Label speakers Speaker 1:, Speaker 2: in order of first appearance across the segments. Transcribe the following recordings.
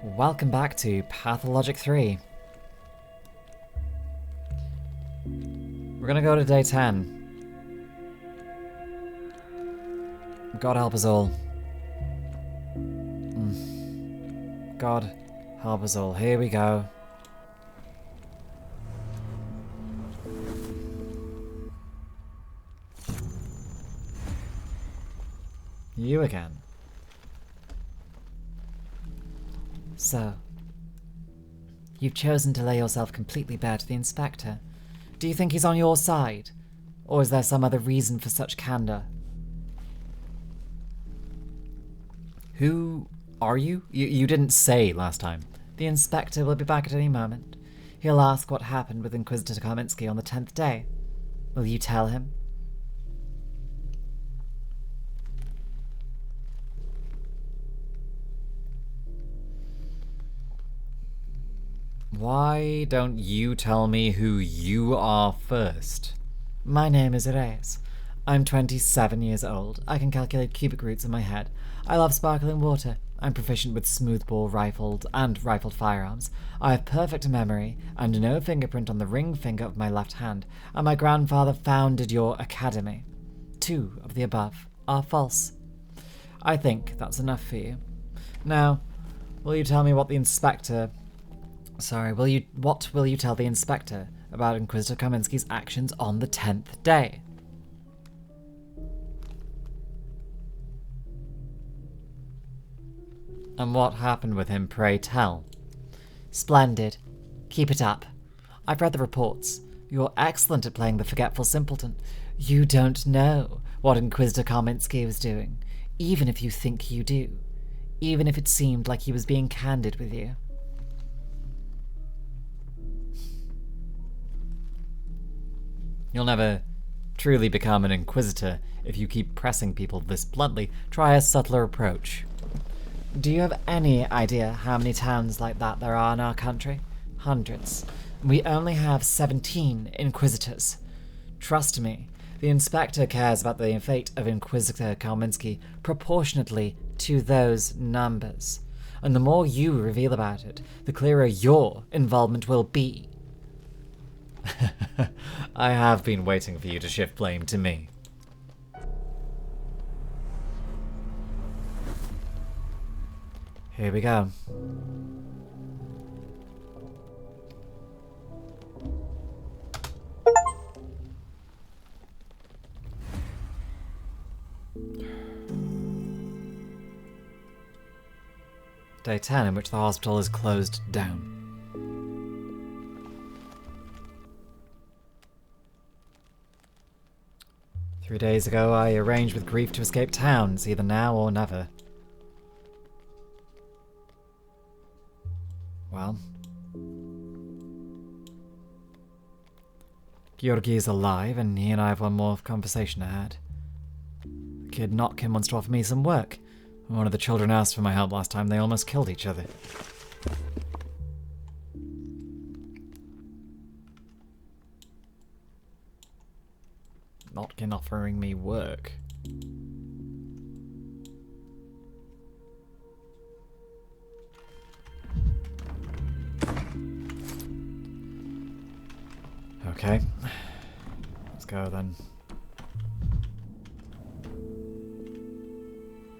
Speaker 1: Welcome back to Pathologic 3. We're gonna go to day 10. God help us all. God help us all. Here we go. You again. So, you've chosen to lay yourself completely bare to the Inspector. Do you think he's on your side? Or is there some other reason for such candor? Who are you? You didn't say last time. The Inspector will be back at any moment. He'll ask what happened with Inquisitor Kaminsky on the 10th day. Will you tell him? Why don't you tell me who you are first? My name is Reyes. I'm 27 years old. I can calculate cubic roots in my head. I love sparkling water. I'm proficient with smoothbore rifled firearms. I have perfect memory and no fingerprint on the ring finger of my left hand, and my grandfather founded your academy. 2 of the above are false. I think that's enough for you. Now, will you tell me what the Inspector... what will you tell the Inspector about Inquisitor Kaminsky's actions on the 10th day? And what happened with him, pray tell? Splendid. Keep it up. I've read the reports. You're excellent at playing the forgetful simpleton. You don't know what Inquisitor Kaminsky was doing, even if you think you do. Even if it seemed like he was being candid with you. You'll never truly become an Inquisitor if you keep pressing people this bluntly. Try a subtler approach. Do you have any idea how many towns like that there are in our country? Hundreds. We only have 17 Inquisitors. Trust me, the Inspector cares about the fate of Inquisitor Kaminsky proportionately to those numbers. And the more you reveal about it, the clearer your involvement will be. I have been waiting for you to shift blame to me. Here we go. Day 10, in which the hospital is closed down. Three days ago, I arranged with Grief to escape town. It's either now or never. Well, Georgi is alive, and he and I have one more conversation ahead. The kid Notkin wants to offer me some work. When one of the children asked for my help last time, they almost killed each other. Notkin offering me work. Okay. Let's go then.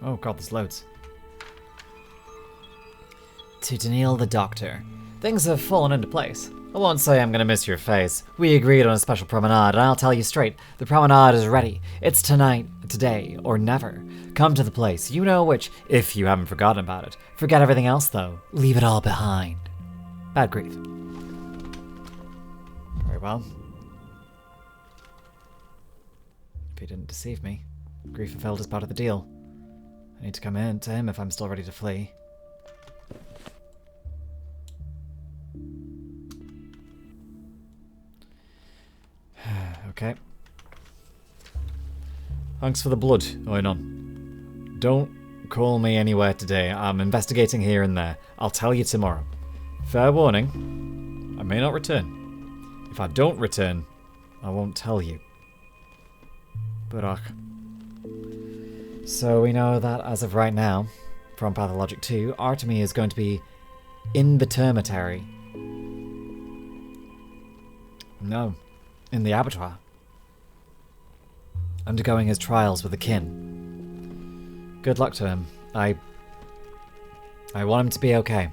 Speaker 1: Oh god, there's loads. To Daniil the Doctor. Things have fallen into place. I won't say I'm gonna miss your face. We agreed on a special promenade, and I'll tell you straight, the promenade is ready. It's tonight, today, or never. Come to the place. You know which, if you haven't forgotten about it. Forget everything else, though. Leave it all behind. Bad Grief. Very well. If he didn't deceive me, Grief fulfilled his part of the deal. I need to come in to him if I'm still ready to flee. Okay. Thanks for the blood, Oinon. Don't call me anywhere today. I'm investigating here and there. I'll tell you tomorrow. Fair warning, I may not return. If I don't return, I won't tell you. Burak. So we know that as of right now, from Pathologic 2, Artemy is going to be In the termitary. No. In the abattoir. Undergoing his trials with the kin. Good luck to him. I want him to be okay.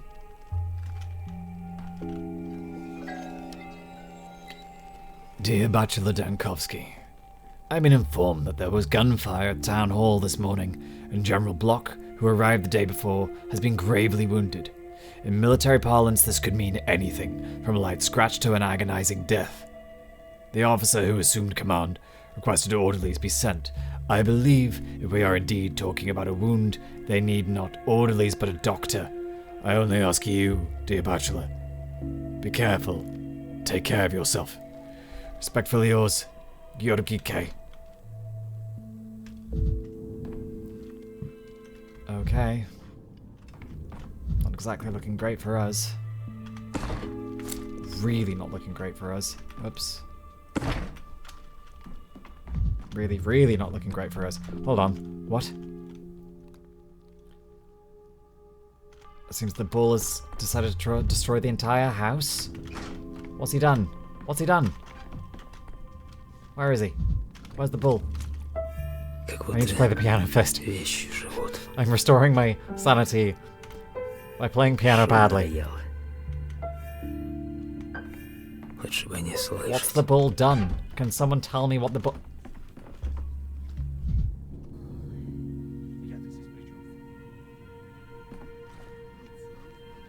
Speaker 1: Dear Bachelor Dankovsky, I've been informed that there was gunfire at Town Hall this morning, and General Block, who arrived the day before, has been gravely wounded. In military parlance, this could mean anything, from a light scratch to an agonizing death. The officer who assumed command requested orderlies be sent. I believe if we are indeed talking about a wound, they need not orderlies but a doctor. I only ask you, dear Bachelor, be careful. Take care of yourself. Respectfully yours, Kain. Okay. Not exactly looking great for us. Really not looking great for us. Oops. Really not looking great for us. Hold on. What? It seems the bull has decided to destroy the entire house. What's he done? What's he done? Where is he? Where's the bull? I need to play the piano first. I'm restoring my sanity by playing piano badly. What's the bull done? Can someone tell me what the bull...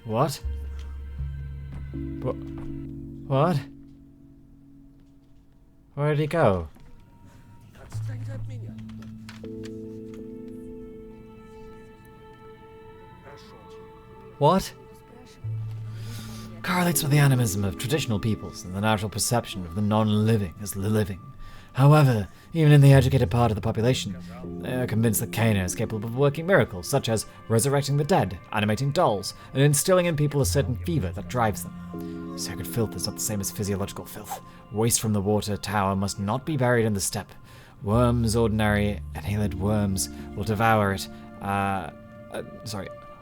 Speaker 1: What? What? Where did he go? What? Correlates with the animism of traditional peoples and the natural perception of the non-living as the living. However, even in the educated part of the population, they are convinced that Kain is capable of working miracles, such as resurrecting the dead, animating dolls, and instilling in people a certain fever that drives them. Sacred filth is not the same as physiological filth. Waste from the water tower must not be buried in the steppe. Worms, ordinary, annihilate worms, will devour it.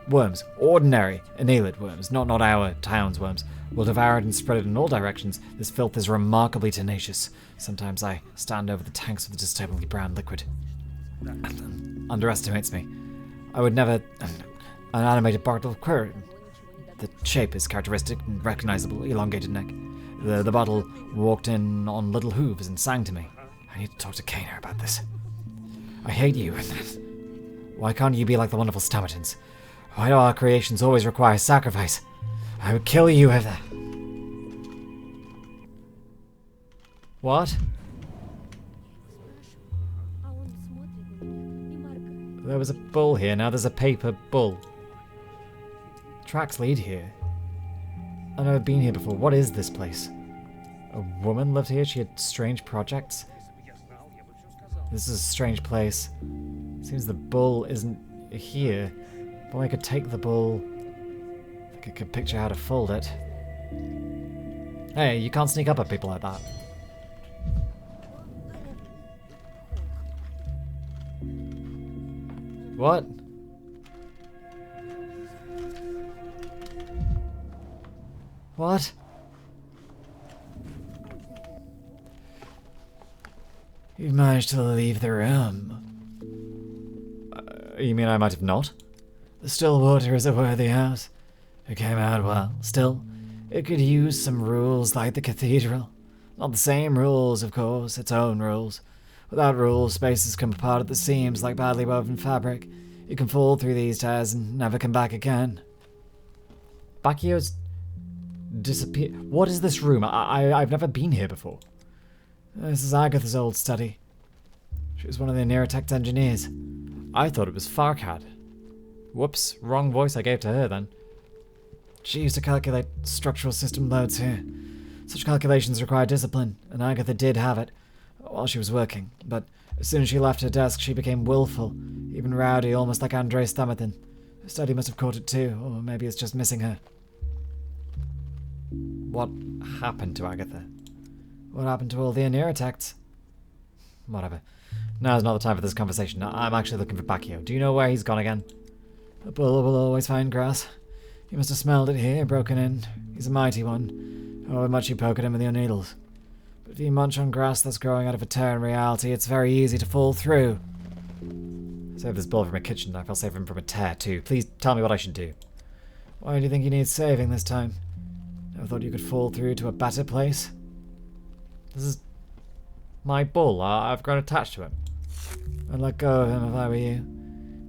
Speaker 1: Worms, ordinary, annihilate worms, not our town's worms, will devour it and spread it in all directions. This filth is remarkably tenacious. Sometimes I stand over the tanks of the disturbingly brown liquid. Underestimates me. I would never... An animated bottle of query. The shape is characteristic and recognizable, elongated neck. The bottle walked in on little hooves and sang to me. I need to talk to Kain about this. I hate you. Why can't you be like the wonderful Stomatins? Why do our creations always require sacrifice? I would kill you if that... What? There was a bull here, now there's a paper bull. Tracks lead here. I've never been here before. What is this place? A woman lived here? She had strange projects? This is a strange place. Seems the bull isn't here. If only I could take the bull. If I could picture how to fold it. Hey, you can't sneak up at people like that. What? What? You've managed to leave the room. You mean I might have not? The still water is a worthy house. It came out well. Still, it could use some rules like the cathedral. Not the same rules, of course, its own rules. Without rules, spaces come apart at the seams like badly woven fabric. You can fall through these tears and never come back again. Baccio's disappeared. What is this room? I've never been here before. This is Agatha's old study. She was one of the Interrogating engineers. I thought it was Farcad. Whoops, wrong voice I gave to her then. She used to calculate structural system loads here. Such calculations require discipline, and Agatha did have it while she was working. But as soon as she left her desk, she became willful, even rowdy, almost like Andrei Stomathin. Her study must have caught it too, or maybe it's just missing her. What happened to Agatha? What happened to all the Interrogats? Whatever. Now's not the time for this conversation. I'm actually looking for Baccio. Do you know where he's gone again? A bull will always find grass. He must have smelled it here, broken in. He's a mighty one, however much you poke at him with your needles. But if you munch on grass that's growing out of a tear in reality, it's very easy to fall through. Save this bull from a kitchen knife, I'll save him from a tear too. Please tell me what I should do. Why do you think you need saving this time? Never thought you could fall through to a better place? This is my bull. I've grown attached to him. I'd let go of him if I were you.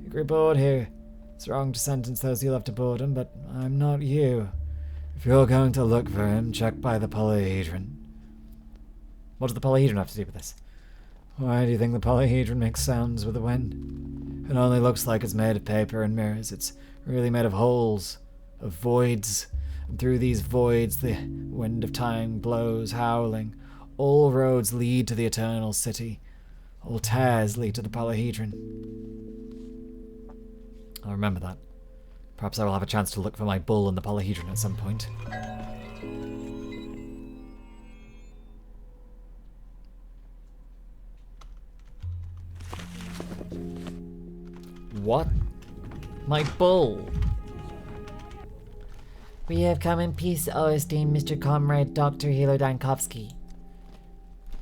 Speaker 1: You grew bored here. It's wrong to sentence those you love to boredom, but I'm not you. If you're going to look for him, check by the polyhedron. What does the polyhedron have to do with this? Why do you think the polyhedron makes sounds with the wind? It only looks like it's made of paper and mirrors. It's really made of holes, of voids. And through these voids, the wind of time blows, howling. All roads lead to the eternal city. All tears lead to the polyhedron. I'll remember that. Perhaps I will have a chance to look for my bull in the polyhedron at some point. What? My bull?
Speaker 2: We have come in peace, O esteemed Mr. Comrade Dr. Daniil Dankovsky.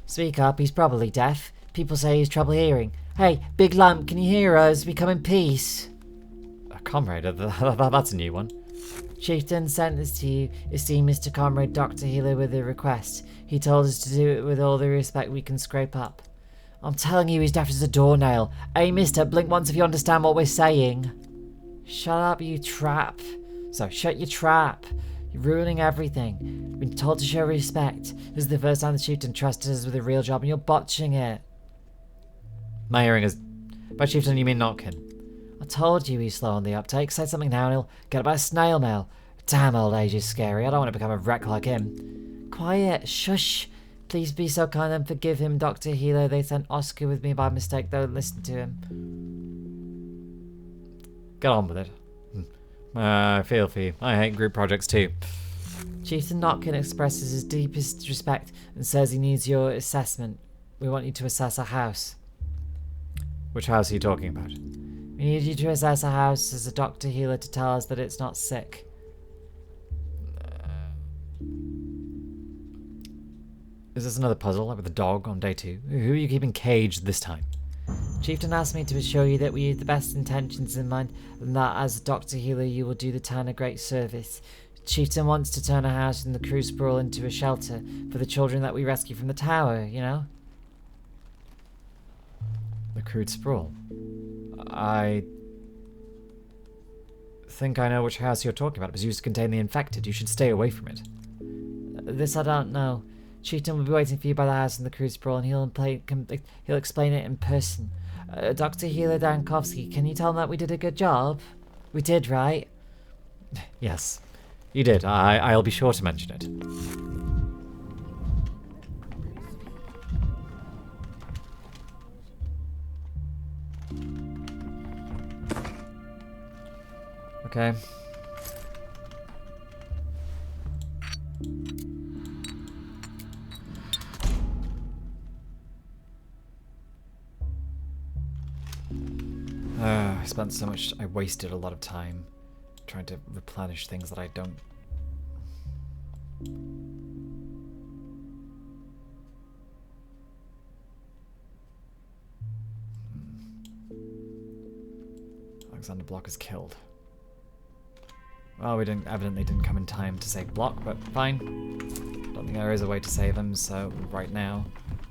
Speaker 2: Speak up, he's probably deaf. People say he's trouble hearing. Hey, Big Lump, can you hear us? We come in peace.
Speaker 1: Comrade, that's a new one.
Speaker 2: Chieftain sent this to you, esteemed Mr. Comrade Dr. Healer, with a request. He told us to do it with all the respect we can scrape up. I'm telling you, he's deaf as a doornail. Hey, mister, blink once if you understand what we're saying. Shut up, you trap. So, shut your trap. You're ruining everything. We've been told to show respect. This is the first time the chieftain trusted us with a real job, and you're botching it.
Speaker 1: My hearing is... By chieftain, you mean Notkin?
Speaker 2: I told you he's slow on the uptake. Say something now and he'll get it by snail mail. Damn, old age is scary. I don't want to become a wreck like him. Quiet. Shush. Please be so kind and forgive him, Dr. Hilo. They sent Oscar with me by mistake. Don't listen to him.
Speaker 1: Get on with it. I feel for you. I hate group projects too.
Speaker 2: Chieftain Notkin expresses his deepest respect and says he needs your assessment. We want you to assess a house.
Speaker 1: Which house are you talking about?
Speaker 2: We need you to assess a house as a Dr. Healer to tell us that it's not sick.
Speaker 1: Is this another puzzle, like with the dog on day 2? Who are you keeping caged this time?
Speaker 2: Chieftain asked me to assure you that we have the best intentions in mind, and that as a Dr. Healer you will do the town a great service. Chieftain wants to turn a house in the crew sprawl into a shelter for the children that we rescue from the tower, you know?
Speaker 1: The crude sprawl? I think I know which house you're talking about. It was used to contain the infected. You should stay away from it.
Speaker 2: This I don't know. Chieftain will be waiting for you by the house in the crude sprawl, and he'll explain it in person. Dr. Daniil Dankovsky, can you tell him that we did a good job? We did, right?
Speaker 1: Yes, you did. I'll be sure to mention it. Okay. I wasted a lot of time trying to replenish things that I don't... Alexander Block is killed. Well, we evidently didn't come in time to save Block, but fine. Don't think there is a way to save him, so right now.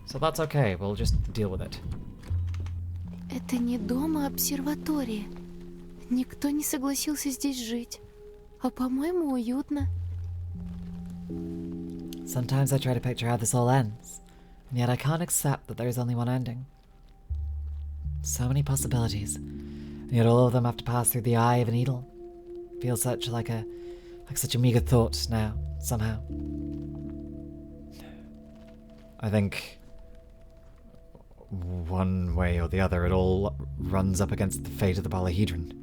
Speaker 1: So that's okay, we'll just deal with it.
Speaker 3: Это не дом, а обсерватория. Никто не согласился здесь жить. А по-моему, уютно.
Speaker 2: Sometimes I try to picture how this all ends, and yet I can't accept that there is only one ending. So many possibilities, and yet all of them have to pass through the eye of a needle. Feels such like such a meager thought now, somehow.
Speaker 1: I think one way or the other it all runs up against the fate of the polyhedron.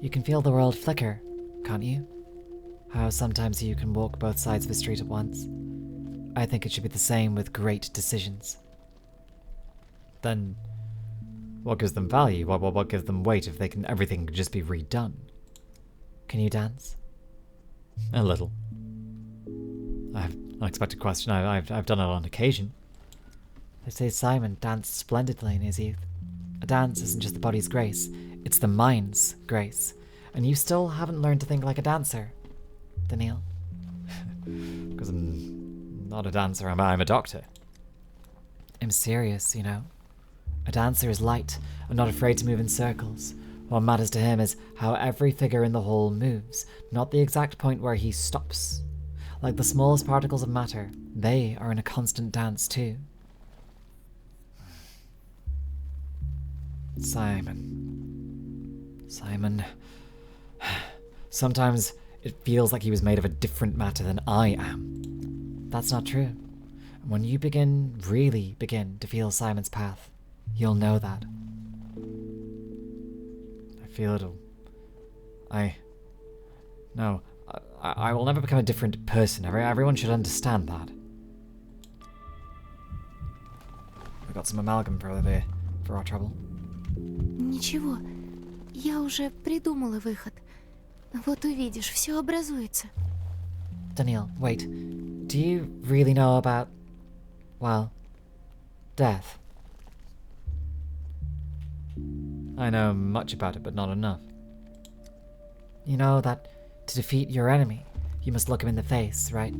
Speaker 2: You can feel the world flicker, can't you? How sometimes you can walk both sides of a street at once. I think it should be the same with great decisions.
Speaker 1: Then what gives them value? What gives them weight if everything can just be redone?
Speaker 2: Can you dance?
Speaker 1: A little. I have an unexpected question. I've done it on occasion.
Speaker 2: They say Simon danced splendidly in his youth. A dance isn't just the body's grace, it's the mind's grace. And you still haven't learned to think like a dancer, Daniil.
Speaker 1: Because I'm not a dancer, I'm a doctor.
Speaker 2: I'm serious, you know. A dancer is light and not afraid to move in circles. What matters to him is how every figure in the whole moves, not the exact point where he stops. Like the smallest particles of matter, they are in a constant dance too.
Speaker 1: Simon. Sometimes it feels like he was made of a different matter than I am.
Speaker 2: That's not true. When you really begin to feel Simon's path, you'll know that.
Speaker 1: I feel it'll... No, I will never become a different person. Everyone should understand that. We got some amalgam over there for our trouble.
Speaker 3: Ничего, я уже придумала выход. Вот увидишь, все образуется.
Speaker 2: Daniil, wait. Do you really know about, well, death?
Speaker 1: I know much about it, but not enough.
Speaker 2: You know that to defeat your enemy, you must look him in the face, right?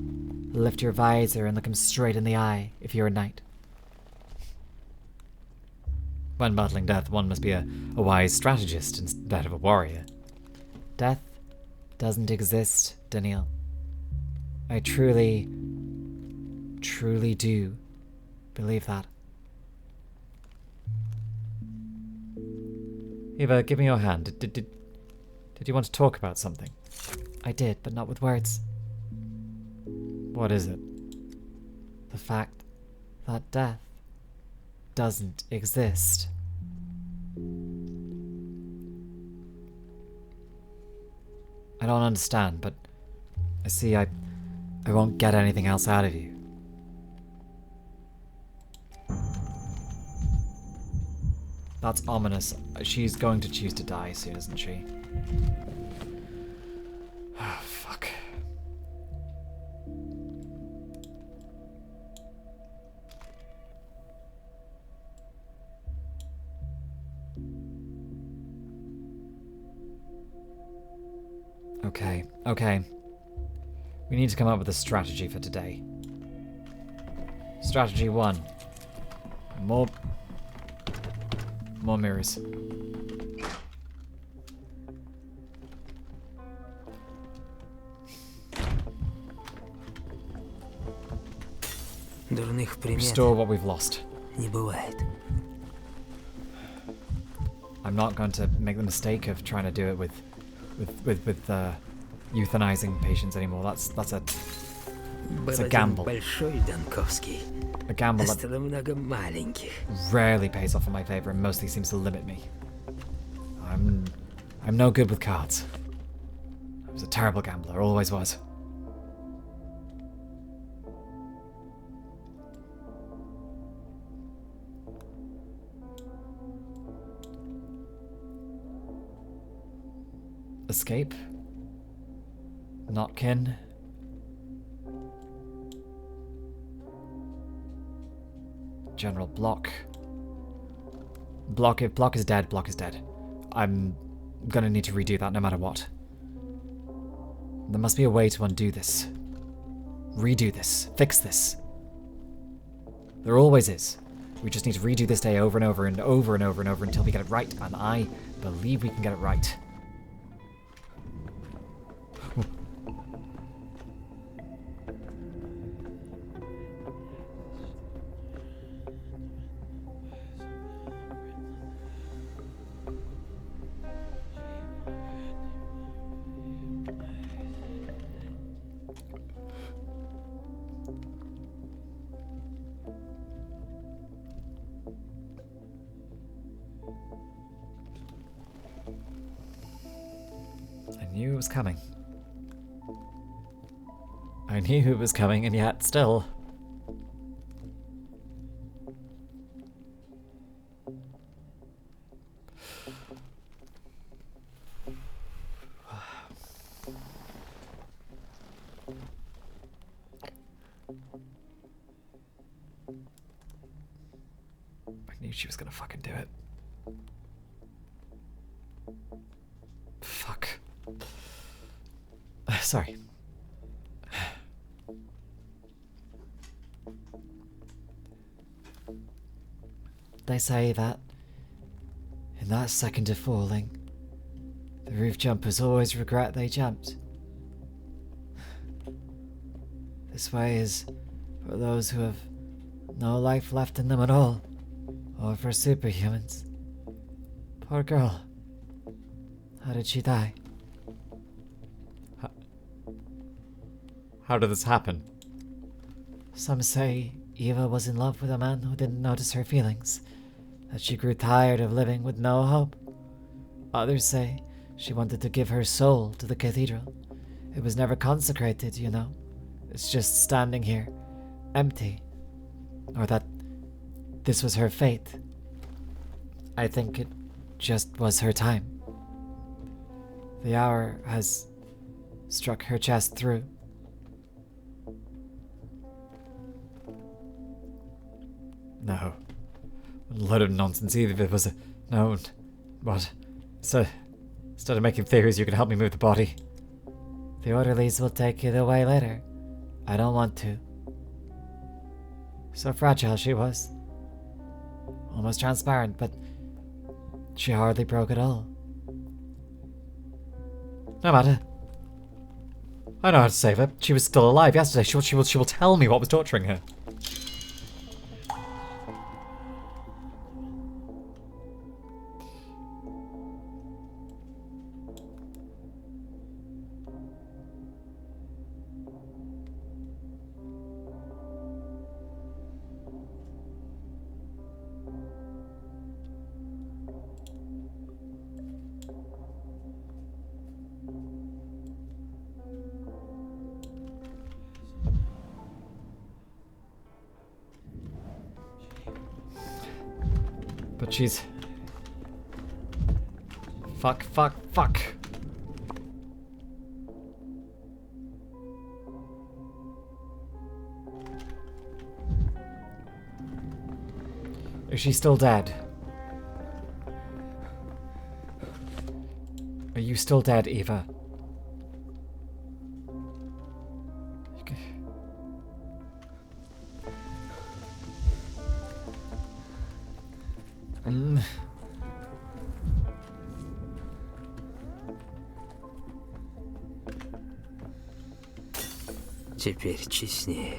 Speaker 2: Lift your visor and look him straight in the eye if you're a knight.
Speaker 1: When battling death, one must be a wise strategist instead of a warrior.
Speaker 2: Death doesn't exist, Daniil. I truly do believe that.
Speaker 1: Eva, give me your hand. Did you want to talk about something?
Speaker 2: I did, but not with words.
Speaker 1: What is it?
Speaker 2: The fact that death doesn't exist.
Speaker 1: I don't understand, but I see I won't get anything else out of you. That's ominous. She's going to choose to die soon, isn't she? Oh, fuck. Okay. We need to come up with a strategy for today. Strategy 1. More mirrors.
Speaker 4: Дурных примет
Speaker 1: Restore what we've lost.
Speaker 4: не бывает.
Speaker 1: I'm not going to make the mistake of trying to do it with euthanizing patients anymore. That's a gamble.
Speaker 4: Большой Данковский.
Speaker 1: A gamble that
Speaker 4: Стало много маленьких.
Speaker 1: rarely pays off in my favor and mostly seems to limit me. I'm no good with cards. I was a terrible gambler, always was. Escape? Not kin? General block. If block is dead, block is dead. I'm gonna need to redo that no matter what. There must be a way to undo this. Redo this. Fix this. There always is. We just need to redo this day over and over and over and over and over until we get it right, and I believe we can get it right. I knew it was coming. I knew it was coming, and yet still. I knew she was gonna fucking do it. Fuck. Sorry.
Speaker 2: They say that in that second of falling, the roof jumpers always regret they jumped. This way is for those who have no life left in them at all, or for superhumans. Poor girl. How did she die?
Speaker 1: How did this happen?
Speaker 2: Some say Eva was in love with a man who didn't notice her feelings, that she grew tired of living with no hope. Others say she wanted to give her soul to the cathedral. It was never consecrated, you know. It's just standing here, empty. Or that this was her fate. I think it just was her time. The hour has struck her chest through.
Speaker 1: No. A load of nonsense. Either of it was a... No. What? So, instead of making theories, you can help me move the body.
Speaker 2: The orderlies will take it away later. I don't want to. So fragile she was. Almost transparent, but she hardly broke at all.
Speaker 1: No matter. I know how to save her. She was still alive yesterday. She will tell me what was torturing her. But she's... Fuck. Is she still dead? Are you still dead, Eva?
Speaker 4: Теперь честнее.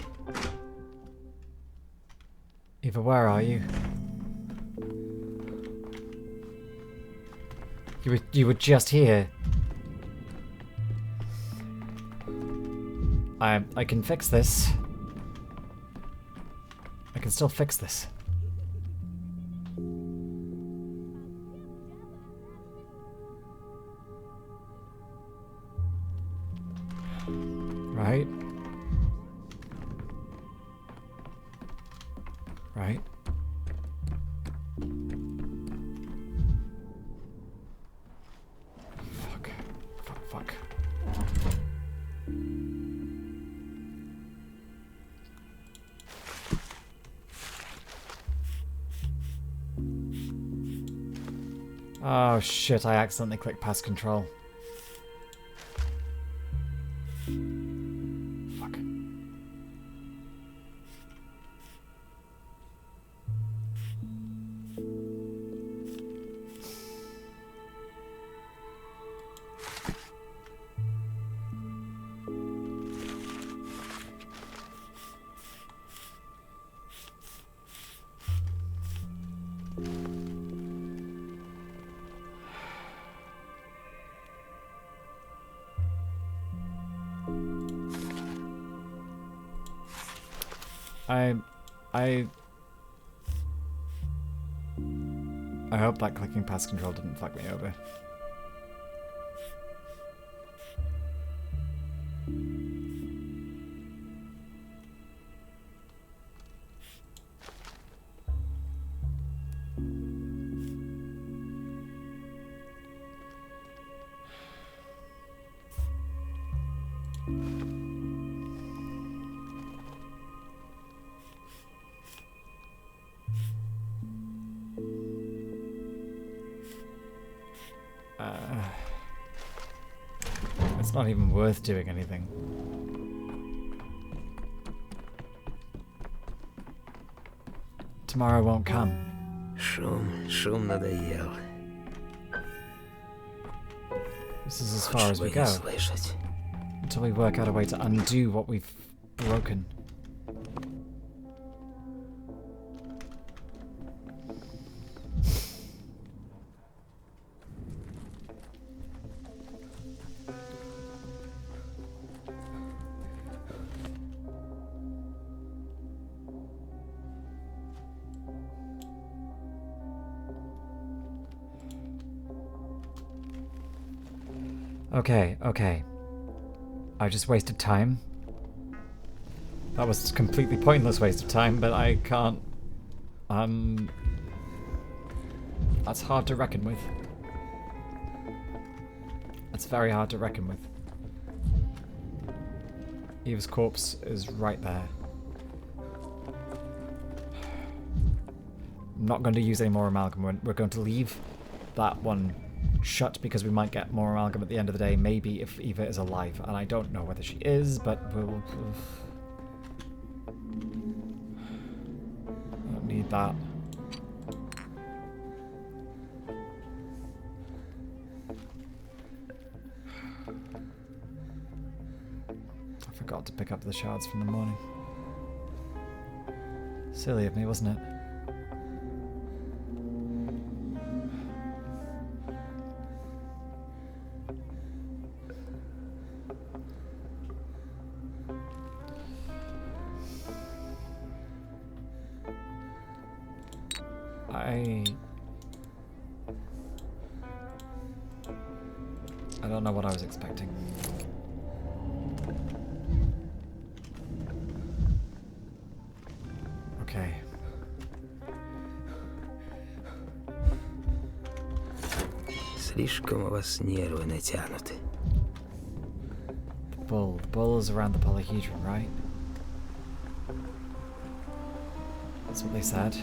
Speaker 1: Eva, where are you? You were just here. I can fix this. I can still fix this. Right? Right? Fuck. Oh shit, I accidentally clicked past control. Fuck. I hope that clicking past control didn't fuck me over. not even worth doing anything. Tomorrow won't come.
Speaker 4: Шум надоел.
Speaker 1: This is as far as we
Speaker 4: Хочешь бы
Speaker 1: go.
Speaker 4: не слышать?
Speaker 1: Until we work out a way to undo what we've broken. Okay. I just wasted time. That was a completely pointless waste of time, but I can't... That's hard to reckon with. That's very hard to reckon with. Eva's corpse is right there. I'm not going to use any more amalgam. We're going to leave that one shut because we might get more amalgam at the end of the day, maybe if Eva is alive. And I don't know whether she is, but we'll... I don't need that. I forgot to pick up the shards from the morning. Silly of me, wasn't it? I don't know what I was expecting. Okay.
Speaker 4: Слишком у вас нервы натянуты.
Speaker 1: The bull is around the polyhedron, right? That's what they said.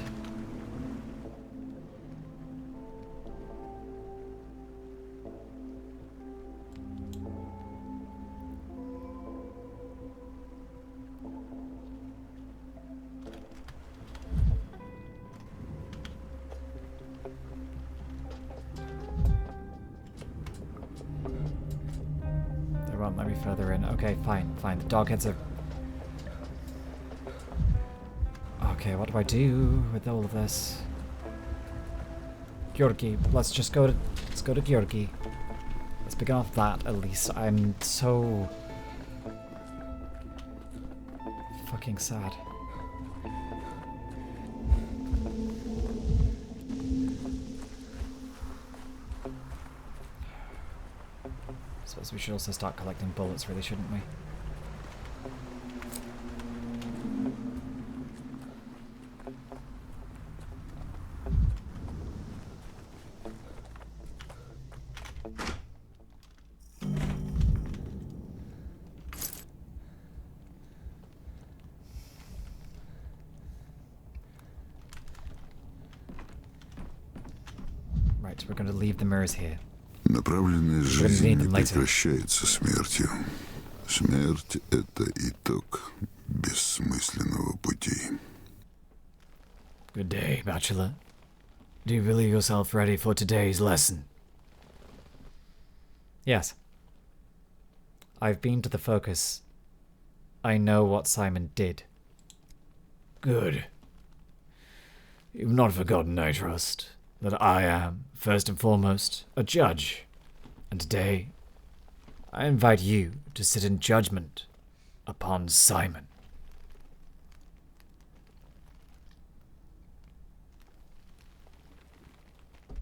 Speaker 1: Let me further in. Okay, fine. The dog heads are... Okay, what do I do with all of this? Georgi. Let's go to Georgi. Let's begin off that, at least. I'm so... fucking sad. Suppose we should also start collecting bullets, really, shouldn't we? Right, we're going to leave the mirrors here.
Speaker 5: Направленная жизнь не прекращается смертью. Смерть — это итог бессмысленного пути.
Speaker 1: Good day, Bachelor. Do you believe yourself ready for today's lesson? Yes. I've been to the focus. I know what Simon did.
Speaker 6: Good. You've not forgotten, I trust, that I am, first and foremost, a judge. And today, I invite you to sit in judgment upon Simon.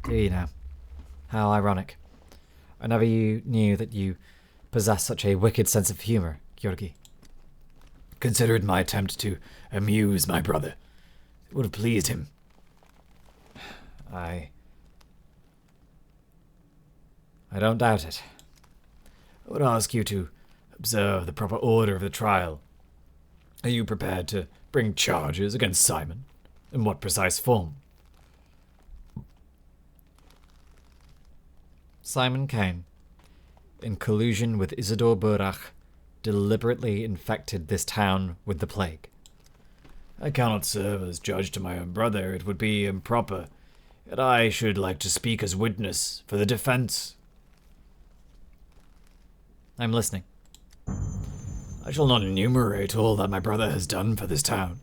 Speaker 1: Do you know? How ironic. I never knew that you possess such a wicked sense of humor, Georgi.
Speaker 6: Consider it my attempt to amuse my brother. It would have pleased him.
Speaker 1: I don't doubt it.
Speaker 6: I would ask you to observe the proper order of the trial. Are you prepared to bring charges against Simon? In what precise form?
Speaker 1: Simon Kain, in collusion with Isidore Burach, deliberately infected this town with the plague.
Speaker 6: I cannot serve as judge to my own brother. It would be improper. Yet I should like to speak as witness for the defense.
Speaker 1: I'm listening.
Speaker 6: I shall not enumerate all that my brother has done for this town.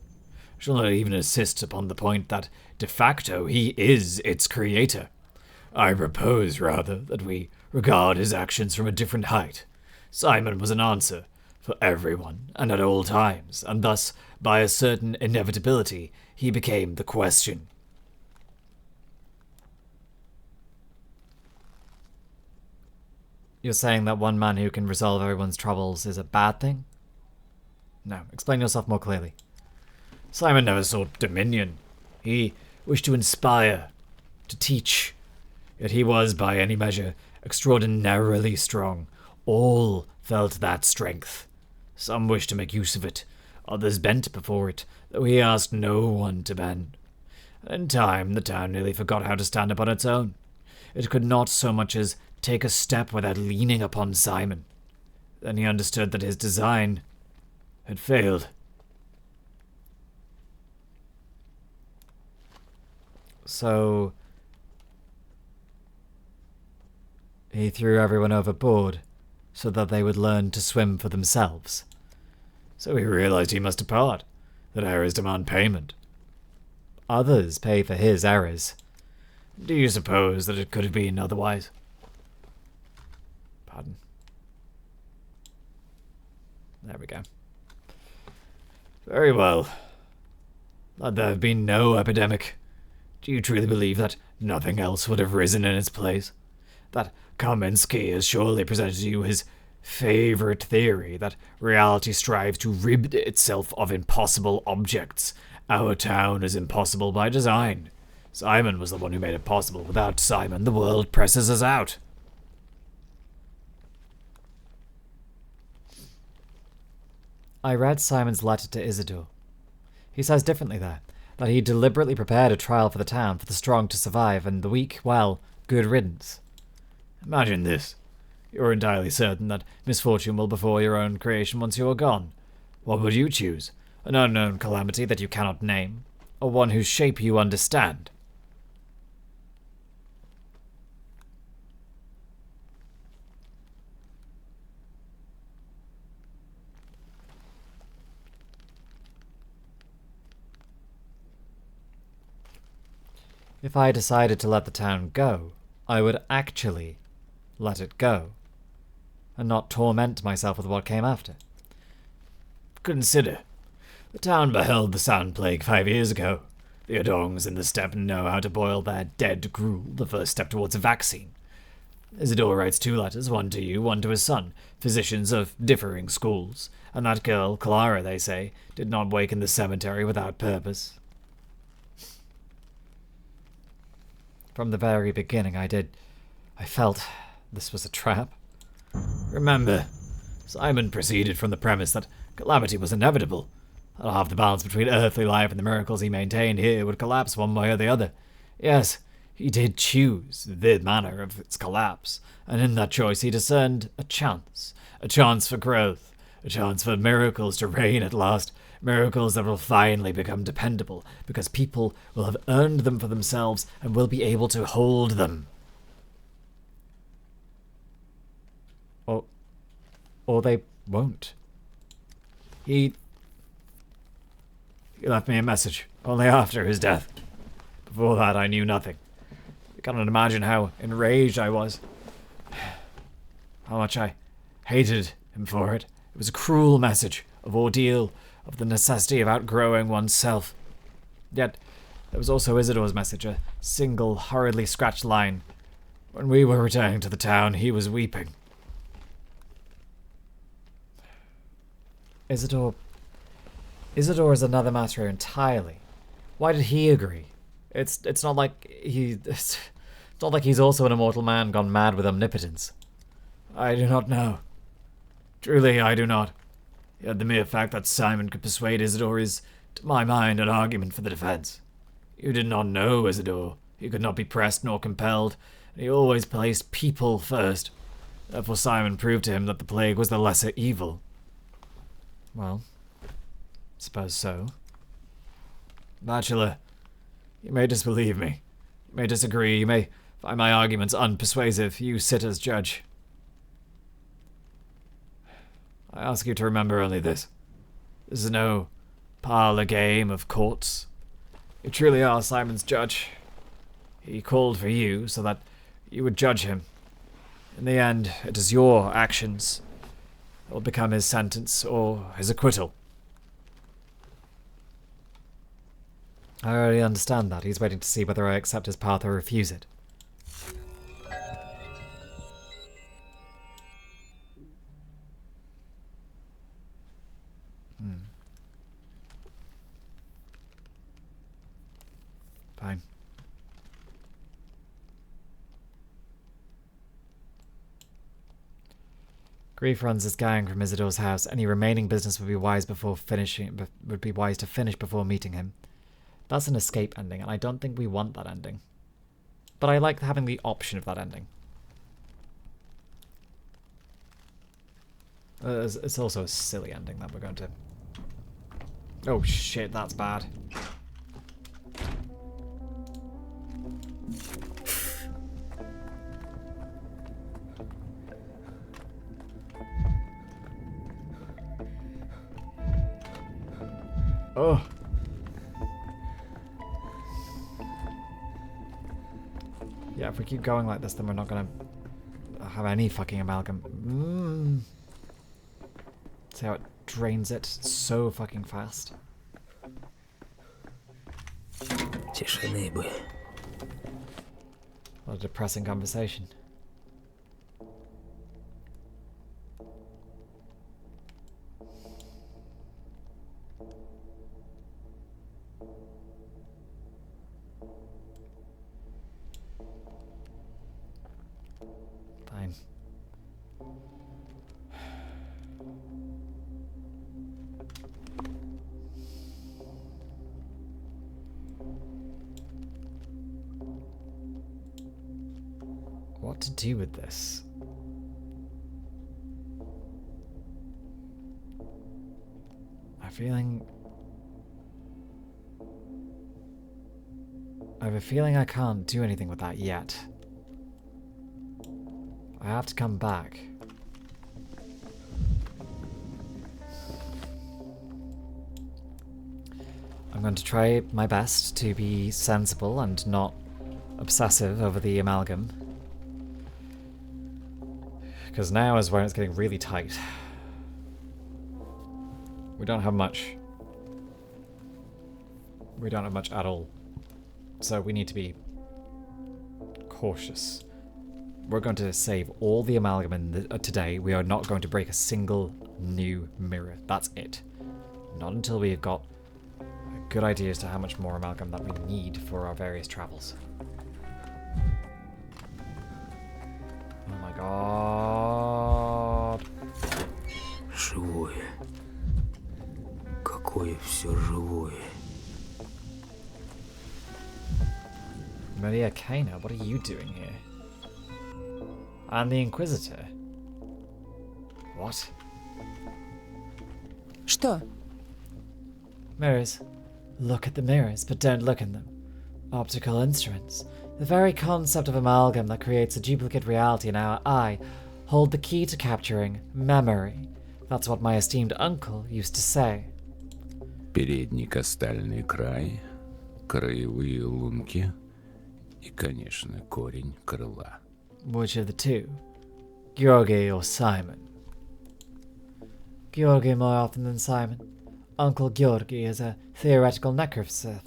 Speaker 6: I shall not even insist upon the point that, de facto, he is its creator. I propose, rather, that we regard his actions from a different height. Simon was an answer for everyone and at all times, and thus, by a certain inevitability, he became the question.
Speaker 1: You're saying that one man who can resolve everyone's troubles is a bad thing? No, explain yourself more clearly.
Speaker 6: Simon never sought dominion. He wished to inspire, to teach. Yet he was, by any measure, extraordinarily strong. All felt that strength. Some wished to make use of it. Others bent before it, though he asked no one to bend. In time, the town nearly forgot how to stand upon its own. It could not so much as take a step without leaning upon Simon. Then he understood that his design had failed.
Speaker 1: So he threw everyone overboard so that they would learn to swim for themselves.
Speaker 6: So he realized he must depart, that errors demand payment.
Speaker 1: Others pay for his errors.
Speaker 6: Do you suppose that it could have been otherwise? Pardon. There we go. Very well. Let there have been no epidemic. Do you truly believe that nothing else would have risen in its place? That Kaminsky has surely presented to you his favorite theory, that reality strives to rid itself of impossible objects. Our town is impossible by design. Simon was the one who made it possible. Without Simon, the world presses us out.
Speaker 1: I read Simon's letter to Isidore. He says differently there, that he deliberately prepared a trial for the town, for the strong to survive, and the weak, well, good riddance.
Speaker 6: Imagine this. You're entirely certain that misfortune will befall your own creation once you are gone. What would you choose? An unknown calamity that you cannot name, or one whose shape you understand?
Speaker 1: If I decided to let the town go, I would actually let it go, and not torment myself with what came after.
Speaker 6: Consider. The town beheld the sand plague 5 years ago. The Adongs in the steppe know how to boil their dead gruel, the first step towards a vaccine. Isidore writes 2 letters, one to you, one to his son, physicians of differing schools, and that girl, Clara, they say, did not wake in the cemetery without purpose.
Speaker 1: From the very beginning, I felt this was a trap.
Speaker 6: Remember, Simon proceeded from the premise that calamity was inevitable. That half the balance between earthly life and the miracles he maintained here would collapse one way or the other. Yes, he did choose the manner of its collapse, and in that choice he discerned a chance for growth, a chance for miracles to reign at last, miracles that will finally become dependable, because people will have earned them for themselves and will be able to hold them.
Speaker 1: Or they won't.
Speaker 6: He left me a message, only after his death. Before that, I knew nothing. You cannot imagine how enraged I was. How much I hated him for it. It was a cruel message of ordeal, of the necessity of outgrowing oneself. Yet, there was also Isidore's message, a single, hurriedly scratched line. When we were returning to the town, he was weeping.
Speaker 1: Isidore is another matter entirely. Why did he agree? It's not like it's not like he's also an immortal man gone mad with omnipotence.
Speaker 6: I do not know. Truly, I do not. Yet the mere fact that Simon could persuade Isidore is, to my mind, an argument for the defense. You did not know Isidore. He could not be pressed nor compelled, and he always placed people first. Therefore Simon proved to him that the plague was the lesser evil. Well, suppose so. Bachelor, you may disbelieve me. You may disagree. You may find my arguments unpersuasive. You sit as judge. I ask you to remember only this. This is no parlor game of courts. You truly are Simon's judge. He called for you so that you would judge him. In the end, it is your actions that will become his sentence or his acquittal.
Speaker 1: I already understand that. He's waiting to see whether I accept his path or refuse it. Fine. Grief runs his gang from Isidore's house. Any remaining business would be wise to finish before meeting him. That's an escape ending, and I don't think we want that ending. But I like having the option of that ending. It's also a silly ending that we're going to... Oh shit, that's bad. Oh. Yeah, if we keep going like this, then we're not gonna have any fucking amalgam. See how it drains it so fucking fast.
Speaker 4: Тишины бы.
Speaker 1: What a depressing conversation. Fine. What to do with this? I have a feeling I can't do anything with that yet. I have to come back. I'm going to try my best to be sensible and not obsessive over the amalgam. Because now is where it's getting really tight. We don't have much. We don't have much at all. So we need to be cautious. We're going to save all the amalgam today. We are not going to break a single new mirror. That's it. Not until we've got a good idea as to how much more amalgam that we need for our various travels. Oh my god.
Speaker 4: Живое. Какое все живое.
Speaker 1: Maria Kaina, what are you doing here? And the Inquisitor? What?
Speaker 7: Что?
Speaker 1: Mirrors. Look at the mirrors, but don't look in them. Optical instruments. The very concept of amalgam that creates a duplicate reality in our eye hold the key to capturing memory. That's what my esteemed uncle used to say.
Speaker 8: Передний костальный край, краевые лунки и, конечно, корень крыла.
Speaker 1: Which of the two? Georgi or Simon? Georgi more often than Simon. Uncle Georgi is a theoretical necrosophist.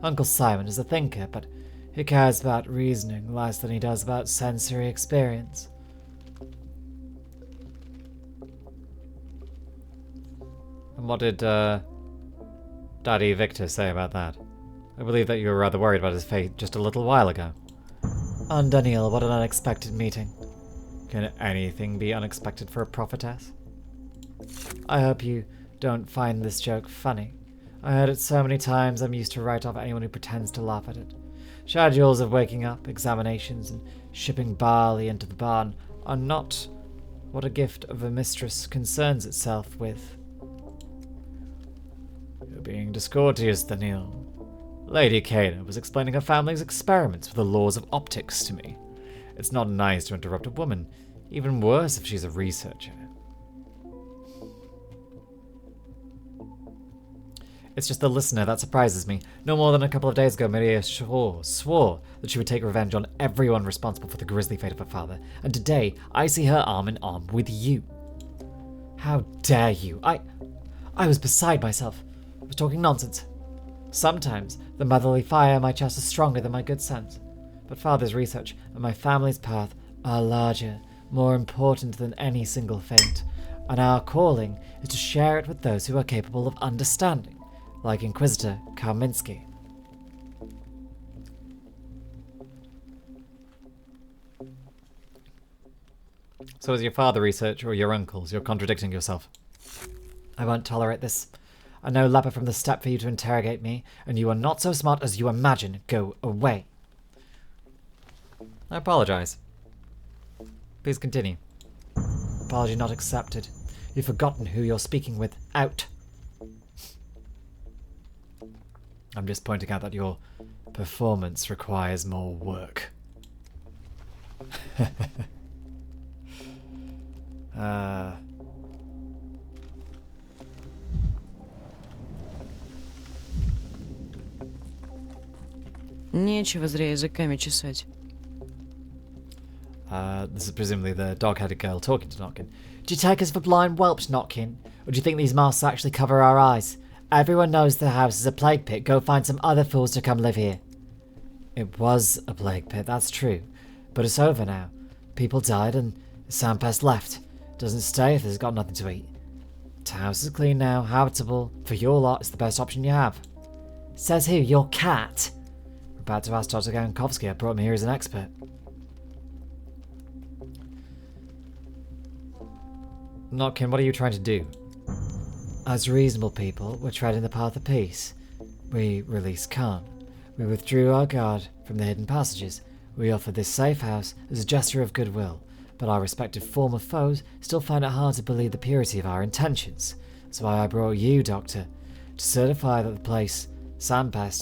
Speaker 1: Uncle Simon is a thinker, but he cares about reasoning less than he does about sensory experience. And what did Daddy Victor say about that? I believe that you were rather worried about his fate just a little while ago. And Daniil, what an unexpected meeting. Can anything be unexpected for a prophetess? I hope you don't find this joke funny. I heard it so many times I'm used to write off anyone who pretends to laugh at it. Schedules of waking up, examinations, and shipping barley into the barn are not what a gift of a mistress concerns itself with. You're being discourteous, Daniil. Lady Kain was explaining her family's experiments with the laws of optics to me. It's not nice to interrupt a woman, even worse if she's a researcher. It's just the listener that surprises me. No more than a couple of days ago, Maria swore that she would take revenge on everyone responsible for the grisly fate of her father, and today I see her arm in arm with you. How dare you? I was beside myself. I was talking nonsense. Sometimes the motherly fire in my chest is stronger than my good sense, but father's research and my family's path are larger, more important than any single fate, and our calling is to share it with those who are capable of understanding. Like Inquisitor Kaminsky. So is your father research or your uncle's? You're contradicting yourself. I won't tolerate this. I know leper from the steppe for you to interrogate me, and you are not so smart as you imagine. Go away. I apologize. Please continue. Apology not accepted. You've forgotten who you're speaking with. Out. I'm just pointing out that your performance requires more work.
Speaker 7: Нечего зря языками чесать.
Speaker 1: This is presumably the dog-headed girl talking to Notkin. Do you take us for blind whelps, Notkin? Or do you think these masks actually cover our eyes? Everyone knows the house is a plague pit. Go find some other fools to come live here. It was a plague pit, that's true. But it's over now. People died and the sandpest left. Doesn't stay if there's got nothing to eat. The house is clean now, habitable. For your lot, it's the best option you have. Says who? Your cat? We're about to ask Dr. Dankovsky. I brought him here as an expert. Notkin, what are you trying to do? As reasonable people, we're treading the path of peace. We released Kain. We withdrew our guard from the hidden passages. We offered this safe house as a gesture of goodwill, but our respective former foes still find it hard to believe the purity of our intentions. That's why I brought you, Doctor, to certify that the sandpest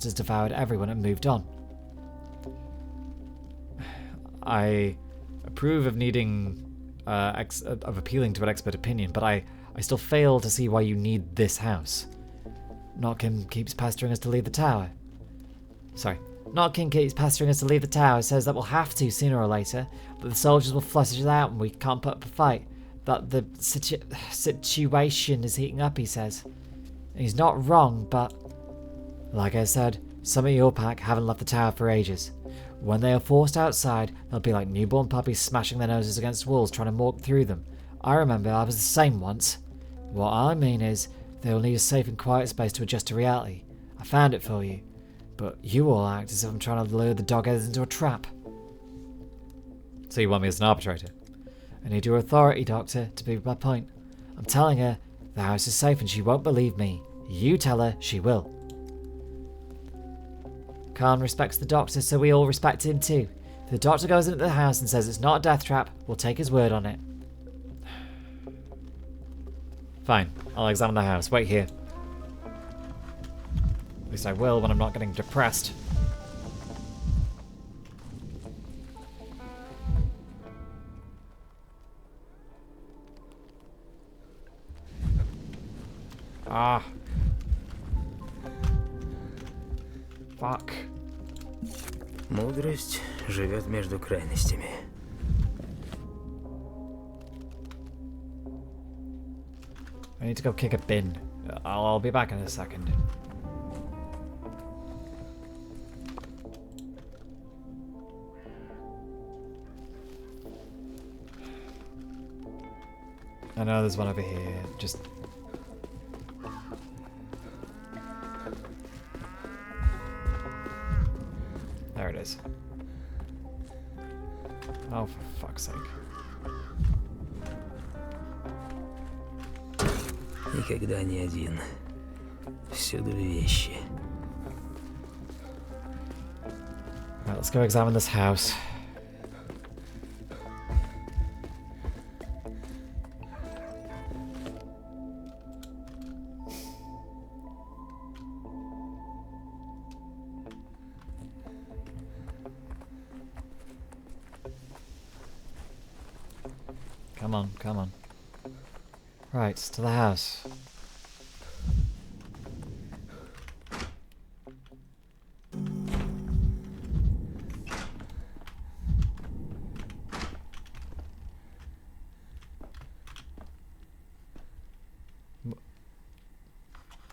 Speaker 1: has devoured everyone and moved on. I approve of needing, of appealing to an expert opinion, but I still fail to see why you need this house. Notkin keeps pestering us to leave the tower. Notkin keeps pestering us to leave the tower, says that we'll have to sooner or later, that the soldiers will flush us out and we can't put up a fight, that the situation is heating up, he says. He's not wrong, but like I said, some of your pack haven't left the tower for ages. When they are forced outside, they'll be like newborn puppies smashing their noses against walls trying to walk through them. I remember I was the same once. What I mean is, they will need a safe and quiet space to adjust to reality. I found it for you. But you all act as if I'm trying to lure the dogheads into a trap. So you want me as an arbitrator? I need your authority, Doctor, to prove my point. I'm telling her the house is safe and she won't believe me. You tell her she will. Kain respects the Doctor, so we all respect him too. If the Doctor goes into the house and says it's not a death trap, we'll take his word on it. Fine, I'll examine the house. Wait here. At least I will when I'm not getting depressed. Ah. Fuck.
Speaker 4: Мудрость живет между крайностями.
Speaker 1: I need to go kick a bin. I'll be back in a second. I know there's one over here. Just... There it is. Oh, for fuck's sake.
Speaker 4: Никогда не один. Всюду вещи.
Speaker 1: Right, let's go examine this house. Come on, come on. Right, to the house.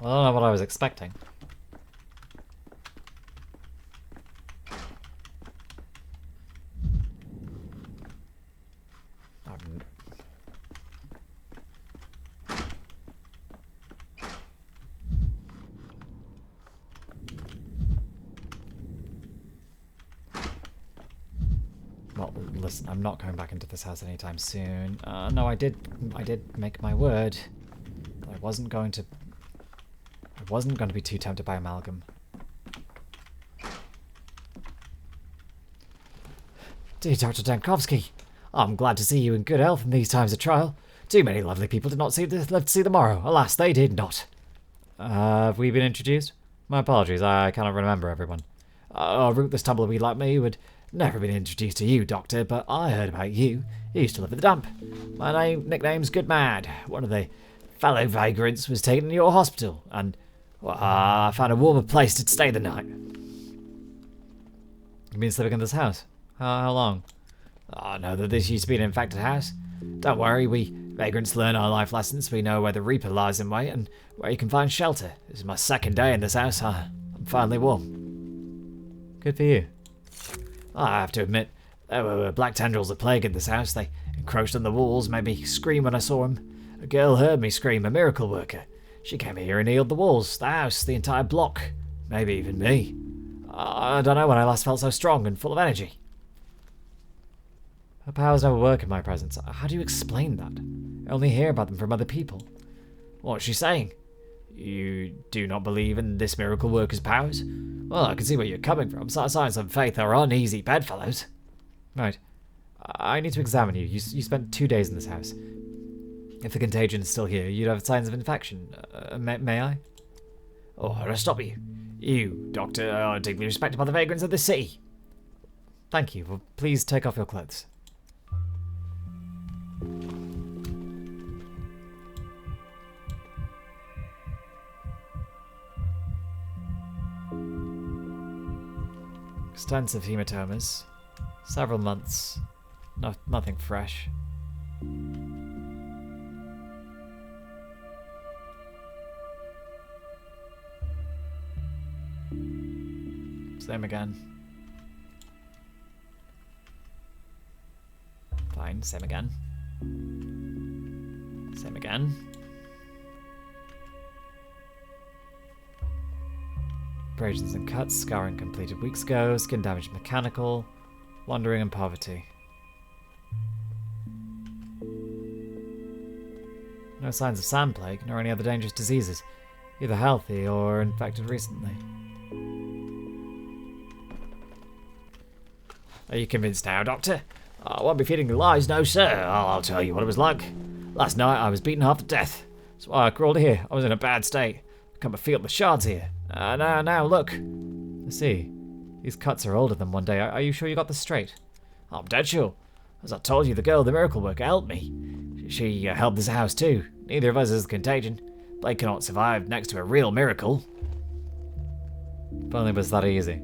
Speaker 1: Well, I don't know what I was expecting. Well, listen, I'm not going back into this house anytime soon. No, I did make my word. I wasn't going to be too tempted by amalgam. Dear Dr. Dankovsky, I'm glad to see you in good health in these times of trial. Too many lovely people did not live to see the morrow. Alas, they did not. Have we been introduced? My apologies, I cannot remember everyone. A rootless tumbleweed like me would never been introduced to you, Doctor, but I heard about you. You used to live in the dump. My nickname's Good Mad. One of the fellow vagrants was taken to your hospital, and well, I found a warmer place to stay the night. You been living in this house? How long? I know that this used to be an infected house. Don't worry, we vagrants learn our life lessons. We know where the Reaper lies in wait and where you can find shelter. This is my second day in this house. I'm finally warm. Good for you. I have to admit, there were black tendrils of plague in this house. They encroached on the walls, made me scream when I saw them. A girl heard me scream, a miracle worker. She came here and healed the walls, the house, the entire block. Maybe even me. I don't know when I last felt so strong and full of energy. Her powers never work in my presence. How do you explain that? I only hear about them from other people. What's she saying? You do not believe in this miracle worker's powers? Well, I can see where you're coming from. Science and faith are uneasy bedfellows. Right. I need to examine you. You spent 2 days in this house. If the contagion is still here, you'd have signs of infection. May I? Oh, I'll stop you. You, Doctor, are deeply respected by the vagrants of the city. Thank you. Well, please take off your clothes. Extensive hematomas. Several months. Nothing fresh. Same again. Fine, same again. Same again. Abrasions and cuts, scarring completed weeks ago, skin damage mechanical, wandering and poverty. No signs of sand plague, nor any other dangerous diseases, either healthy or infected recently. Are you convinced now, Doctor? I won't be feeding you lies, no sir. I'll tell you what it was like. Last night I was beaten half to death. That's why I crawled here. I was in a bad state. I come to feel the shards here. Now look. I see. These cuts are older than 1 day. Are you sure you got this straight? I'm dead sure. As I told you, the girl, the miracle worker, helped me. She helped this house too. Neither of us is the contagion. Blake cannot survive next to a real miracle. If only it was that easy.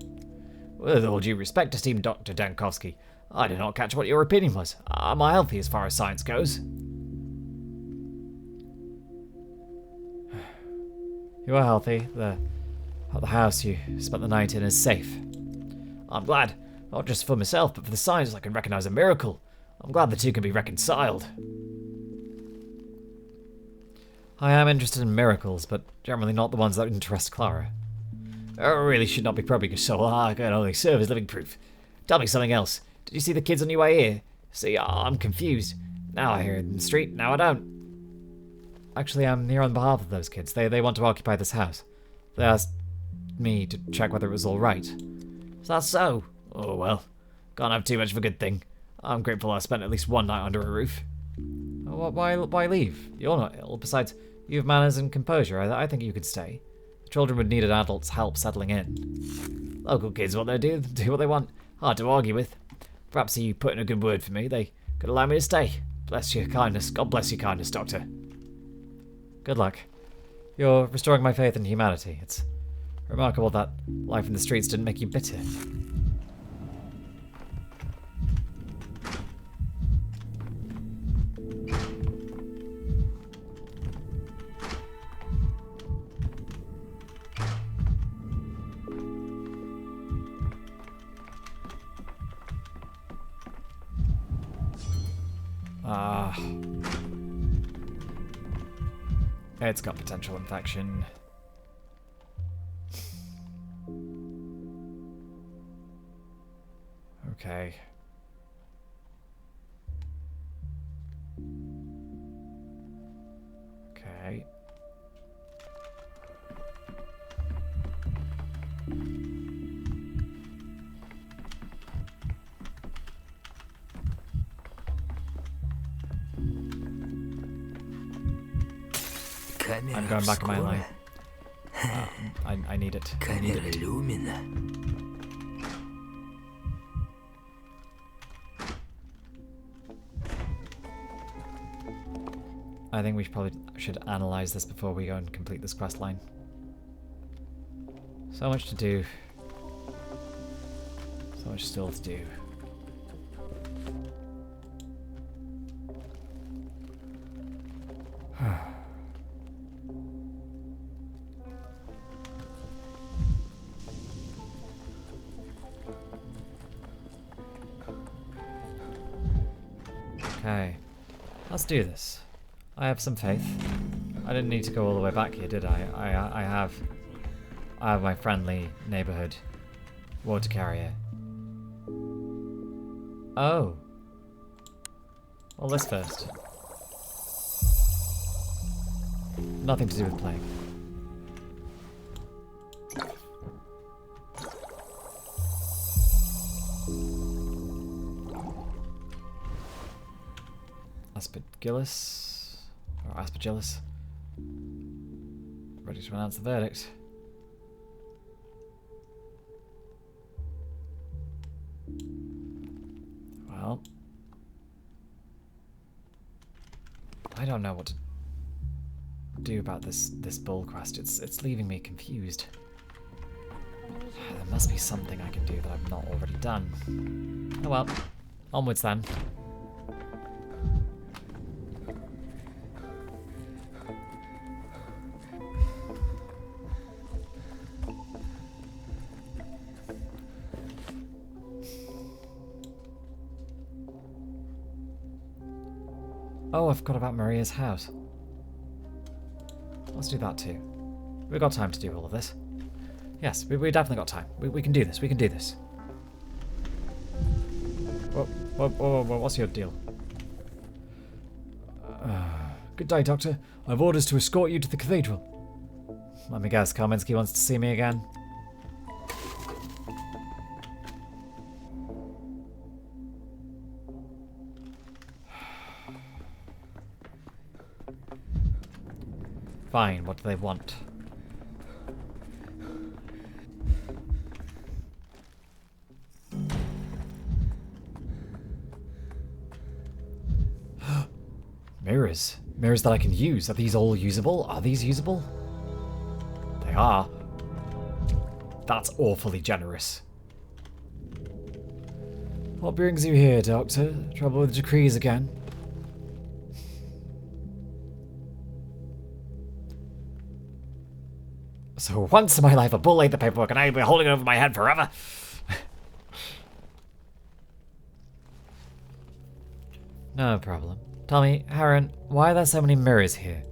Speaker 1: With all due respect, esteemed Dr. Dankovsky, I did not catch what your opinion was. Am I healthy as far as science goes? You are healthy. The house you spent the night in is safe. I'm glad. Not just for myself, but for the science I can recognize a miracle. I'm glad the two can be reconciled. I am interested in miracles, but generally not the ones that interest Clara. I really should not be probing your soul. I can only serve as living proof. Tell me something else. Did you see the kids on your way here? See, I'm confused. Now I hear it in the street, now I don't. Actually, I'm here on behalf of those kids. They want to occupy this house. They asked me to check whether it was all right. Is that so?
Speaker 6: Oh well. Can't have too much of a good thing. I'm grateful I spent at least one night under a roof.
Speaker 1: Why leave? You're not ill. Besides, you have manners and composure. I think you could stay. Children would need an adult's help settling in.
Speaker 6: Local kids want their do what they want. Hard to argue with. Perhaps you put in a good word for me. They could allow me to stay. Bless your kindness. God bless your kindness, Doctor.
Speaker 1: Good luck. You're restoring my faith in humanity. It's remarkable that life in the streets didn't make you bitter. It's got potential infection. Okay. Okay. I'm going back in my line. I need it. I need it. I think we should analyze this before we go and complete this quest line. So much to do. So much still to do. Okay, let's do this. I have some faith. I didn't need to go all the way back here, did I? I have my friendly neighborhood water carrier. Oh. Well, this first. Nothing to do with plague. Aspergillus, or Aspergillus. Ready to announce the verdict. Well, I don't know what to do about this bull quest. It's leaving me confused. There must be something I can do that I've not already done. Oh well, onwards then. Oh, I forgot about Maria's house. Let's do that too. We've got time to do all of this. Yes, we definitely got time. We can do this. We can do this. Whoa, what's your deal? Good day, Doctor. I've orders to escort you to the cathedral. Let me guess, Kaminsky wants to see me again. Fine, what do they want? Mirrors. Mirrors that I can use. Are these all usable? Are these usable? They are. That's awfully generous. What brings you here, Doctor? Trouble with decrees again? So once in my life a bull ate the paperwork and I'll be holding it over my head forever. No problem. Tell me, Heron, why are there so many mirrors here?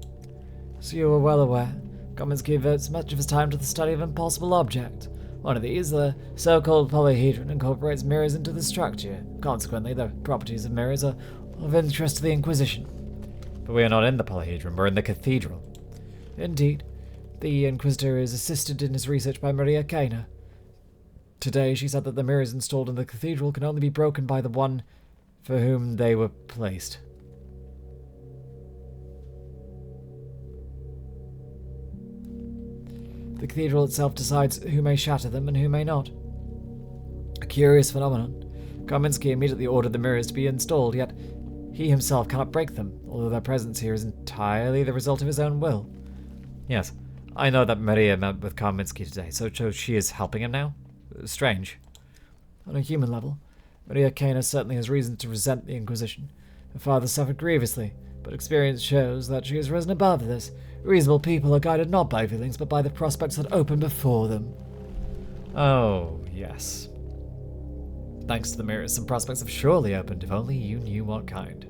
Speaker 1: So you are well aware, Kaminsky devotes much of his time to the study of impossible object. One of these, the so-called polyhedron, incorporates mirrors into the structure. Consequently, the properties of mirrors are of interest to the Inquisition. But we are not in the polyhedron, we're in the cathedral. Indeed. The Inquisitor is assisted in his research by Maria Kain.
Speaker 6: Today she said that the mirrors installed in the cathedral can only be broken by the one for whom they were placed. The cathedral itself decides who may shatter them and who may not. A curious phenomenon. Kaminsky immediately ordered the mirrors to be installed, yet he himself cannot break them, although their presence here is entirely the result of his own will. Yes, I know that Maria met with Kaminsky today, so she is helping him now? Strange. On a human level, Maria Kain certainly has reason to resent the Inquisition. Her father suffered grievously, but experience shows that she has risen above this. Reasonable people are guided not by feelings, but by the prospects that open before them. Oh, yes. Thanks to the mirrors, some prospects have surely opened, if only you knew what kind.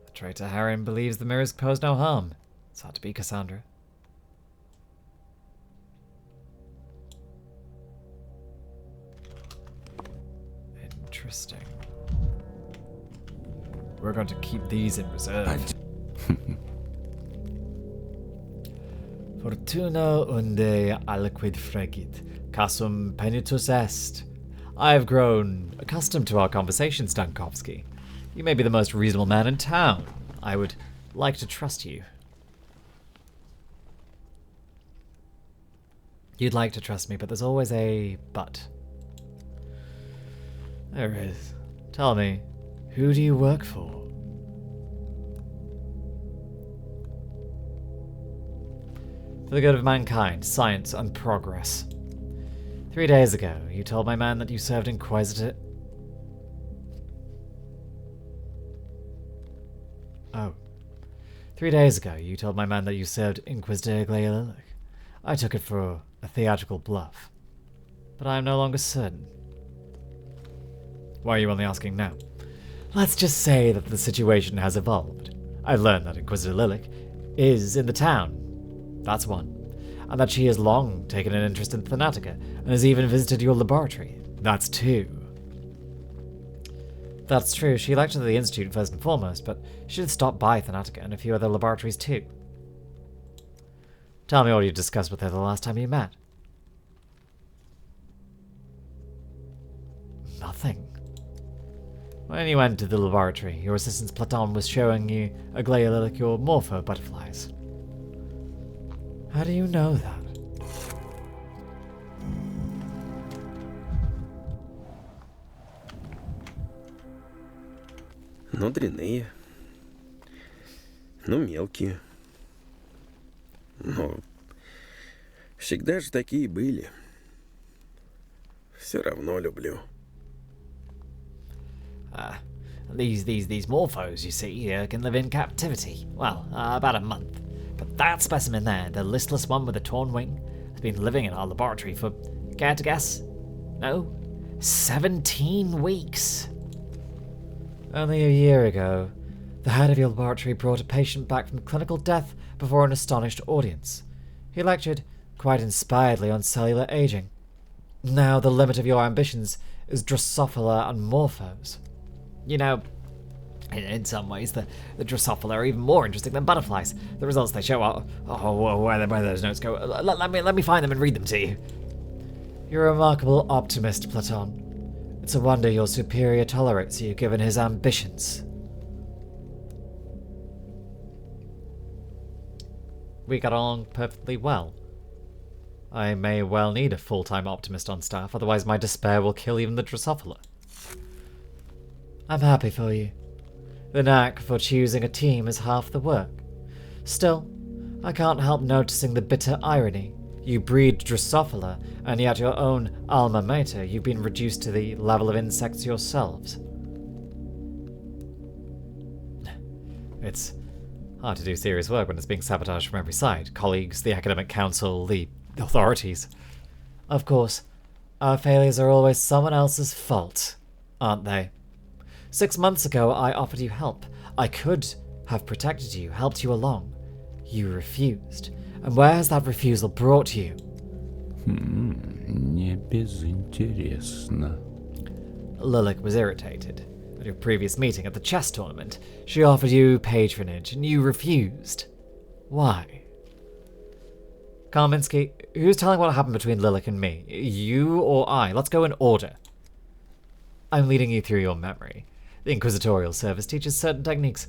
Speaker 6: The traitor Harren believes the mirrors pose no harm. It's hard to be Cassandra. Interesting. We're going to keep these in reserve. Fortuna unde aliquid fregit, casum penitus est. I have grown accustomed to our conversations, Dankovsky. You may be the most reasonable man in town. I would like to trust you. You'd like to trust me, but there's always a but. There is. Tell me, who do you work for? For the good of mankind, science, and progress. 3 days ago, you told my man that you served inquisitor... Oh. 3 days ago, you told my man that you served Inquisitor Gleolilic. I took it for a theatrical bluff. But I am no longer certain. Why are you only asking now? Let's just say that the situation has evolved. I've learned that Inquisitor Lilik is in the town. That's one. And that she has long taken an interest in Thanatica and has even visited your laboratory. That's two. That's true, she lectured at the Institute first and foremost, but she did stop by Thanatica and a few other laboratories too. Tell me what you discussed with her the last time you met. Nothing. When you went to the laboratory, your assistant Platon was showing you a Gleolilic your morpho butterflies. How do you know that?
Speaker 9: Ну, дрянные. Ну, мелкие. Но всегда же такие были. Все равно люблю.
Speaker 2: These morphos, you see, can live in captivity. Well, about a month. But that specimen there, the listless one with the torn wing, has been living in our laboratory for, care to guess? No? 17 weeks.
Speaker 6: Only a year ago, the head of your laboratory brought a patient back from clinical death before an astonished audience. He lectured, quite inspiredly, on cellular aging. Now the limit of your ambitions is Drosophila and Morphos.
Speaker 2: You know, in some ways, the Drosophila are even more interesting than butterflies. The results they show are... where those notes go. Let me find them and read them to you.
Speaker 6: You're a remarkable optimist, Platon. It's a wonder your superior tolerates you, given his ambitions.
Speaker 1: We got along perfectly well. I may well need a full-time optimist on staff, otherwise my despair will kill even the Drosophila.
Speaker 6: I'm happy for you. The knack for choosing a team is half the work. Still, I can't help noticing the bitter irony. You breed Drosophila, and yet your own alma mater, you've been reduced to the level of insects yourselves.
Speaker 1: It's hard to do serious work when it's being sabotaged from every side. Colleagues, the academic council, the authorities.
Speaker 6: Of course, our failures are always someone else's fault, aren't they? 6 months ago, I offered you help. I could have protected you, helped you along. You refused. And where has that refusal brought you?
Speaker 8: Не безинтересно.
Speaker 1: Lilik was irritated, At your previous meeting at the chess tournament, she offered you patronage and you refused. Why? Kaminsky, who's telling what happened between Lilac and me? You or I? Let's go in order. I'm leading you through your memory. The Inquisitorial Service teaches certain techniques.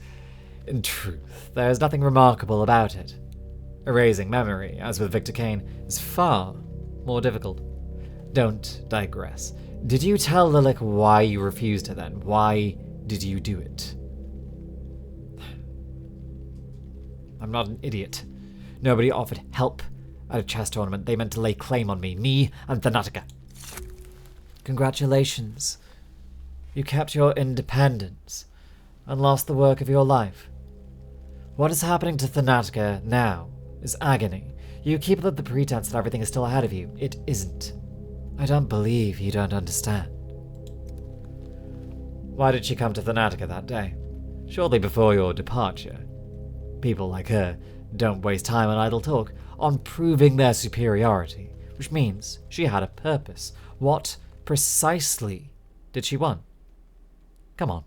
Speaker 1: In truth, there's nothing remarkable about it. Erasing memory, as with Victor Kain, is far more difficult. Don't digress. Did you tell Lilac why you refused her then? Why did you do it? I'm not an idiot. Nobody offered help at a chess tournament. They meant to lay claim on me and Thanatica. Congratulations. You kept your independence and lost the work of your life. What is happening to Thanatica now is agony. You keep up the pretense that everything is still ahead of you. It isn't. I don't believe you don't understand. Why did she come to Thanatica that day? Shortly before your departure. People like her don't waste time on idle talk, on proving their superiority, which means she had a purpose. What precisely did she want? Come on,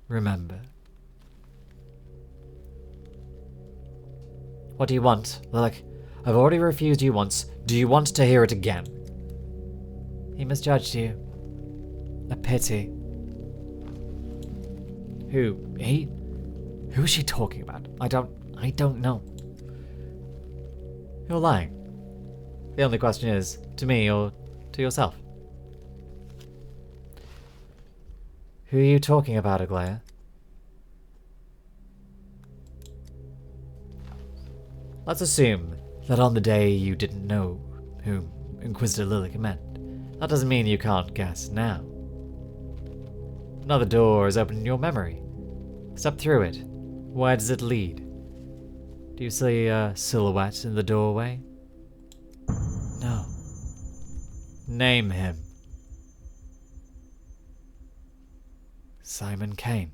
Speaker 1: remember. What do you want, Lilac? I've already refused you once. Do you want to hear it again? He misjudged you. A pity. Who? He? Who is she talking about? I don't know. You're lying. The only question is, to me or to yourself? Who are you talking about, Aglaya? Let's assume that on the day you didn't know whom Inquisitor Lilac meant. That doesn't mean you can't guess now. Another door is open in your memory. Step through it. Where does it lead? Do you see a silhouette in the doorway? No. Name him. Simon Kain.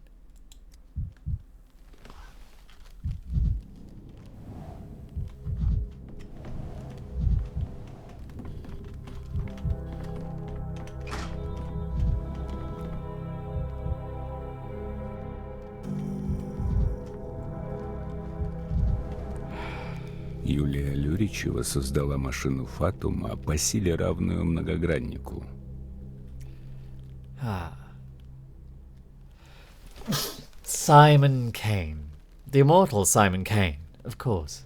Speaker 8: Юлия Люричева создала машину Фатума по силе, равную многограннику.
Speaker 1: Simon Kain. The immortal Simon Kain, of course.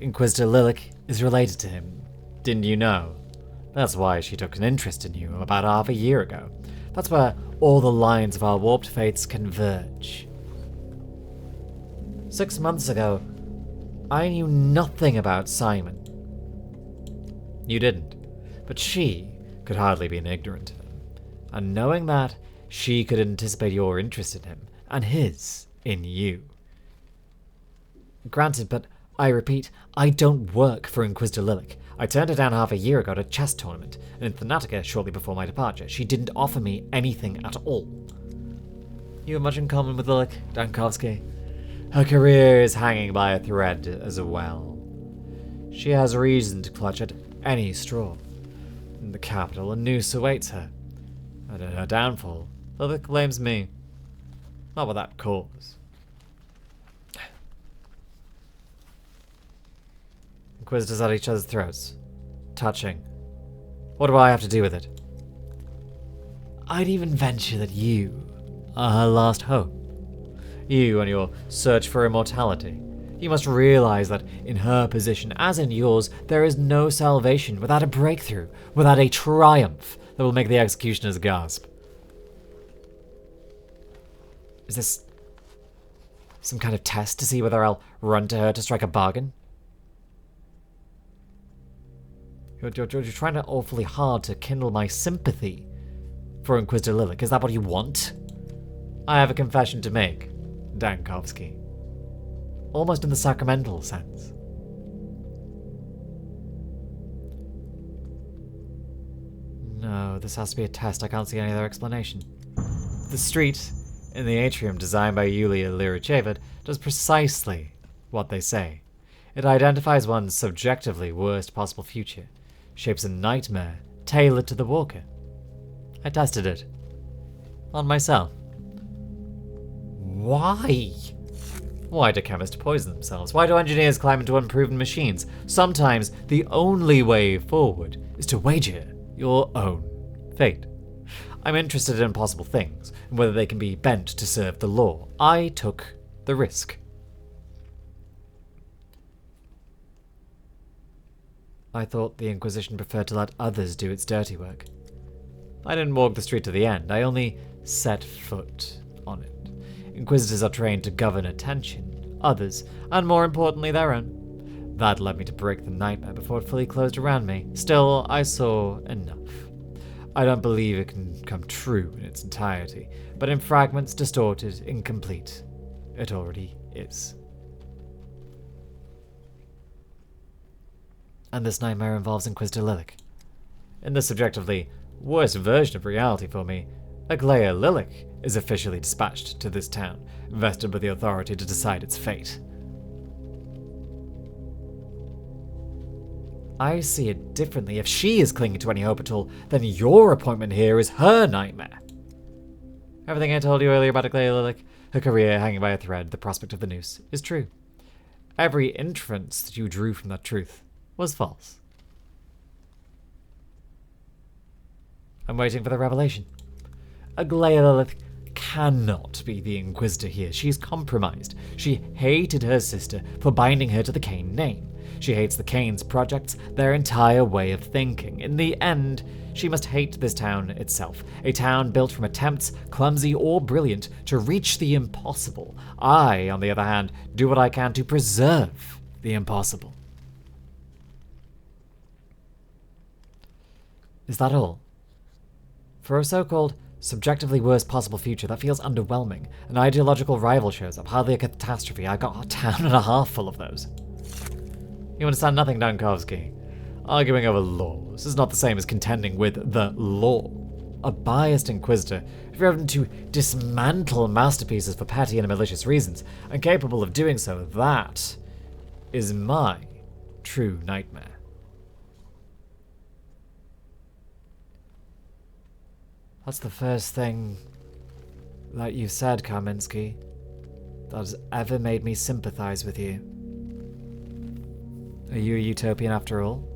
Speaker 1: Inquisitor Lilac is related to him. Didn't you know? That's why she took an interest in you about half a year ago. That's where all the lines of our warped fates converge. 6 months ago, I knew nothing about Simon. You didn't, but she could hardly be ignorant of him. And knowing that, she could anticipate your interest in him, and his in you. Granted, but I repeat, I don't work for Inquisitor Lilac. I turned her down half a year ago at a chess tournament, and in Thanatica shortly before my departure. She didn't offer me anything at all. You have much in common with Lilac, Dankovsky. Her career is hanging by a thread as well. She has reason to clutch at any straw. In the capital, a noose awaits her. And in her downfall, Lilac blames me. Not without cause. Inquisitors at each other's throats. Touching. What do I have to do with it? I'd even venture that you are her last hope. You and your search for immortality. You must realize that in her position, as in yours, there is no salvation without a breakthrough, without a triumph that will make the executioners gasp. Is this some kind of test to see whether I'll run to her to strike a bargain? You're trying to awfully hard to kindle my sympathy for Inquisitor Lilac. Is that what you want? I have a confession to make, Dankovsky. Almost in the sacramental sense. No, this has to be a test. I can't see any other explanation. The street in the atrium designed by Yulia Lyricheva does precisely what they say. It identifies one's subjectively worst possible future, shapes a nightmare tailored to the walker. I tested it. On myself. Why? Why do chemists poison themselves? Why do engineers climb into unproven machines? Sometimes the only way forward is to wager your own fate. I'm interested in impossible things, and whether they can be bent to serve the law. I took the risk. I thought the Inquisition preferred to let others do its dirty work. I didn't walk the street to the end, I only set foot on it. Inquisitors are trained to govern attention, others, and more importantly their own. That led me to break the nightmare before it fully closed around me. Still, I saw enough. I don't believe it can come true in its entirety, but in fragments, distorted, incomplete, it already is. And this nightmare involves Inquisitor Lilac. In the subjectively worst version of reality for me, Aglaia Lilac is officially dispatched to this town, vested with the authority to decide its fate. I see it differently. If she is clinging to any hope at all, then your appointment here is her nightmare. Everything I told you earlier about Aglaia Lilac, her career hanging by a thread, the prospect of the noose, is true. Every inference that you drew from that truth was false. I'm waiting for the revelation. Aglaia Lilac cannot be the Inquisitor here. She's compromised. She hated her sister for binding her to the Kain name. She hates the Kain's projects, their entire way of thinking. In the end, she must hate this town itself. A town built from attempts, clumsy or brilliant, to reach the impossible. I, on the other hand, do what I can to preserve the impossible. Is that all? For a so-called subjectively worst possible future, that feels underwhelming. An ideological rival shows up, hardly a catastrophe. I got a town and a half full of those. You understand nothing, Dankovsky. Arguing over laws is not the same as contending with the law. A biased inquisitor, driven to dismantle masterpieces for petty and malicious reasons, and capable of doing so, that is my true nightmare. That's the first thing that you've said, Kaminsky, that has ever made me sympathize with you. Are you a utopian after all?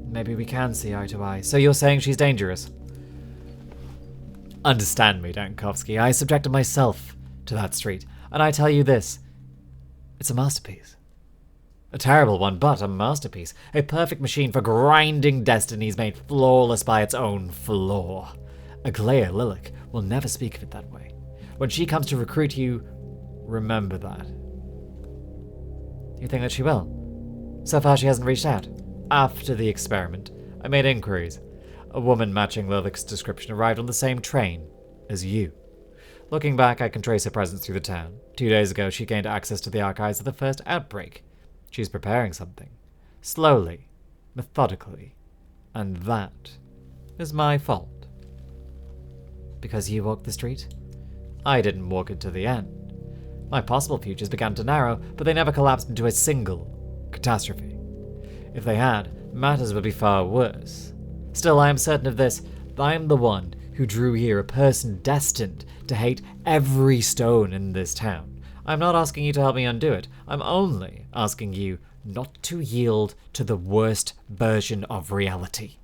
Speaker 1: Maybe we can see eye to eye. So you're saying she's dangerous? Understand me, Dankovsky. I subjected myself to that street, and I tell you this. It's a masterpiece. A terrible one, but a masterpiece. A perfect machine for grinding destinies made flawless by its own flaw. Aglaia Lilac will never speak of it that way. When she comes to recruit you, remember that. You think that she will? So far she hasn't reached out. After the experiment, I made inquiries. A woman matching Lilac's description arrived on the same train as you. Looking back, I can trace her presence through the town. 2 days ago, she gained access to the archives of the first outbreak. She's preparing something. Slowly, methodically. And that is my fault. Because you walked the street? I didn't walk it to the end. My possible futures began to narrow, but they never collapsed into a single catastrophe. If they had, matters would be far worse. Still, I am certain of this. I am the one who drew here a person destined to hate every stone in this town. I'm not asking you to help me undo it. I'm only asking you not to yield to the worst version of reality.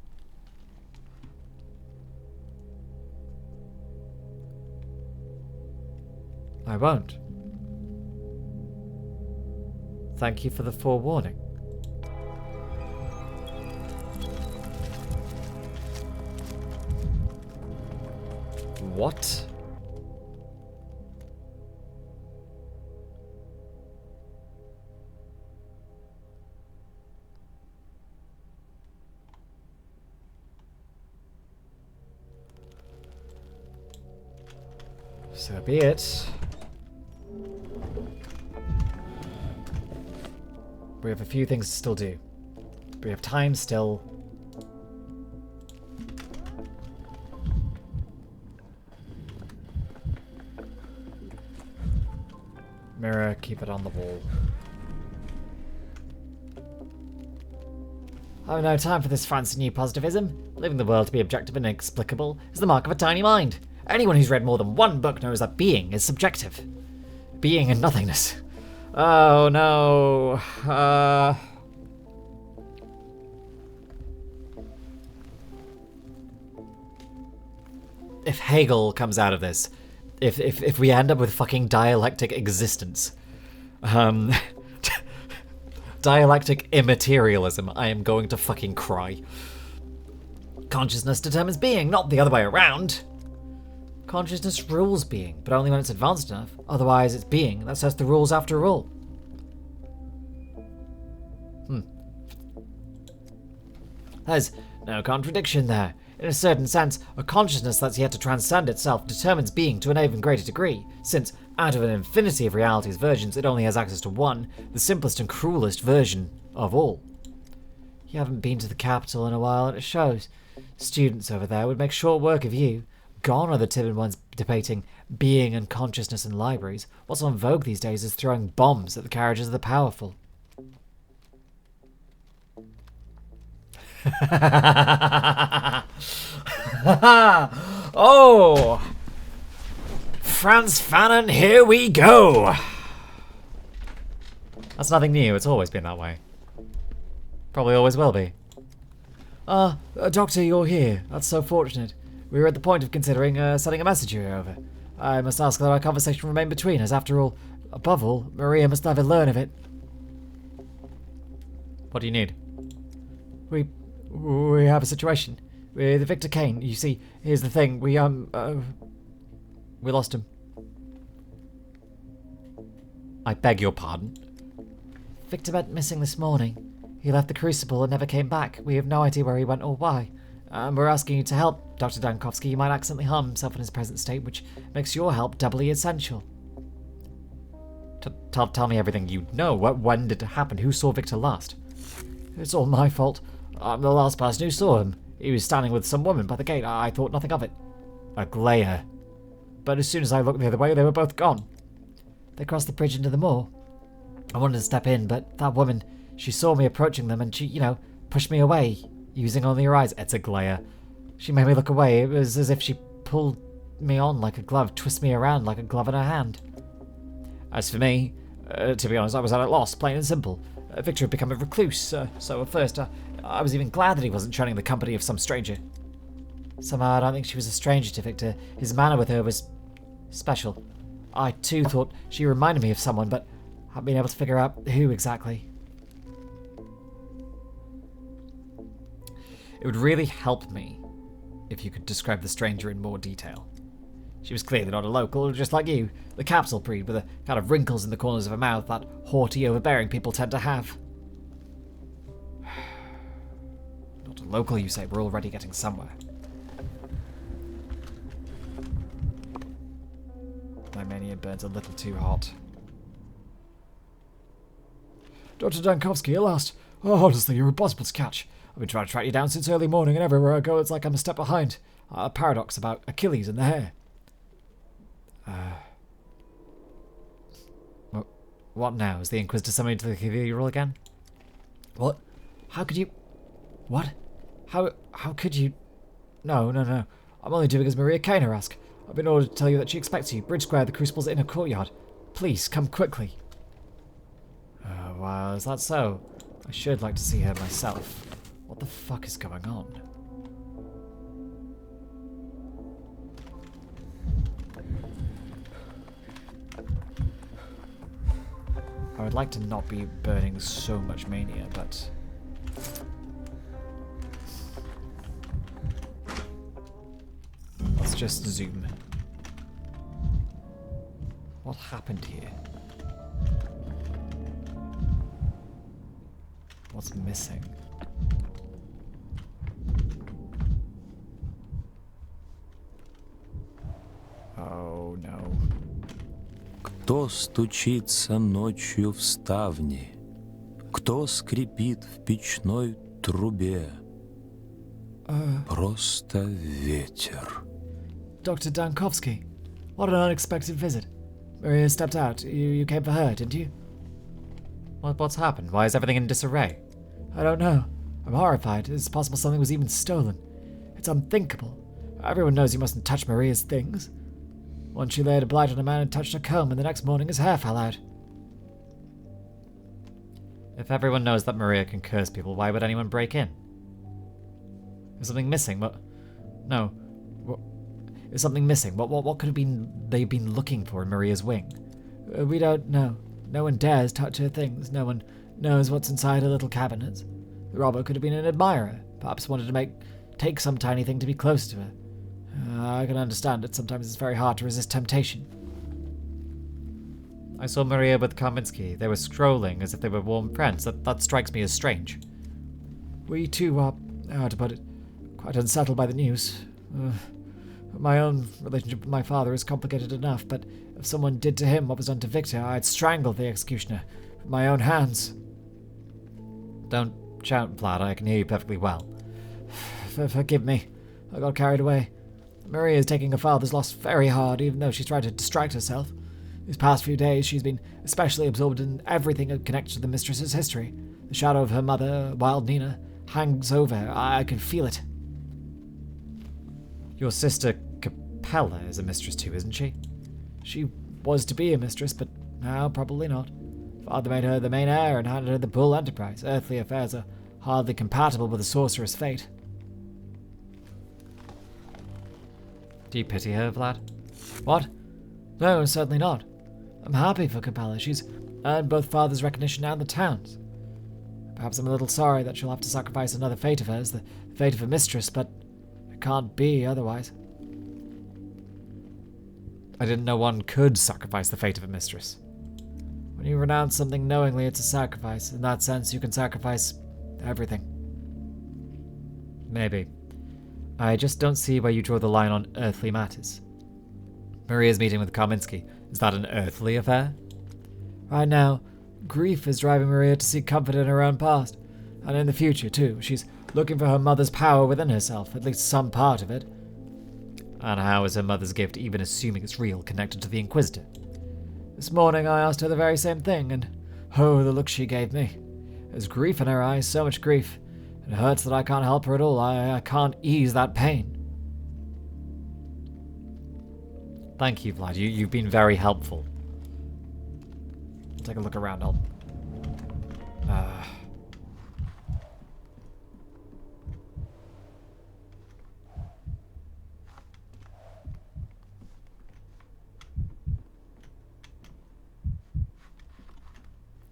Speaker 1: I won't. Thank you for the forewarning. What? So be it. We have a few things to still do. We have time still. Mirror, keep it on the wall.
Speaker 2: I have no time for this fancy new positivism. Believing the world to be objective and inexplicable is the mark of a tiny mind. Anyone who's read more than one book knows that being is subjective. Being and nothingness. Oh no. If Hegel comes out of this, if we end up with fucking dialectic existence, dialectic immaterialism, I am going to fucking cry. Consciousness determines being, not the other way around. Consciousness rules being, but only when it's advanced enough. Otherwise, it's being that sets the rules after all. There's no contradiction there. In a certain sense, a consciousness that's yet to transcend itself determines being to an even greater degree, since, out of an infinity of reality's versions, it only has access to one, the simplest and cruelest version of all. You haven't been to the capital in a while, and it shows. Students over there would make short work of you. Gone are the timid ones debating being and consciousness in libraries. What's on vogue these days is throwing bombs at the carriages of the powerful. Oh! Franz Fanon, here we go! That's nothing new, it's always been that way. Probably always will be. Doctor, you're here. That's so fortunate. We were at the point of considering sending a messenger over. I must ask that our conversation remain between us. After all, above all, Maria must never learn of it. What do you need? We have a situation with Victor Kain. You see, here's the thing. We lost him. I beg your pardon? Victor went missing this morning. He left the Crucible and never came back. We have no idea where he went or why. We're asking you to help Dr. Dankovsky. He might accidentally harm himself in his present state, which makes your help doubly essential. Tell me everything you know. When did it happen? Who saw Victor last? It's all my fault. I'm the last person who saw him. He was standing with some woman by the gate. I thought nothing of it. A glare. But as soon as I looked the other way, they were both gone. They crossed the bridge into the moor. I wanted to step in, but that woman, she saw me approaching them and she, pushed me away, using only her eyes. It's a glare. She made me look away. It was as if she pulled me on like a glove, twist me around like a glove in her hand. As for me, to be honest, I was at a loss, plain and simple. Victor had become a recluse, so at first I was even glad that he wasn't shunning the company of some stranger. Somehow I don't think she was a stranger to Victor. His manner with her was special. I too thought she reminded me of someone, but haven't been able to figure out who exactly. It would really help me if you could describe the stranger in more detail. She was clearly not a local, just like you, the capsule breed with the kind of wrinkles in the corners of her mouth that haughty, overbearing people tend to have. Not a local, you say? We're already getting somewhere. My mania burns a little too hot. Dr. Dankovsky, at last. Oh, honestly, you're impossible to catch. I've been trying to track you down since early morning, and everywhere I go, it's like I'm a step behind. A paradox about Achilles and the hair. What now? Is the Inquisitor summoning to the cathedral again? What? How could you... What? How could you... No. I'm only doing as Maria Kain asked. I've been ordered to tell you that she expects you. Bridge Square, the Crucible's inner courtyard. Please, come quickly. Well, is that so? I should like to see her myself. What the fuck is going on? I would like to not be burning so much mania, but... Let's just zoom. What happened here? What's missing? Oh no.
Speaker 8: Кто стучится ночью в ставни? Кто скрипит в печной трубе? Просто ветер.
Speaker 2: Dr. Dankovsky, what an unexpected visit. Maria stepped out. You came for her, didn't you? What's happened? Why is everything in disarray? I don't know.
Speaker 1: I'm horrified. It's possible something was even stolen. It's unthinkable. Everyone knows you mustn't touch Maria's things. Once she laid a blight on a man and touched her comb, and the next morning his hair fell out.
Speaker 6: If everyone knows that Maria can curse people, why would anyone break in? Is something missing? What? No. What? Is something missing? What could have been they've been looking for in Maria's wing?
Speaker 1: We don't know. No one dares touch her things. No one knows what's inside her little cabinets. The robber could have been an admirer. Perhaps wanted to take some tiny thing to be close to her. I can understand it. Sometimes it's very hard to resist temptation.
Speaker 6: I saw Maria with Kaminsky. They were strolling as if they were warm friends. That strikes me as strange.
Speaker 1: We too are, how to put it, quite unsettled by the news. My own relationship with my father is complicated enough, but if someone did to him what was done to Victor, I'd strangle the executioner with my own hands.
Speaker 6: Don't shout, Vlad. I can hear you perfectly well.
Speaker 1: Forgive me. I got carried away. Maria is taking her father's loss very hard, even though she's tried to distract herself. These past few days, she's been especially absorbed in everything that connects to the mistress's history. The shadow of her mother, Wild Nina, hangs over her. I can feel it.
Speaker 6: Your sister Capella is a mistress too, isn't she?
Speaker 1: She was to be a mistress, but now probably not. Father made her the main heir and handed her the Bull Enterprise. Earthly affairs are hardly compatible with a sorcerer's fate.
Speaker 6: Do you pity her, Vlad?
Speaker 1: What? No, certainly not. I'm happy for Capella. She's earned both Father's recognition and the town's. Perhaps I'm a little sorry that she'll have to sacrifice another fate of hers, the fate of a mistress, but it can't be otherwise.
Speaker 6: I didn't know one could sacrifice the fate of a mistress.
Speaker 1: When you renounce something knowingly, it's a sacrifice. In that sense, you can sacrifice everything.
Speaker 6: Maybe. I just don't see where you draw the line on earthly matters. Maria's meeting with Kaminsky. Is that an earthly affair?
Speaker 1: Right now, grief is driving Maria to seek comfort in her own past. And in the future, too. She's looking for her mother's power within herself, at least some part of it.
Speaker 6: And how is her mother's gift, even assuming it's real, connected to the Inquisitor?
Speaker 1: This morning I asked her the very same thing, and oh, the look she gave me. There's grief in her eyes, so much grief. It hurts that I can't help her at all. I can't ease that pain.
Speaker 6: Thank you, Vlad. You've been very helpful.
Speaker 1: I'll take a look around.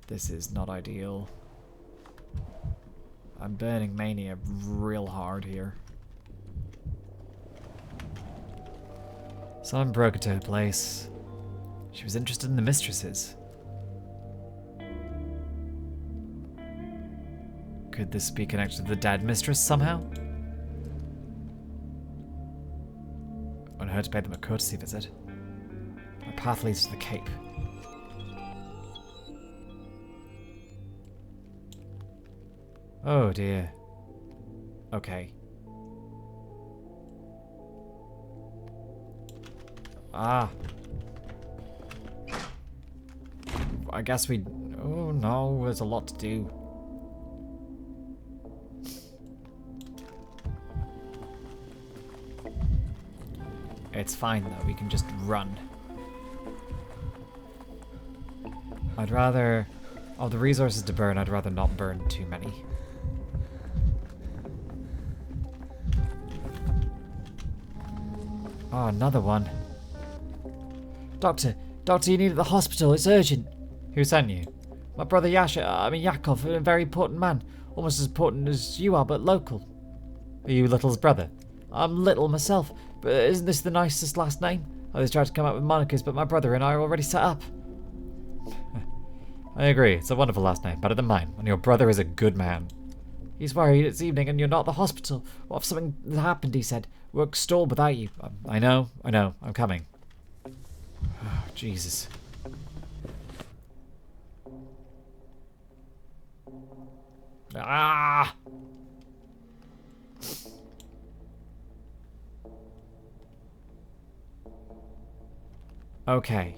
Speaker 1: This is not ideal. I'm burning mania real hard here.
Speaker 6: Someone broke into her place. She was interested in the mistresses. Could this be connected to the dead mistress somehow? I want her to pay them a courtesy visit. My path leads to the Cape. Oh dear. Okay.
Speaker 1: I guess we... Oh no, there's a lot to do. It's fine though, we can just run.
Speaker 6: I'd rather... Of the resources to burn, I'd rather not burn too many.
Speaker 1: Oh, another one. Doctor, you need at the hospital. It's urgent.
Speaker 6: Who sent you?
Speaker 1: My brother Yakov, a very important man. Almost as important as you are, but local.
Speaker 6: Are you Little's brother?
Speaker 1: I'm Little myself, but isn't this the nicest last name? I always tried to come up with monikers, but my brother and I are already set up.
Speaker 6: I agree. It's a wonderful last name, better than mine, and your brother is a good man.
Speaker 1: He's worried it's evening and you're not at the hospital. What if something happened, he said. Work stalled without you.
Speaker 6: I know. I'm coming. Oh, Jesus.
Speaker 1: Ah!
Speaker 6: Okay.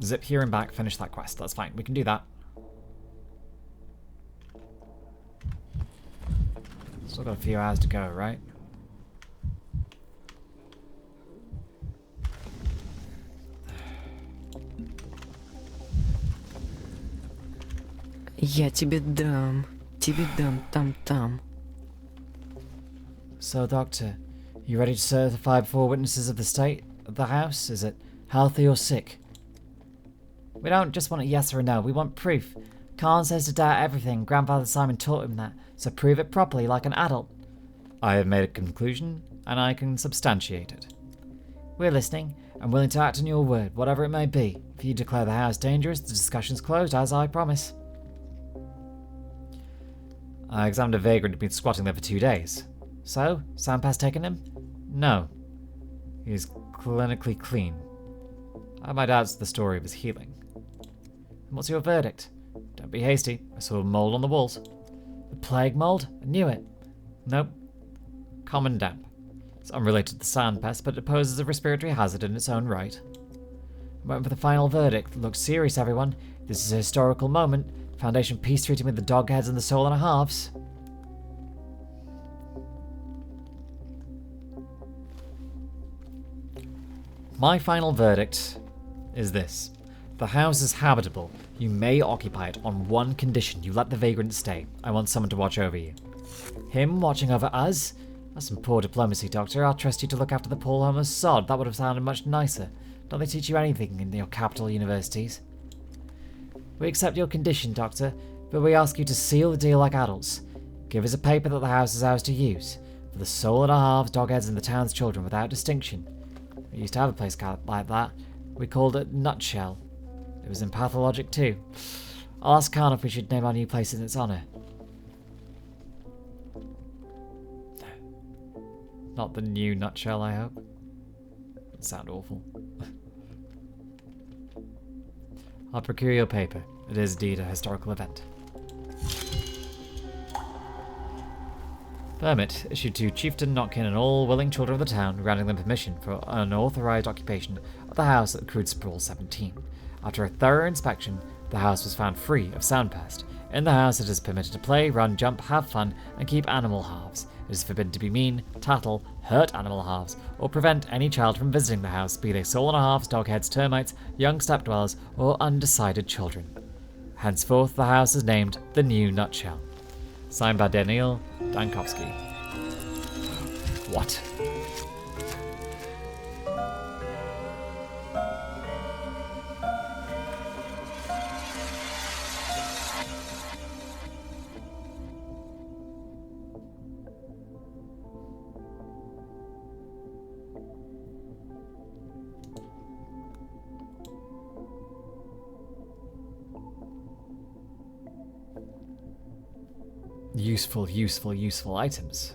Speaker 6: Zip here and back, finish that quest. That's fine. We can do that.
Speaker 1: Still got a few hours to go, right?
Speaker 7: Я тебе дам там.
Speaker 1: So, Doctor, you ready to certify before witnesses of the state of the house? Is it healthy or sick? We don't just want a yes or a no, we want proof. Kain says to doubt everything. Grandfather Simon taught him that, so prove it properly like an adult. I have made a conclusion, and I can substantiate it. We're listening, and willing to act on your word, whatever it may be. If you declare the house dangerous, the discussion's closed, as I promise. I examined a vagrant who'd been squatting there for 2 days. So, sound past taken him? No. He's clinically clean. I have my doubts the story of his healing. And what's your verdict? Don't be hasty. I saw a mold on the walls. The plague mold? I knew it. Nope. Common damp. It's unrelated to the sand pest, but it poses a respiratory hazard in its own right. I'm waiting for the final verdict. Look serious, everyone. This is a historical moment. Foundation peace treating with the dog heads and the soul and a halves. My final verdict is this. The house is habitable. You may occupy it on one condition. You let the vagrant stay. I want someone to watch over you. Him watching over us? That's some poor diplomacy, Doctor. I'll trust you to look after the poor homeless sod. That would have sounded much nicer. Don't they teach you anything in your capital universities? We accept your condition, Doctor, but we ask you to seal the deal like adults. Give us a paper that the house is ours to use. For the soul and a halves, dogheads, and the town's children without distinction. We used to have a place like that. We called it Nutshell. It was in Pathologic too. I'll ask Kain if we should name our new place in its honour. Not the new Nutshell, I hope. It'd sound awful. I'll procure your paper. It is indeed a historical event. Permit issued to Chieftain Notkin and all willing children of the town, granting them permission for unauthorized occupation of the house at Crude Sprawl 17. After a thorough inspection, the house was found free of sound pest. In the house, it is permitted to play, run, jump, have fun, and keep animal halves. It is forbidden to be mean, tattle, hurt animal halves, or prevent any child from visiting the house, be they soul and a halves, dogheads, termites, young step dwellers, or undecided children. Henceforth, the house is named the New Nutshell. Signed by Daniil Dankovsky. What? Useful items.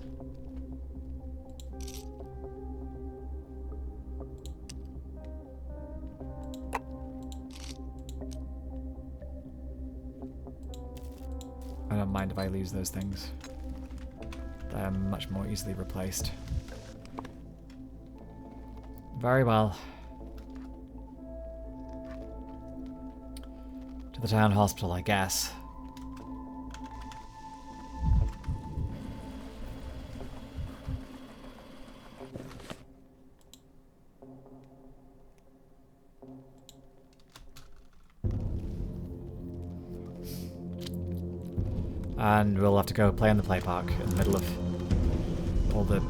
Speaker 1: I don't mind if I lose those things. They are much more easily replaced. Very well. To the town hospital, I guess. And we'll have to go play in the play park in the middle of all the...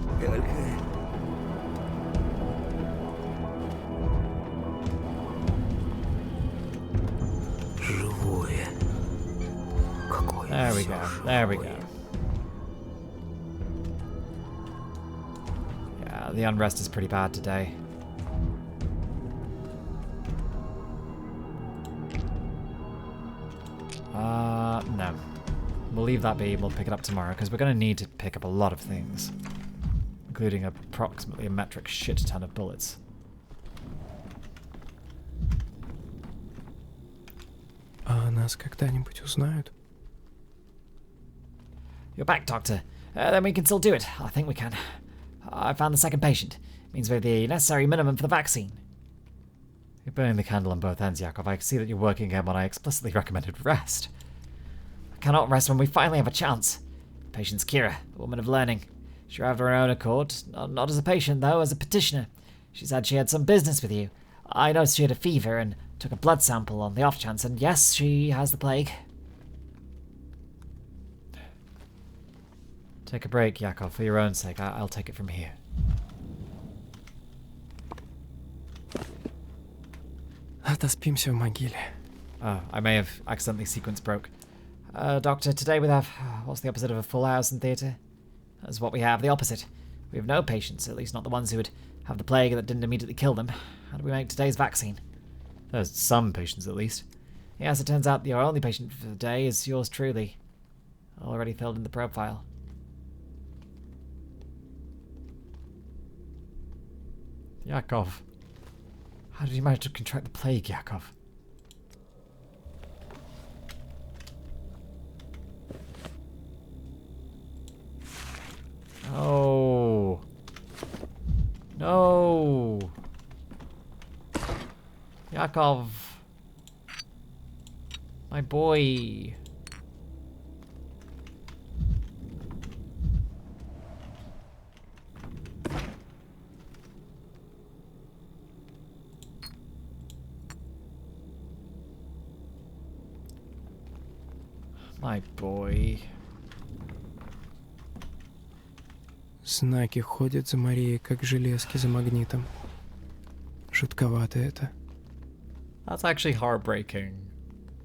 Speaker 1: There we go, there we go. Yeah, the unrest is pretty bad today. No. We'll leave that be, we'll pick it up tomorrow, because we're going to need to pick up a lot of things. Including approximately a metric shit ton of bullets.
Speaker 10: А нас когда-нибудь узнают?
Speaker 1: You're back, Doctor. Then we can still do it. I think we can. I found the second patient. Means we're the necessary minimum for the vaccine. You're burning the candle on both ends, Yakov. I see that you're working again when I explicitly recommended rest. I cannot rest when we finally have a chance. Patient's Kira, a woman of learning. She arrived of her own accord, not as a patient, though, as a petitioner. She said she had some business with you. I noticed she had a fever and took a blood sample on the off chance, and yes, she has the plague. Take a break, Yakov, for your own sake. I'll take it from here.
Speaker 10: Отоспимся в могиле.
Speaker 1: Oh, I may have accidentally sequence broke. Doctor, today we have... what's the opposite of a full house in theatre? That's what we have, the opposite. We have no patients, at least not the ones who would have the plague that didn't immediately kill them. How do we make today's vaccine? There's some patients, at least. Yes, it turns out your only patient for the day is yours truly. Already filled in the profile. Yakov. How did you manage to contract the plague, Yakov? No. No. Yakov. My boy. My boy.
Speaker 10: Знаки ходят за Марией, как железки за магнитом. Жутковато это.
Speaker 1: That's actually heartbreaking.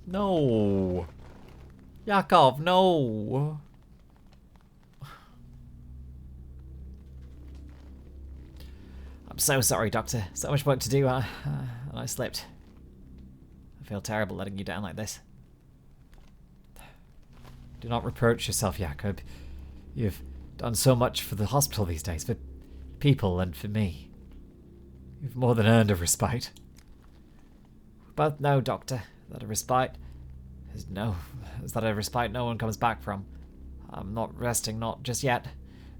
Speaker 1: No. Yakov, no. I'm so sorry, Doctor. So much work to do, and I slipped. I feel terrible letting you down like this. Do not reproach yourself, Jakob. You've done so much for the hospital these days, for people and for me. You've more than earned a respite. We both know, Doctor, that a respite is a respite no one comes back from. I'm not resting, not just yet.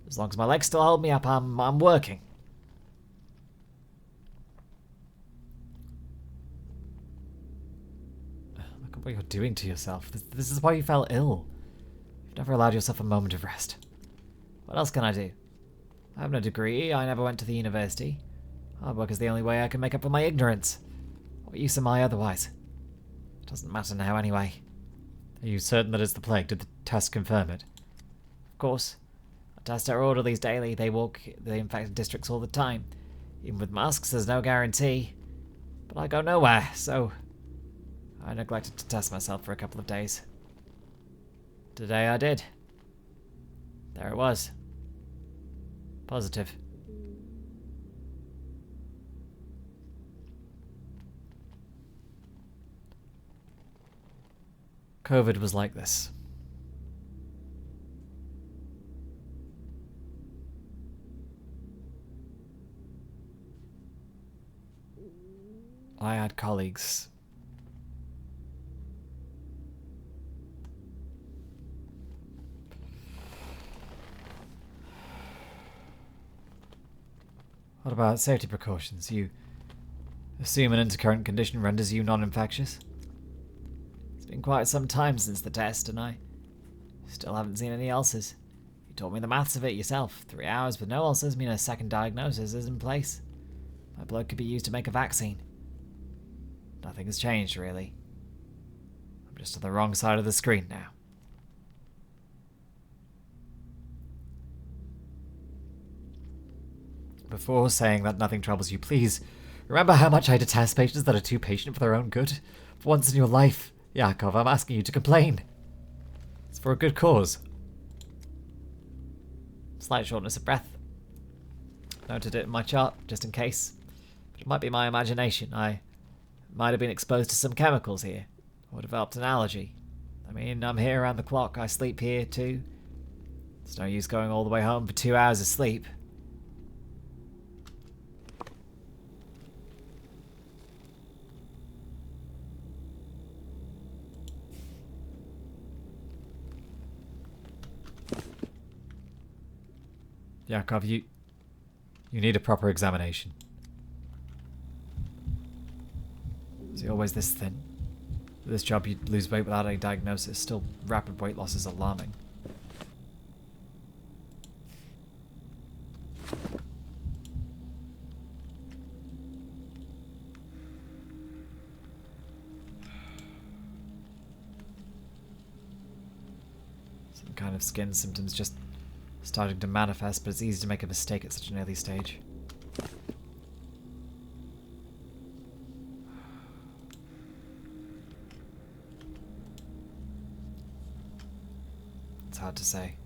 Speaker 1: As long as my legs still hold me up, I'm working. Look at what you're doing to yourself. This is why you fell ill. You've never allowed yourself a moment of rest. What else can I do? I have no degree, I never went to the university. Hard work is the only way I can make up for my ignorance. What use am I otherwise? It doesn't matter now anyway. Are you certain that it's the plague? Did the test confirm it? Of course. I test our orderlies daily. They walk the infected districts all the time. Even with masks, there's no guarantee. But I go nowhere, so I neglected to test myself for a couple of days. Today I did. There it was. Positive. COVID was like this. I had colleagues. What about safety precautions? You assume an intercurrent condition renders you non-infectious? It's been quite some time since the test, and I still haven't seen any ulcers. You taught me the maths of it yourself. 3 hours with no ulcers mean a second diagnosis is in place. My blood could be used to make a vaccine. Nothing has changed, really. I'm just on the wrong side of the screen now. Before saying that nothing troubles you, please remember how much I detest patients that are too patient for their own good. For once in your life, Yakov, I'm asking you to complain. It's for a good cause. Slight shortness of breath. Noted it in my chart, just in case. But it might be my imagination. I might have been exposed to some chemicals here, or developed an allergy. I mean, I'm here around the clock. I sleep here too. It's no use going all the way home for 2 hours of sleep. Yakov, you need a proper examination. Is he always this thin? With this job, you'd lose weight without any diagnosis. Still, rapid weight loss is alarming. Some kind of skin symptoms just starting to manifest, but it's easy to make a mistake at such an early stage. It's hard to say.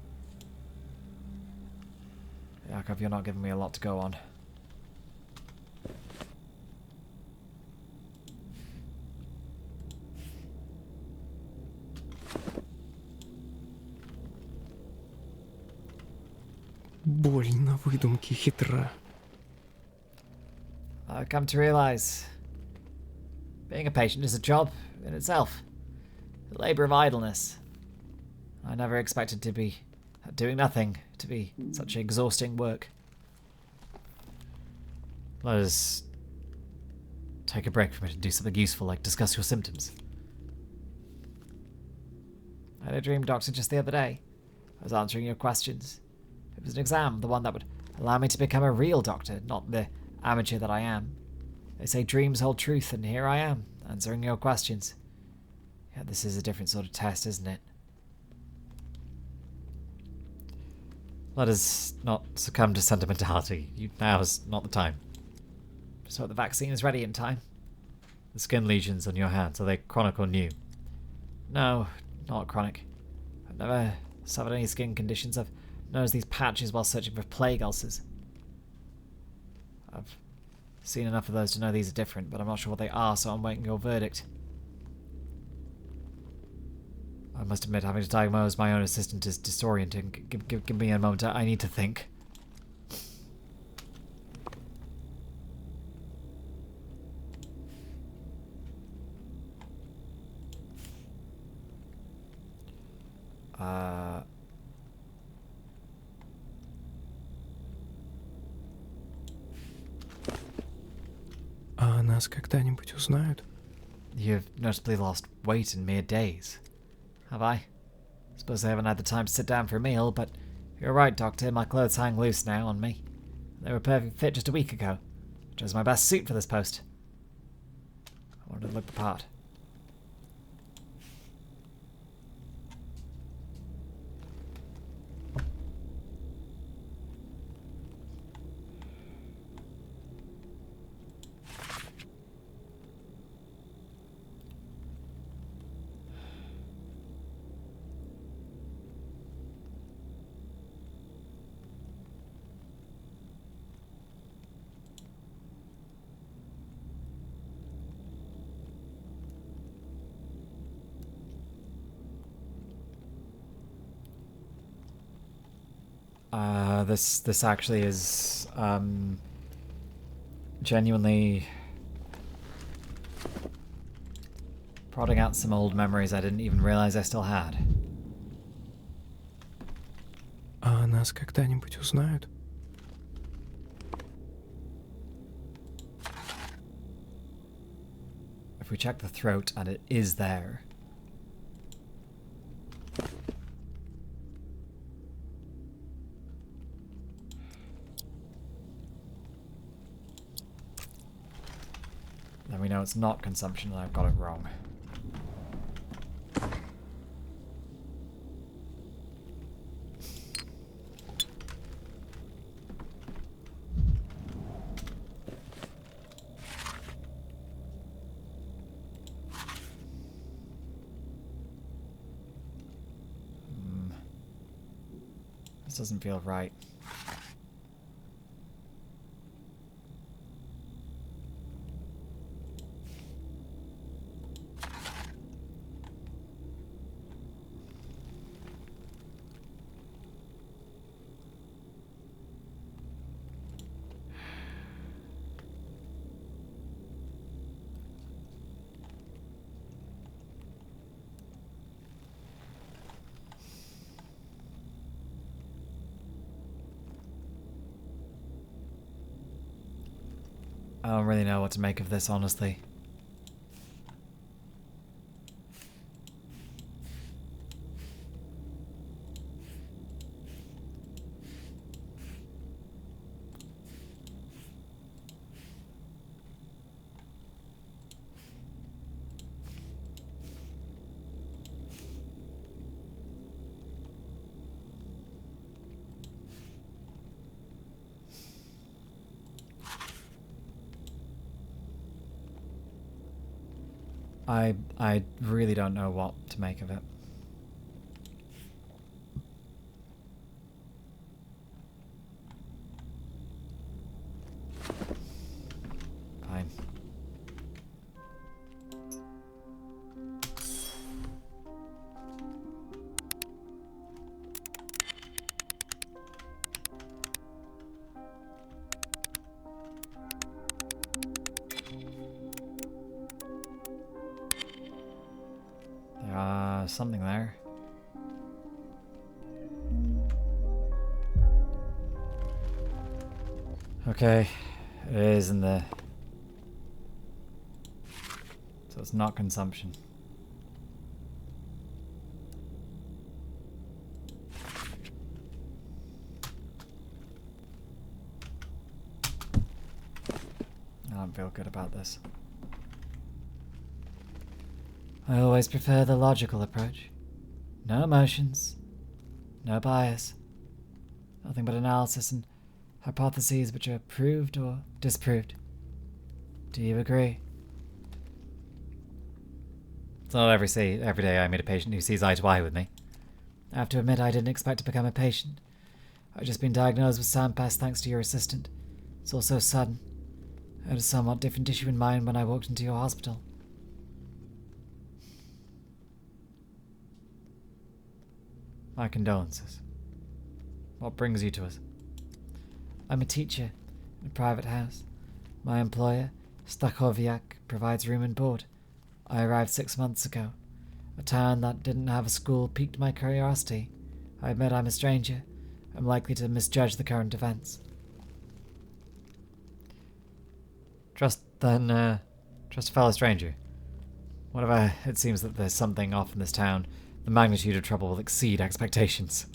Speaker 1: Yakov, you're not giving me a lot to go on.
Speaker 10: Больно выдумки хитра.
Speaker 1: I've come to realize being a patient is a job in itself. A labor of idleness. I never expected to be doing nothing to be such exhausting work. Let us take a break from it and do something useful like discuss your symptoms. I had a dream, Doctor, just the other day. I was answering your questions. It was an exam, the one that would allow me to become a real doctor, not the amateur that I am. They say dreams hold truth, and here I am, answering your questions. Yeah, this is a different sort of test, isn't it? Let us not succumb to sentimentality. Now's not the time. Just hope the vaccine is ready in time. The skin lesions on your hands, are they chronic or new? No, not chronic. I've never suffered any skin conditions. I've noticed these patches while searching for plague ulcers. I've seen enough of those to know these are different, but I'm not sure what they are, so I'm waiting your verdict. I must admit, having to diagnose my own assistant is disorienting. Give me a moment. I need to think.
Speaker 10: А нас когда-нибудь узнают?
Speaker 1: You've noticeably lost weight in mere days. Have I? Suppose I haven't had the time to sit down for a meal, but you're right, Doctor. My clothes hang loose now on me. They were a perfect fit just a week ago. I chose my best suit for this post. I wanted to look the part. This actually is genuinely prodding out some old memories I didn't even realize I still had.
Speaker 10: А нас когда-нибудь узнают?
Speaker 1: If we check the throat and it is there. Then we know it's not consumption and I've got it wrong. This doesn't feel right. I don't really know what to make of this, honestly. I really don't know what to make of it. Fine. Something there. Okay, it is in there. So it's not consumption. I don't feel good about this. I always prefer the logical approach. No emotions, no bias, nothing but analysis and hypotheses which are proved or disproved. Do you agree? It's not every day I meet a patient who sees eye to eye with me. I have to admit I didn't expect to become a patient. I've just been diagnosed with sandpest thanks to your assistant. It's all so sudden. I had a somewhat different issue in mind when I walked into your hospital. My condolences. What brings you to us? I'm a teacher in a private house. My employer, Stachowiak, provides room and board. I arrived 6 months ago. A town that didn't have a school piqued my curiosity. I admit I'm a stranger. I'm likely to misjudge the current events. Trust a fellow stranger. Whatever, it seems that there's something off in this town. The magnitude of trouble will exceed expectations.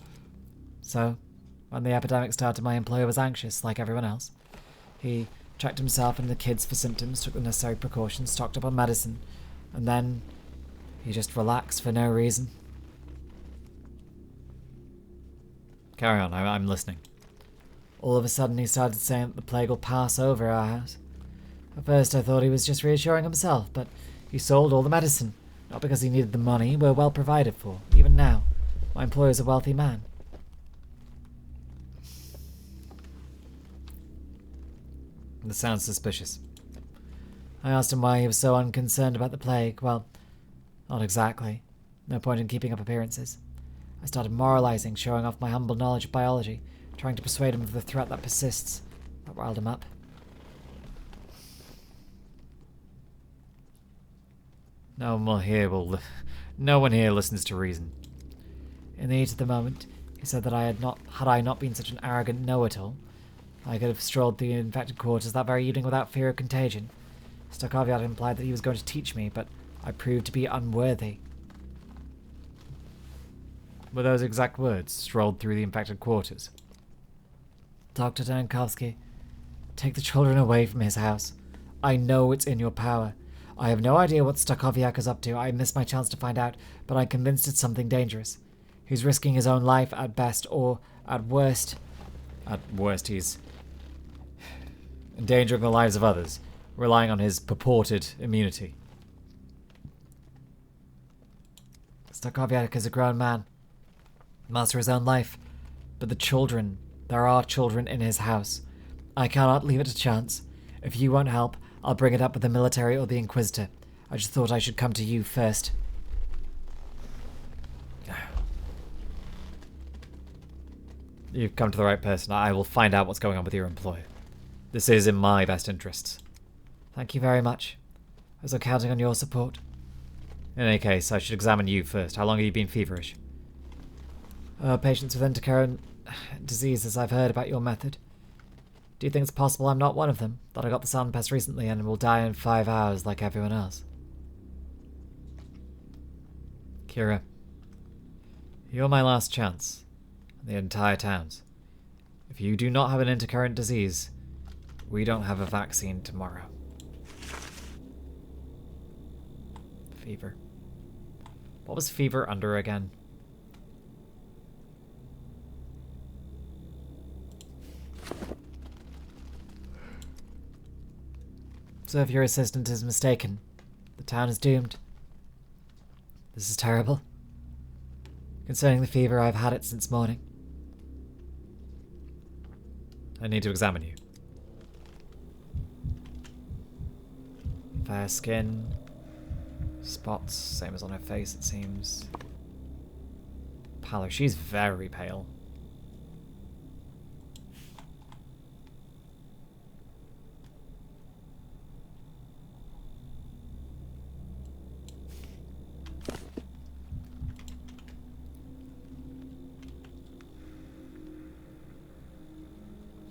Speaker 1: So, when the epidemic started, my employer was anxious, like everyone else. He checked himself and the kids for symptoms, took the necessary precautions, stocked up on medicine, and then he just relaxed for no reason. Carry on, I'm listening. All of a sudden he started saying that the plague will pass over our house. At first I thought he was just reassuring himself, but he sold all the medicine. Not because he needed the money, we're well provided for, even now. My employer's a wealthy man. This sounds suspicious. I asked him why he was so unconcerned about the plague. Well, not exactly. No point in keeping up appearances. I started moralizing, showing off my humble knowledge of biology, trying to persuade him of the threat that persists. That riled him up. No one here listens to reason. In the heat of the moment, he said that had I not been such an arrogant know-it-all, I could have strolled through the infected quarters that very evening without fear of contagion. Stachowiak implied that he was going to teach me, but I proved to be unworthy. Were those exact words, strolled through the infected quarters? Dr. Dankovsky, take the children away from his house. I know it's in your power. I have no idea what Stachowiak is up to. I missed my chance to find out, but I'm convinced it's something dangerous. He's risking his own life at best, or at worst... At worst, he's endangering the lives of others, relying on his purported immunity. Stachowiak is a grown man, master of his own life, but the children, there are children in his house. I cannot leave it to chance. If you won't help, I'll bring it up with the military or the inquisitor. I just thought I should come to you first. You've come to the right person. I will find out what's going on with your employer. This is in my best interests. Thank you very much. I was counting on your support. In any case, I should examine you first. How long have you been feverish? Patients with intercurrent diseases, I've heard about your method. Do you think it's possible I'm not one of them? That I got the sandpest recently and will die in 5 hours like everyone else? Kira, you're my last chance. The entire towns. If you do not have an intercurrent disease, we don't have a vaccine tomorrow. Fever. What was fever under again? So if your assistant is mistaken, the town is doomed. This is terrible. Concerning the fever, I've had it since morning.
Speaker 6: I need to examine you.
Speaker 1: Fair skin. Spots, same as on her face, it seems.
Speaker 6: Pallor. She's very pale.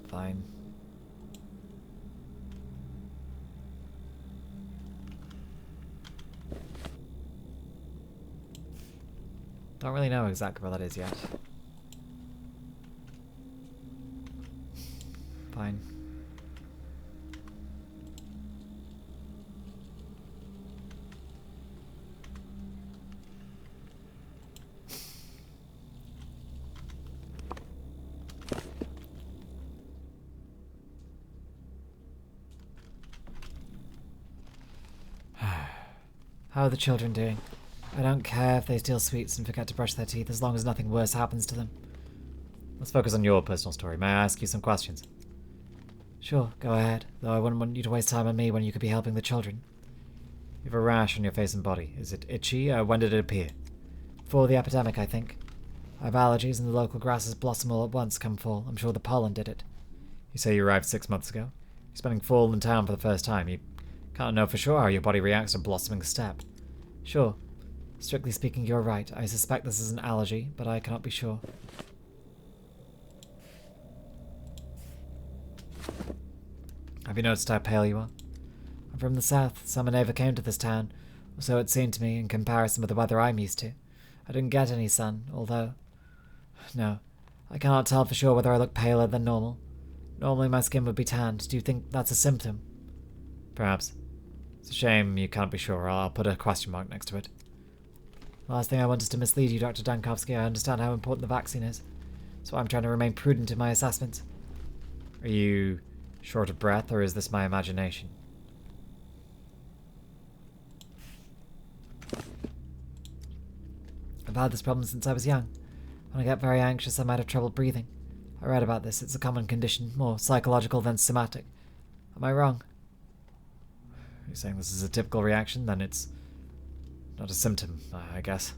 Speaker 1: Fine. Don't really know exactly where that is yet. Fine. How are the children doing? I don't care if they steal sweets and forget to brush their teeth as long as nothing worse happens to them.
Speaker 6: Let's focus on your personal story. May I ask you some questions?
Speaker 1: Sure, go ahead, though I wouldn't want you to waste time on me when you could be helping the children.
Speaker 6: You have a rash on your face and body. Is it itchy? When did it appear?
Speaker 1: Before the epidemic, I think. I have allergies and the local grasses blossom all at once come fall. I'm sure the pollen did it.
Speaker 6: You say you arrived 6 months ago? You're spending fall in town for the first time. You can't know for sure how your body reacts to blossoming steppe.
Speaker 1: Sure. Strictly speaking, you're right. I suspect this is an allergy, but I cannot be sure.
Speaker 6: Have you noticed how pale you are?
Speaker 1: I'm from the south. Summer never came to this town, or so it seemed to me in comparison with the weather I'm used to. I didn't get any sun, although... No, I cannot tell for sure whether I look paler than normal. Normally my skin would be tanned. Do you think that's a symptom?
Speaker 6: Perhaps. It's a shame you can't be sure. I'll put a question mark next to it.
Speaker 1: Last thing I want is to mislead you, Dr. Dankovsky. I understand how important the vaccine is, so I'm trying to remain prudent in my assessments.
Speaker 6: Are you short of breath, or is this my imagination?
Speaker 1: I've had this problem since I was young. When I get very anxious, I might have trouble breathing. I read about this. It's a common condition, more psychological than somatic. Am I wrong?
Speaker 6: You're saying this is a typical reaction? Then it's not a symptom, I guess.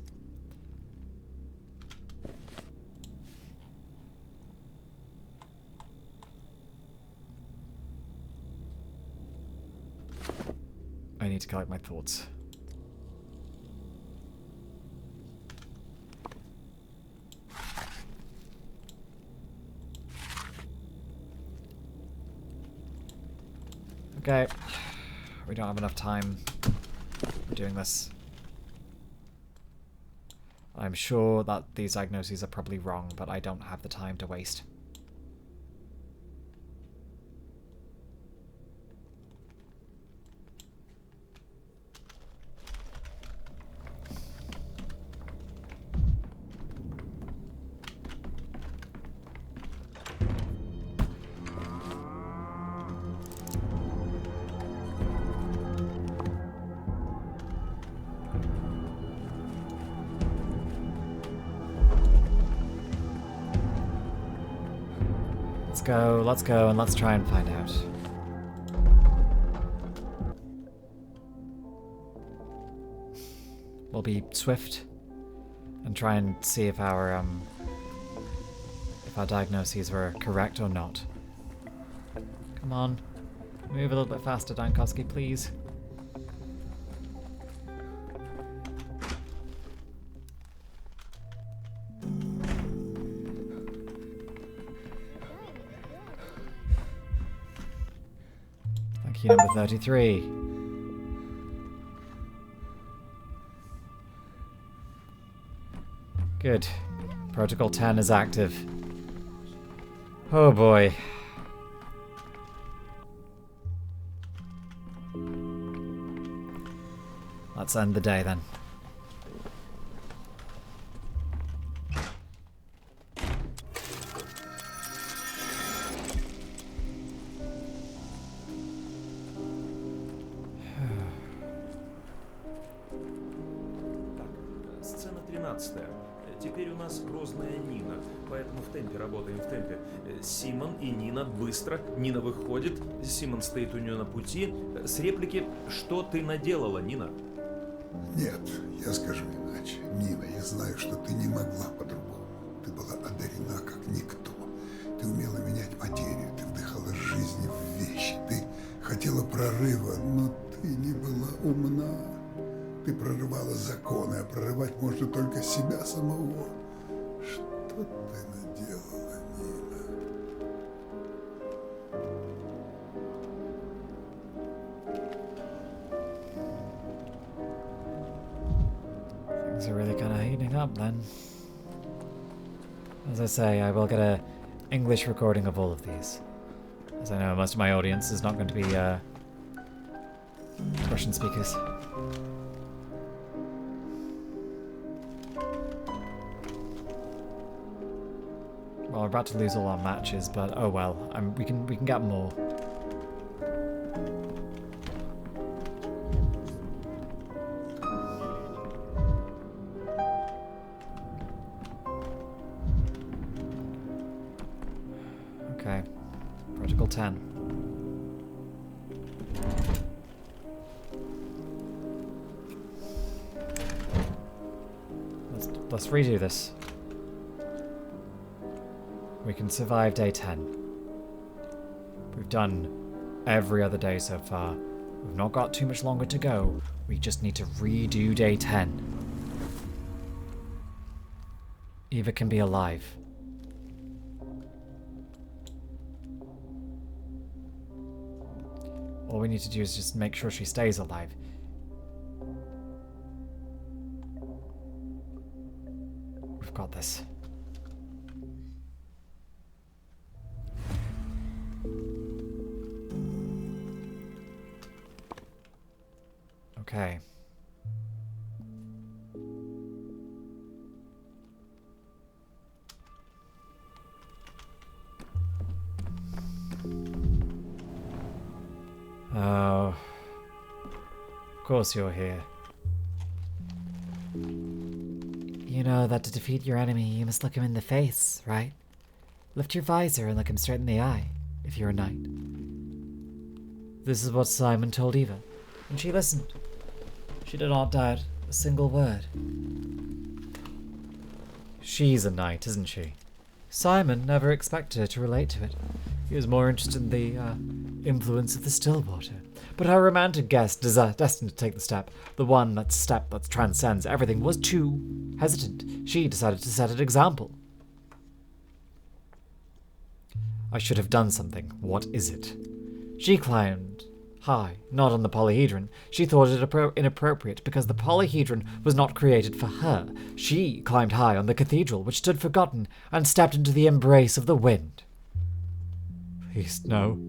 Speaker 6: I need to collect my thoughts.
Speaker 1: Okay. We don't have enough time for doing this. I'm sure that these diagnoses are probably wrong, but I don't have the time to waste. Let's go, and let's try and find out. We'll be swift and try and see if our diagnoses were correct or not. Come on, move a little bit faster, Dankovsky, please. Key number 33. Good. Protocol 10 is active. Oh boy. Let's end the day then.
Speaker 11: 13-я. Теперь у нас грозная Нина, поэтому в темпе работаем, в темпе. Симон и Нина, быстро. Нина выходит, Симон стоит у нее на пути. С реплики «Что ты наделала, Нина?»
Speaker 5: Нет, я скажу иначе. Нина, я знаю, что ты не могла по-другому. Ты была одарена как никто. Ты умела менять материю, ты вдыхала жизнь в вещи. Ты хотела прорыва, но ты не была умна. Ты прорывала законы, а прорывать можно только себя самого. Что ты наделала, Нина?
Speaker 1: Things are really kind of heating up then. As I say, I will get a English recording of all of these, as I know most of my audience is not going to be Russian speakers. Well, we're about to lose all our matches, but oh well. We can get more. Okay, Protocol 10. Let's redo this. We can survive day 10. We've done every other day so far. We've not got too much longer to go. We just need to redo day 10. Eva can be alive. All we need to do is just make sure she stays alive. We've got this. Okay. Oh. Of course you're here.
Speaker 2: You know that to defeat your enemy, you must look him in the face, right? Lift your visor and look him straight in the eye, if you're a knight.
Speaker 1: This is what Simon told Eva, and she listened. She did not doubt a single word. She's a knight, isn't she? Simon never expected her to relate to it. He was more interested in the influence of the still water. But her romantic guest, destined to take the step that transcends everything, was too hesitant. She decided to set an example. I should have done something. What is it? She climbed high, not on the polyhedron. She thought it inappropriate because the polyhedron was not created for her. She climbed high on the cathedral, which stood forgotten, and stepped into the embrace of the wind. Please, no.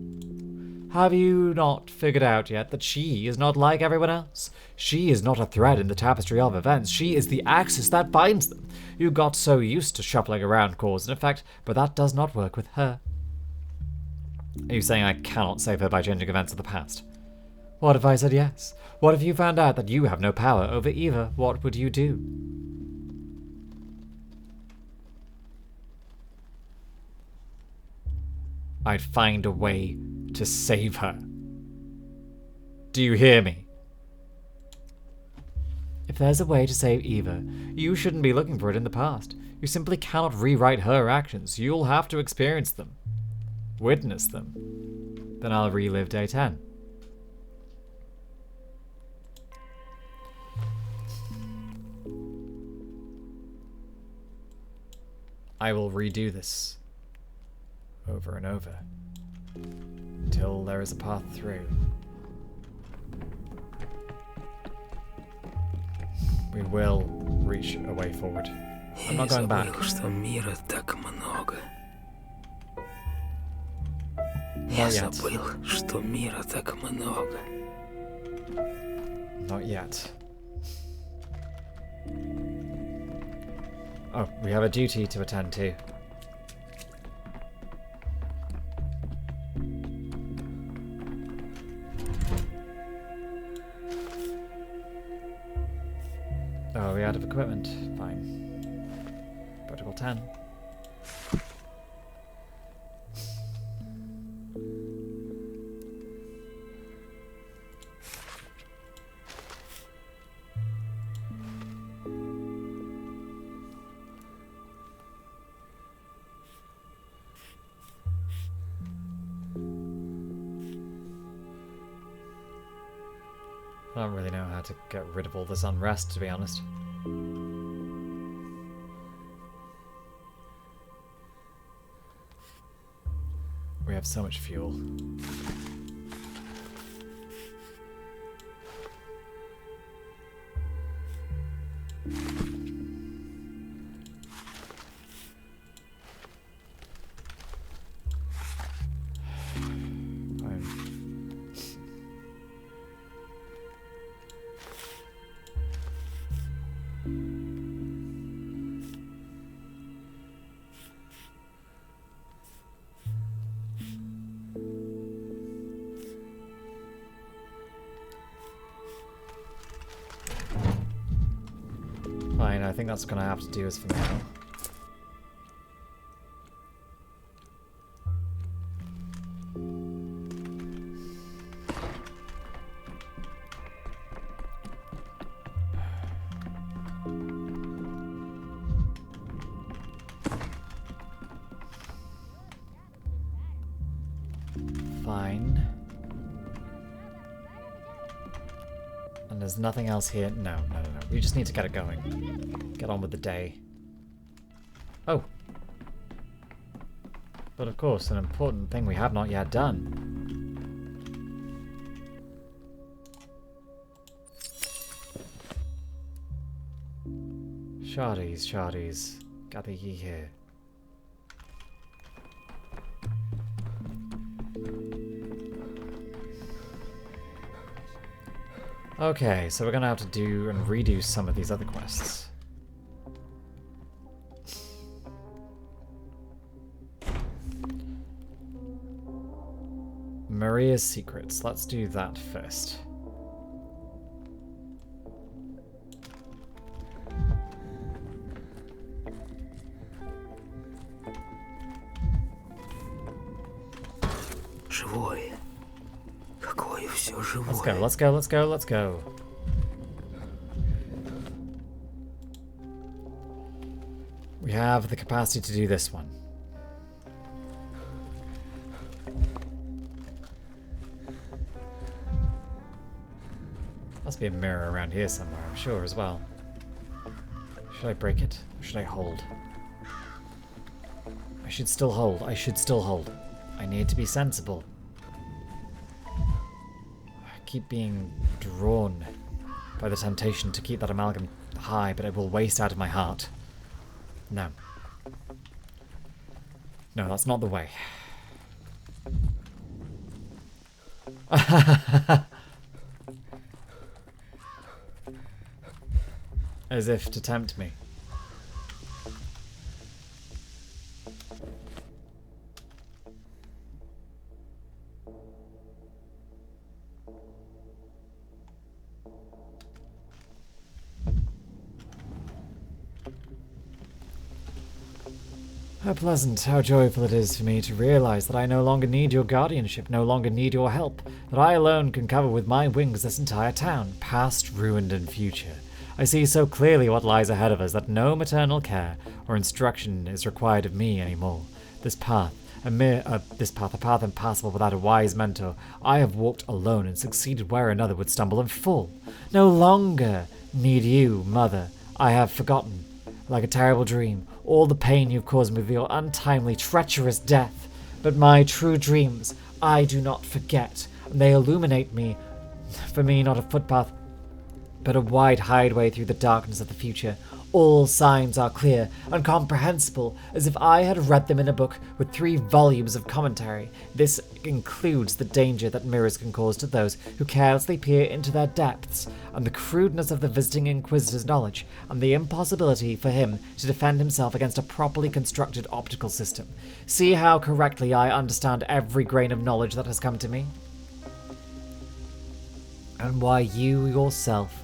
Speaker 1: Have you not figured out yet that she is not like everyone else? She is not a thread in the tapestry of events. She is the axis that binds them. You got so used to shuffling around cause and effect, but that does not work with her. Are you saying I cannot save her by changing events of the past? What if I said yes? What if you found out that you have no power over Eva? What would you do? I'd find a way to save her. Do you hear me? If there's a way to save Eva, you shouldn't be looking for it in the past. You simply cannot rewrite her actions. You'll have to experience them. Witness them. Then I'll relive day 10. I will redo this over and over until there is a path through. We will reach a way forward. I'm not going back. Not yet. Oh, we have a duty to attend to. Oh, out of equipment. Fine. Protocol 10. I don't really know how to get rid of all this unrest, to be honest. We have so much fuel. Fine, I think that's gonna have to do us for now. Fine. And there's nothing else here. No. We just need to get it going. Get on with the day. Oh. But of course, an important thing we have not yet done. Shardies, gather ye here. Okay, so we're gonna have to do and redo some of these other quests. Maria's Secrets. Let's do that first.
Speaker 9: Живой. Какое все живое.
Speaker 1: Let's go. We have the capacity to do this one. Must be a mirror around here somewhere, I'm sure, as well. Should I break it? Or should I hold? I should still hold. I need to be sensible. I keep being drawn by the temptation to keep that amalgam high, but it will waste out of my heart. No. No, that's not the way. As if to tempt me. How pleasant, how joyful it is for me to realize that I no longer need your guardianship, no longer need your help, that I alone can cover with my wings this entire town, past, ruined, and future. I see so clearly what lies ahead of us that no maternal care or instruction is required of me anymore. This path, a path impassable without a wise mentor, I have walked alone and succeeded where another would stumble and fall. No longer need you, Mother. I have forgotten, like a terrible dream, all the pain you've caused me with your untimely, treacherous death. But my true dreams I do not forget, and they illuminate me, for me not a footpath, but a wide highway through the darkness of the future. All signs are clear and comprehensible, as if I had read them in a book with 3 volumes of commentary. This includes the danger that mirrors can cause to those who carelessly peer into their depths, and the crudeness of the visiting inquisitor's knowledge, and the impossibility for him to defend himself against a properly constructed optical system. See how correctly I understand every grain of knowledge that has come to me? And why you yourself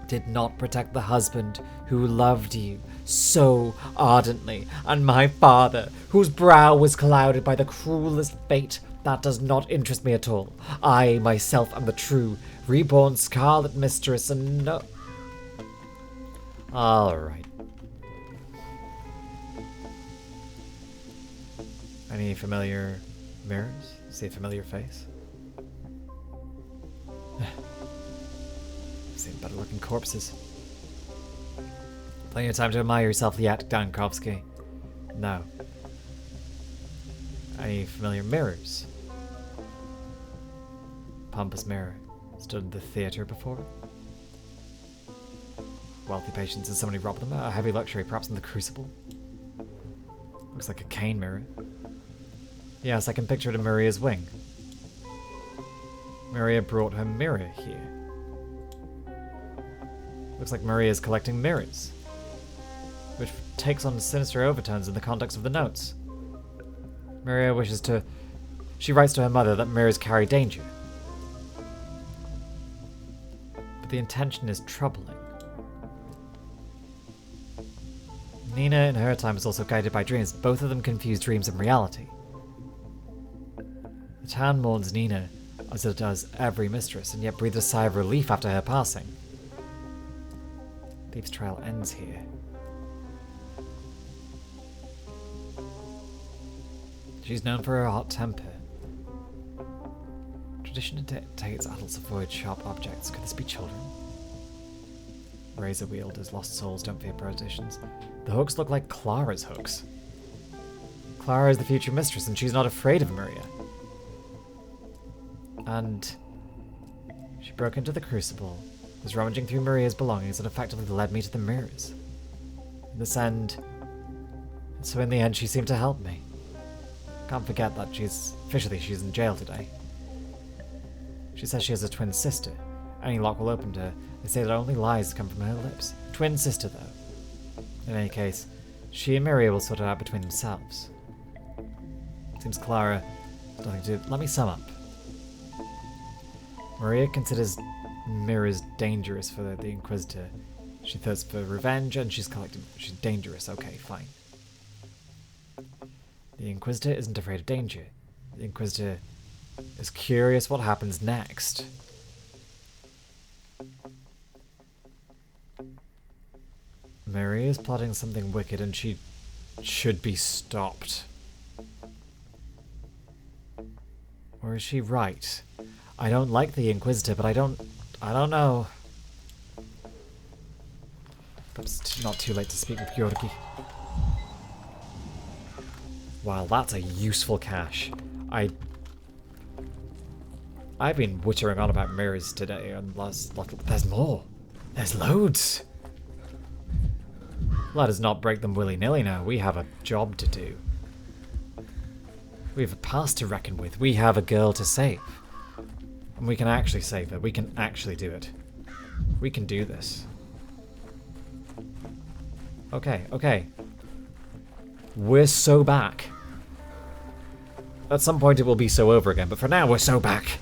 Speaker 1: did not protect the husband who loved you so ardently, and my father, whose brow was clouded by the cruelest fate, that does not interest me at all. I myself am the true, reborn Scarlet Mistress, and no... Alright. Any familiar mirrors? See a familiar face? Seen better looking corpses. Plenty of time to admire yourself yet, Dankovsky. No. Any familiar mirrors? Pompous mirror. Stood in the theater before? Wealthy patients and somebody robbed them? A heavy luxury, perhaps in the crucible? Looks like a Kain mirror. Yes, I can picture it in Maria's wing. Maria brought her mirror here. Looks like Maria's collecting mirrors, which takes on sinister overtones in the context of the notes. Maria wishes to... She writes to her mother that mirrors carry danger. But the intention is troubling. Nina, in her time, is also guided by dreams. Both of them confuse dreams and reality. The town mourns Nina, as it does every mistress, and yet breathes a sigh of relief after her passing. Thief's trial ends here. She's known for her hot temper. Tradition dictates adults avoid sharp objects. Could this be children? Razor wielders, lost souls, don't fear politicians. The hooks look like Clara's hooks. Clara is the future mistress, and she's not afraid of Maria. And she broke into the crucible, was rummaging through Maria's belongings, and effectively led me to the mirrors. So in the end, she seemed to help me. Can't forget that she's in jail today. She says she has a twin sister. Any lock will open to her. They say that only lies come from her lips. Twin sister, though. In any case, she and Maria will sort it out between themselves. Seems Clara has nothing to do. Let me sum up. Maria considers mirrors dangerous for the Inquisitor. She thirsts for revenge and she's dangerous. Okay, fine. The Inquisitor isn't afraid of danger. The Inquisitor is curious what happens next. Maria is plotting something wicked and she should be stopped. Or is she right? I don't like the Inquisitor, but I don't know. It's not too late to speak with Georgi. Wow, that's a useful cache. I've been wittering on about mirrors today, and there's more. There's loads. Let us not break them willy-nilly now. We have a job to do. We have a past to reckon with. We have a girl to save. And we can actually save her. We can actually do it. We can do this. Okay. We're so back. At some point it will be so over again, but for now we're so back.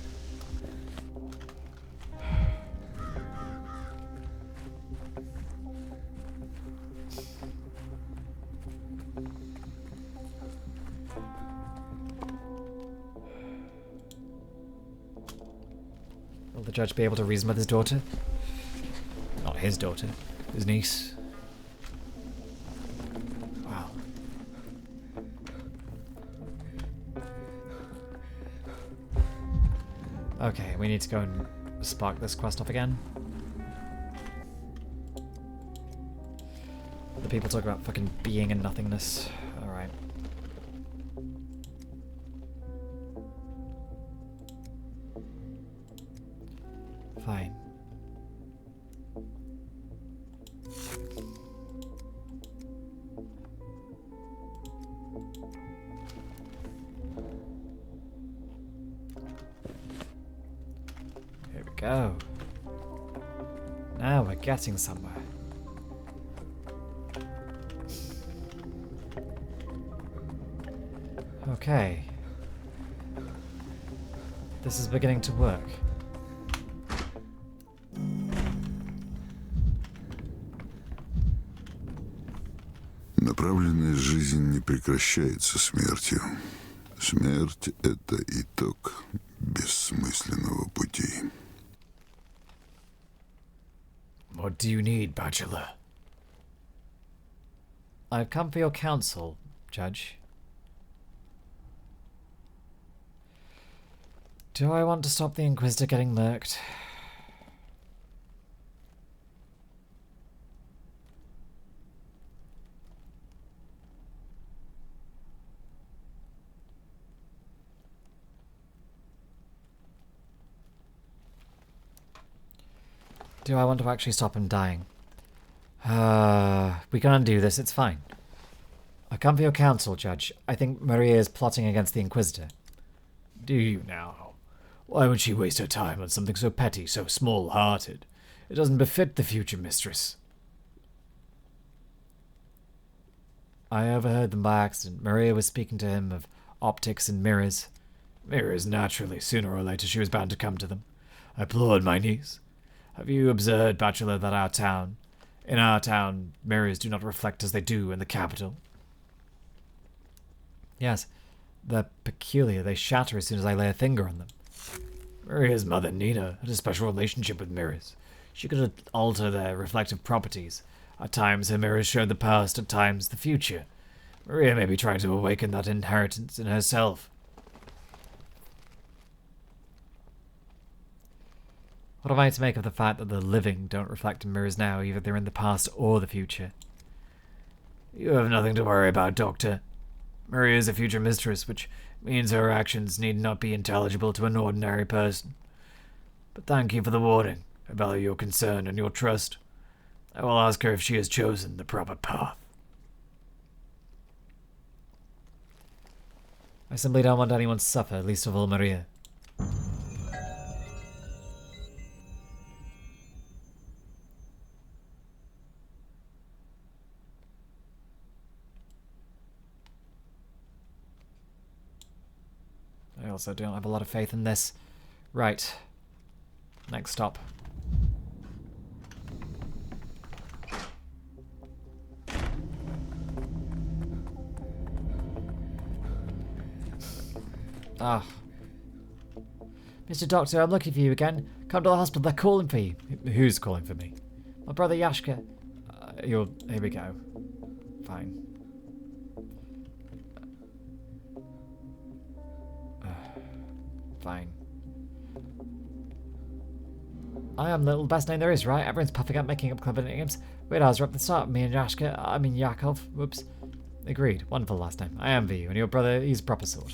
Speaker 1: Will the judge be able to reason with his daughter? Not his daughter, his niece. Wow. Okay, we need to go and spark this quest off again. The people talk about fucking being and nothingness. Alright. Fine. Here we go. Now we're getting somewhere. Okay. This is beginning to work.
Speaker 5: Направленная жизнь не прекращается смертью. Смерть — это итог бессмысленного пути.
Speaker 6: What do you need, Bachelor?
Speaker 1: I've come for your counsel, Judge. Do I want to stop the Inquisitor getting murked? Do I want to actually stop him dying? We can undo this, it's fine. I come for your counsel, Judge. I think Maria is plotting against the Inquisitor.
Speaker 6: Do you now? Why would she waste her time on something so petty, so small-hearted? It doesn't befit the future mistress.
Speaker 1: I overheard them by accident. Maria was speaking to him of optics and mirrors.
Speaker 6: Mirrors, naturally. Sooner or later she was bound to come to them. I applaud my niece. Have you observed, Bachelor, that in our town, mirrors do not reflect as they do in the capital?
Speaker 1: Yes, they're peculiar. They shatter as soon as I lay a finger on them.
Speaker 6: Maria's mother, Nina, had a special relationship with mirrors. She could alter their reflective properties. At times her mirrors showed the past, at times the future. Maria may be trying to awaken that inheritance in herself.
Speaker 1: What am I to make of the fact that the living don't reflect in mirrors now, either they're in the past or the future?
Speaker 6: You have nothing to worry about, Doctor. Maria is a future mistress, which means her actions need not be intelligible to an ordinary person. But thank you for the warning. I value your concern and your trust. I will ask her if she has chosen the proper path.
Speaker 1: I simply don't want anyone to suffer, least of all Maria. I also don't have a lot of faith in this. Right. Next stop. Ah. Mr. Doctor, I'm looking for you again. Come to the hospital, they're calling for you. Who's calling for me? My brother Yashka. Here we go. Fine. Fine. I am the best name there is, right? Everyone's puffing up, making up clever names. Wait, I was right at the start. Me and Yakov. Whoops. Agreed. Wonderful last name. I envy you, and your brother, he's proper sort.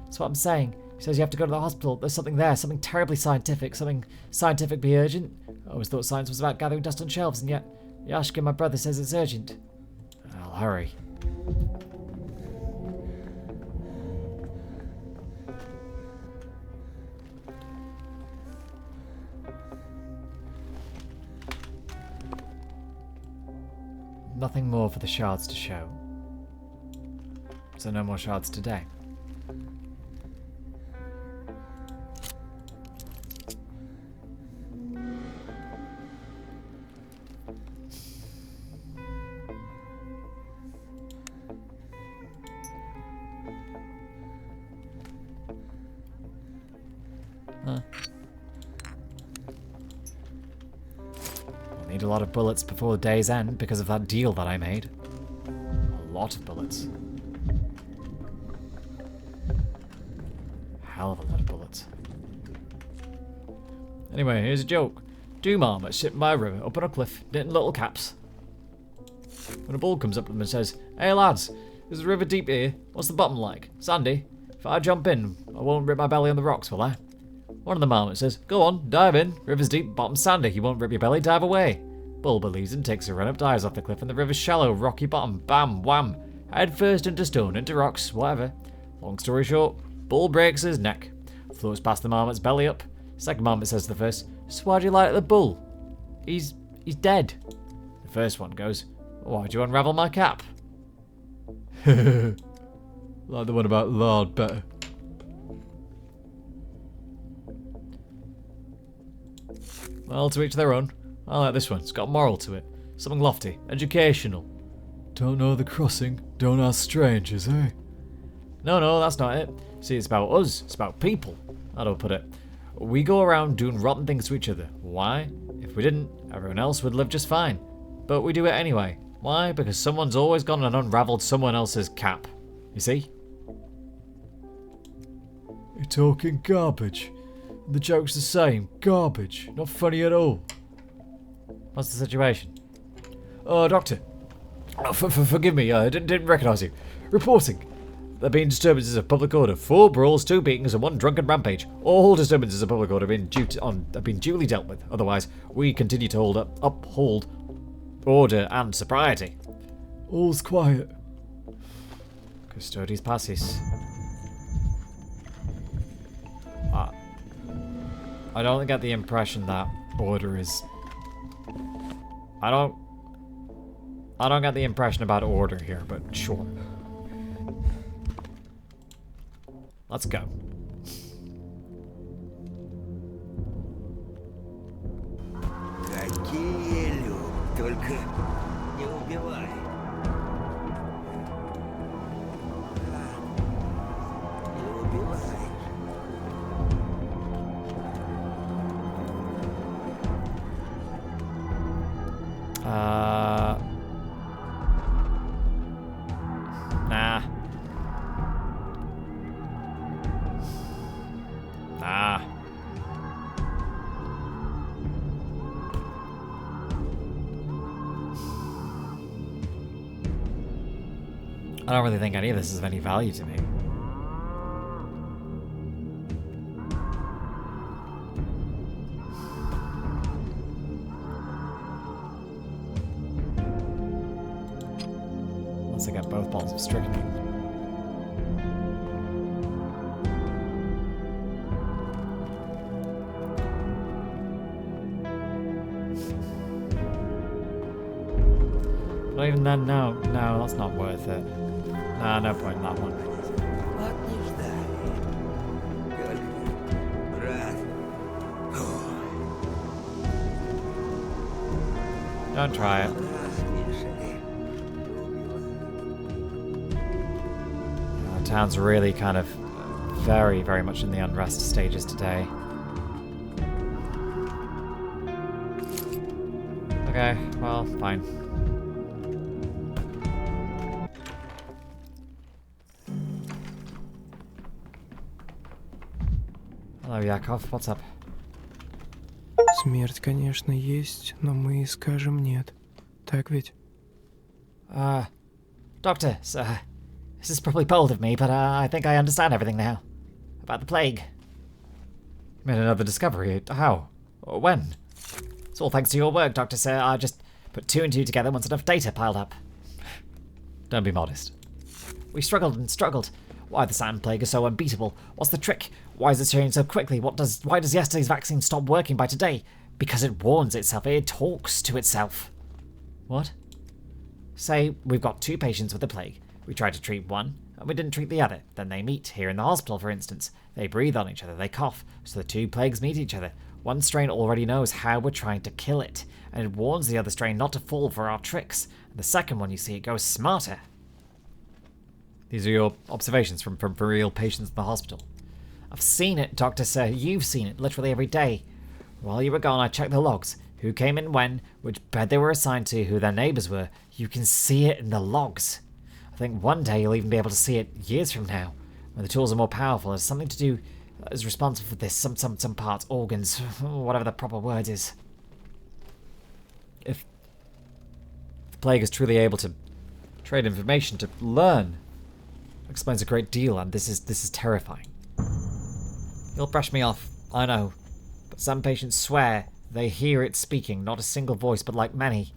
Speaker 1: That's what I'm saying. He says you have to go to the hospital. There's something there, something terribly scientific, something scientifically urgent. I always thought science was about gathering dust on shelves, and yet Yashka, my brother, says it's urgent. I'll hurry. Nothing more for the shards to show. So no more shards today. Huh. I'll need a lot of bullets before the day's end because of that deal that I made. A lot of bullets. Hell of a lot of bullets. Anyway, here's a joke. Two marmots sitting by a river up on a cliff, knitting little caps. When a bull comes up to them and says, "Hey lads, is the river deep here? What's the bottom like? Sandy? If I jump in, I won't rip my belly on the rocks, will I?" One of the marmots says, "Go on, dive in. River's deep, bottom's sandy. You won't rip your belly, dive away." Bull believes and takes a run up, dives off the cliff, and the river's shallow, rocky bottom. Bam, wham. Head first into stone, into rocks, whatever. Long story short, Bull breaks his neck. Floats past the marmot's belly up. Second marmot says to the first, "So why do you like the bull? He's dead." The first one goes, "Why'd you unravel my cap?" Like the one about lard better. Well, to each their own. I like this one. It's got moral to it. Something lofty. Educational.
Speaker 6: Don't know the crossing, don't ask strangers, eh? No, that's not it. See, it's about us. It's about people. How do I put it? We go around doing rotten things to each other. Why? If we didn't, everyone else would live just fine. But we do it anyway. Why? Because someone's always gone and unraveled someone else's cap. You see? You're talking garbage. The joke's the same. Garbage. Not funny at all.
Speaker 1: What's the situation?
Speaker 6: Oh, Doctor. Oh, forgive me. I didn't recognise you. Reporting. There have been disturbances of public order. 4 brawls, 2 beatings, and 1 drunken rampage. All disturbances of public order have been duly dealt with. Otherwise, we continue to uphold order and sobriety. All's quiet.
Speaker 1: Custodes passis. I don't get the impression that order is... I don't get the impression about order here, but sure. Let's go.
Speaker 9: Какие люди, только не убивай. Не убивай.
Speaker 1: Nah. I don't really think any of this is of any value to me. Unless I get both bottles of strychnine. But even then, no, that's not worth it. Nah, no point in that one.
Speaker 9: Вот не ждали. Только брат.
Speaker 1: Don't try it. The town's really kind of very, very much in the unrest stages today. Okay, well, fine. Hello, Yakov, what's up?
Speaker 10: Смерть, конечно, есть, но мы скажем нет. Так ведь?
Speaker 2: Doctor, sir, this is probably bold of me, but I think I understand everything now. About the plague.
Speaker 1: Made another discovery. How? When?
Speaker 2: It's all thanks to your work, Doctor, sir. I just put 2 and 2 together once enough data piled up.
Speaker 1: Don't be modest.
Speaker 2: We struggled and struggled. Why the sand plague is so unbeatable? What's the trick? Why is it changing so quickly? Why does yesterday's vaccine stop working by today? Because it warns itself. It talks to itself.
Speaker 1: What?
Speaker 2: Say we've got 2 patients with the plague. We tried to treat one, and we didn't treat the other. Then they meet, here in the hospital, for instance. They breathe on each other, they cough, so the 2 plagues meet each other. One strain already knows how we're trying to kill it, and it warns the other strain not to fall for our tricks. And the second one, you see, it goes smarter.
Speaker 1: These are your observations from real patients in the hospital.
Speaker 2: I've seen it, Doctor, sir. You've seen it, literally every day. While you were gone, I checked the logs. Who came in when, which bed they were assigned to, who their neighbours were. You can see it in the logs. I think one day you'll even be able to see it years from now, when the tools are more powerful. It's something to do is responsible for this. Some parts, organs, whatever the proper word is.
Speaker 1: If the plague is truly able to trade information, to learn, it explains a great deal, and this is terrifying.
Speaker 2: You'll brush me off, I know, but some patients swear they hear it speaking, not a single voice, but like many.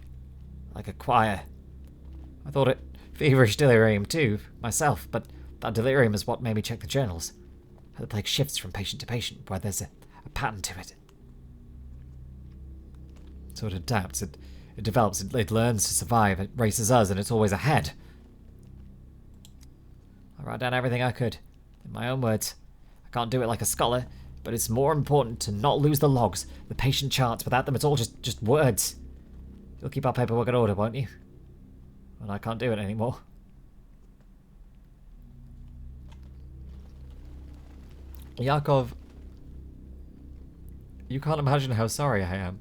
Speaker 2: Like a choir. I thought it feverish delirium too, myself, but that delirium is what made me check the journals. How the plague shifts from patient to patient, where there's a pattern to it.
Speaker 1: So it adapts, it develops, it learns to survive, it races us, and it's always ahead.
Speaker 2: I write down everything I could, in my own words. I can't do it like a scholar, but it's more important to not lose the logs, the patient charts. Without them, it's all just words. You'll keep our paperwork in order, won't you?
Speaker 1: and I can't do it anymore. Yakov, you can't imagine how sorry I am.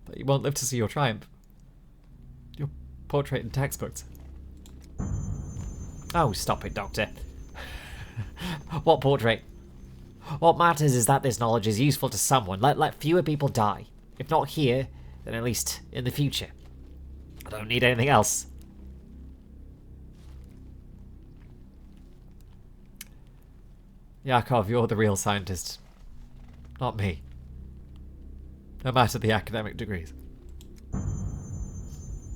Speaker 1: But you won't live to see your triumph. Your portrait in textbooks. Oh, stop it, Doctor. What portrait? What matters is that this knowledge is useful to someone. Let fewer people die. If not here, then at least in the future. I don't need anything else. Yakov, you're the real scientist. Not me. No matter the academic degrees.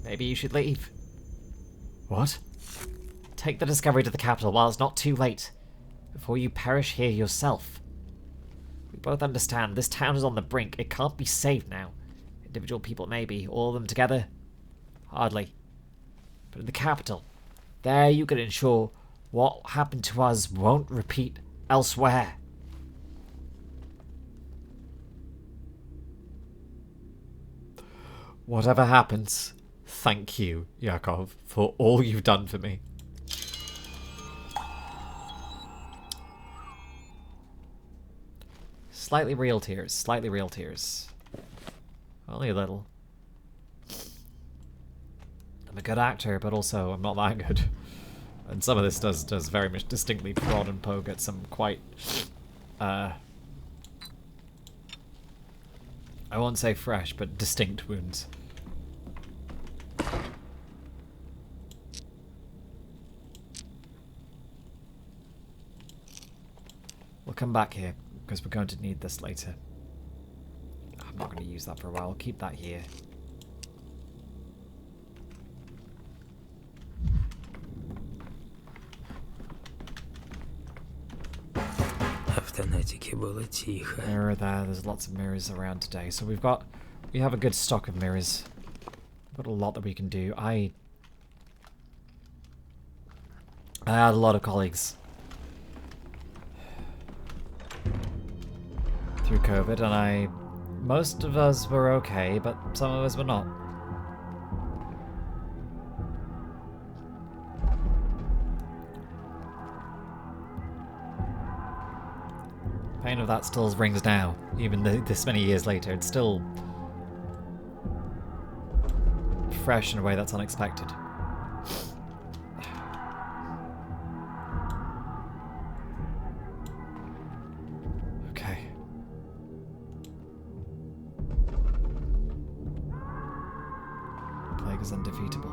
Speaker 1: Maybe you should leave. What? Take the discovery to the capital while it's not too late. Before you perish here yourself. We both understand this town is on the brink. It can't be saved now. Individual people maybe. All of them together? Hardly. But in the capital, there you can ensure what happened to us won't repeat elsewhere. Whatever happens, thank you, Yakov, for all you've done for me. Slightly real tears, slightly real tears. Only a little. I'm a good actor, but also I'm not that good. And some of this does very much distinctly prod and poke at some quite, I won't say fresh, but distinct wounds. We'll come back here, because we're going to need this later. I'm not going to use that for a while. I'll keep that here. Mirror there. There's lots of mirrors around today. So we have a good stock of mirrors. We've got a lot that we can do. I had a lot of colleagues through COVID, and most of us were okay, but some of us were not. Pain of that still rings now, even this many years later. It's still fresh in a way that's unexpected. Okay. Plague is undefeatable.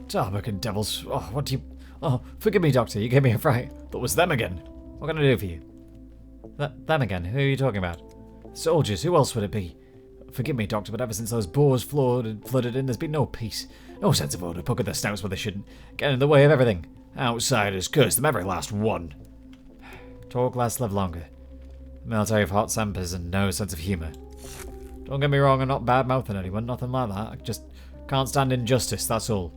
Speaker 1: Darbuck and devils. Oh, what do you... Oh, forgive me, Doctor. You gave me a fright. That was them again. What can I do for you? Them again? Who are you talking about? Soldiers. Who else would it be? Forgive me, Doctor, but ever since those boars flooded in, there's been no peace. No sense of order. Poking their snouts where they shouldn't. Get in the way of everything. Outsiders. Curse them, every last one. Talk less, live longer. Military of hot tempers and no sense of humour. Don't get me wrong, I'm not bad-mouthing anyone. Nothing like that. I just can't stand injustice, that's all.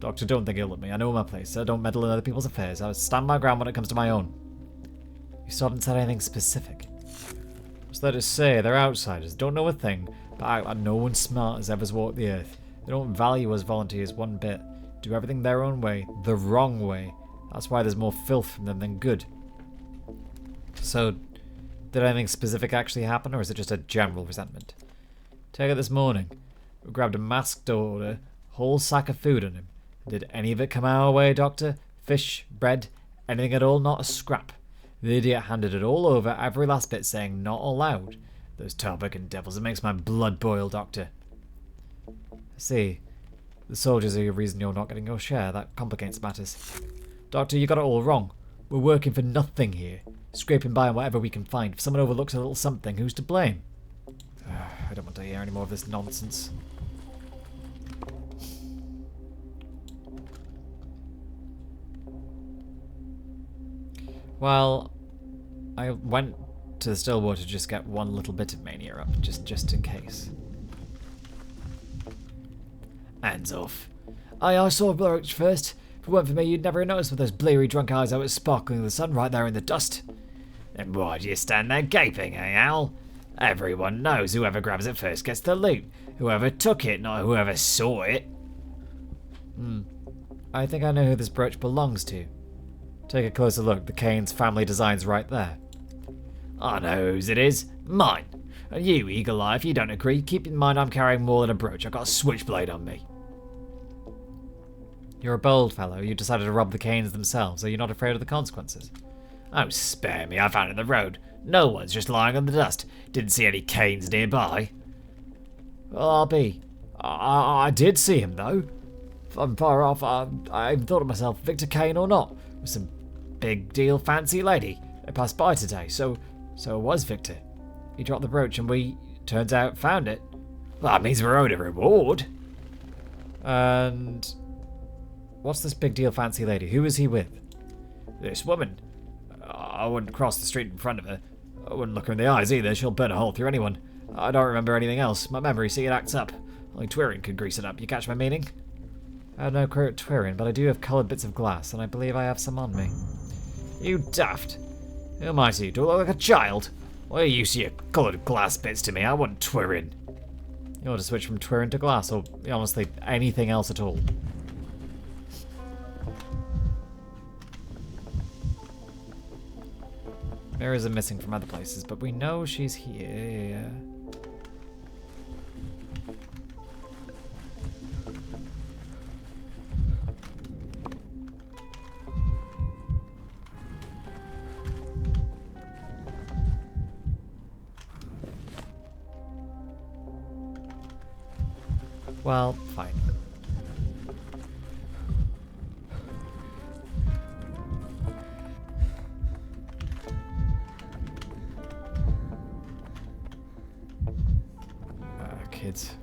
Speaker 1: Doctor, don't think ill of me. I know my place. I don't meddle in other people's affairs. I stand my ground when it comes to my own. You still haven't said anything specific. What's there to say? They're outsiders. Don't know a thing, but act like no one smart has ever walked the earth. They don't value us volunteers one bit. Do everything their own way. The wrong way. That's why there's more filth from them than good. So, did anything specific actually happen, or is it just a general resentment? Take it this morning. We grabbed a masked order, whole sack of food on him. Did any of it come our way, Doctor? Fish, bread, anything at all? Not a scrap. The idiot handed it all over, every last bit, saying not allowed. Those Tarbuck devils, it makes my blood boil, Doctor. I see. The soldiers are your reason you're not getting your share. That complicates matters. Doctor, you got it all wrong.
Speaker 6: We're working for nothing here. Scraping by on whatever we can find. If someone overlooks a little something, who's to blame? I don't want to hear any more of this nonsense. Well, I went to the Stillwater to just get one little bit of mania up, just in case. Hands off. I saw a brooch first. If it weren't for me, you'd never have noticed with those bleary drunk eyes I was sparkling in the sun right there in the dust. Then why do you stand there gaping, eh, Al? Everyone knows whoever grabs it first gets the loot. Whoever took it, not whoever saw it. I think I know who this brooch belongs to. Take a closer look. The Kain's family design's right there. I know whose it is. Mine. And you, Eagle Eye, if you don't agree, keep in mind I'm carrying more than a brooch. I've got a switchblade on me. You're a bold fellow. You decided to rob the Kains themselves. Are you not afraid of the consequences? Oh, spare me. I found it in the road. No one's just lying on the dust. Didn't see any Kains nearby. Well, I'll be. I did see him, though. If I'm far off, I even thought to myself, Victor Kain or not, with some big deal fancy lady. I passed by today, so it was Victor. He dropped the brooch and we, turns out, found it. Well, that means we're owed a reward. And what's this big deal fancy lady? Who is he with? This woman. I wouldn't cross the street in front of her. I wouldn't look her in the eyes either. She'll burn a hole through anyone. I don't remember anything else. My memory, see, it acts up. Only Twirin can grease it up. You catch my meaning? I have no clue at Twirin, but I do have coloured bits of glass, and I believe I have some on me. You daft. Who am I to you? Do I look like a child? Why are you use your coloured glass bits to me? I want Twirin. You want to switch from Twirin to glass, or honestly, anything else at all? Mirrors are missing from other places, but we know she's here. Well, fine. Kids.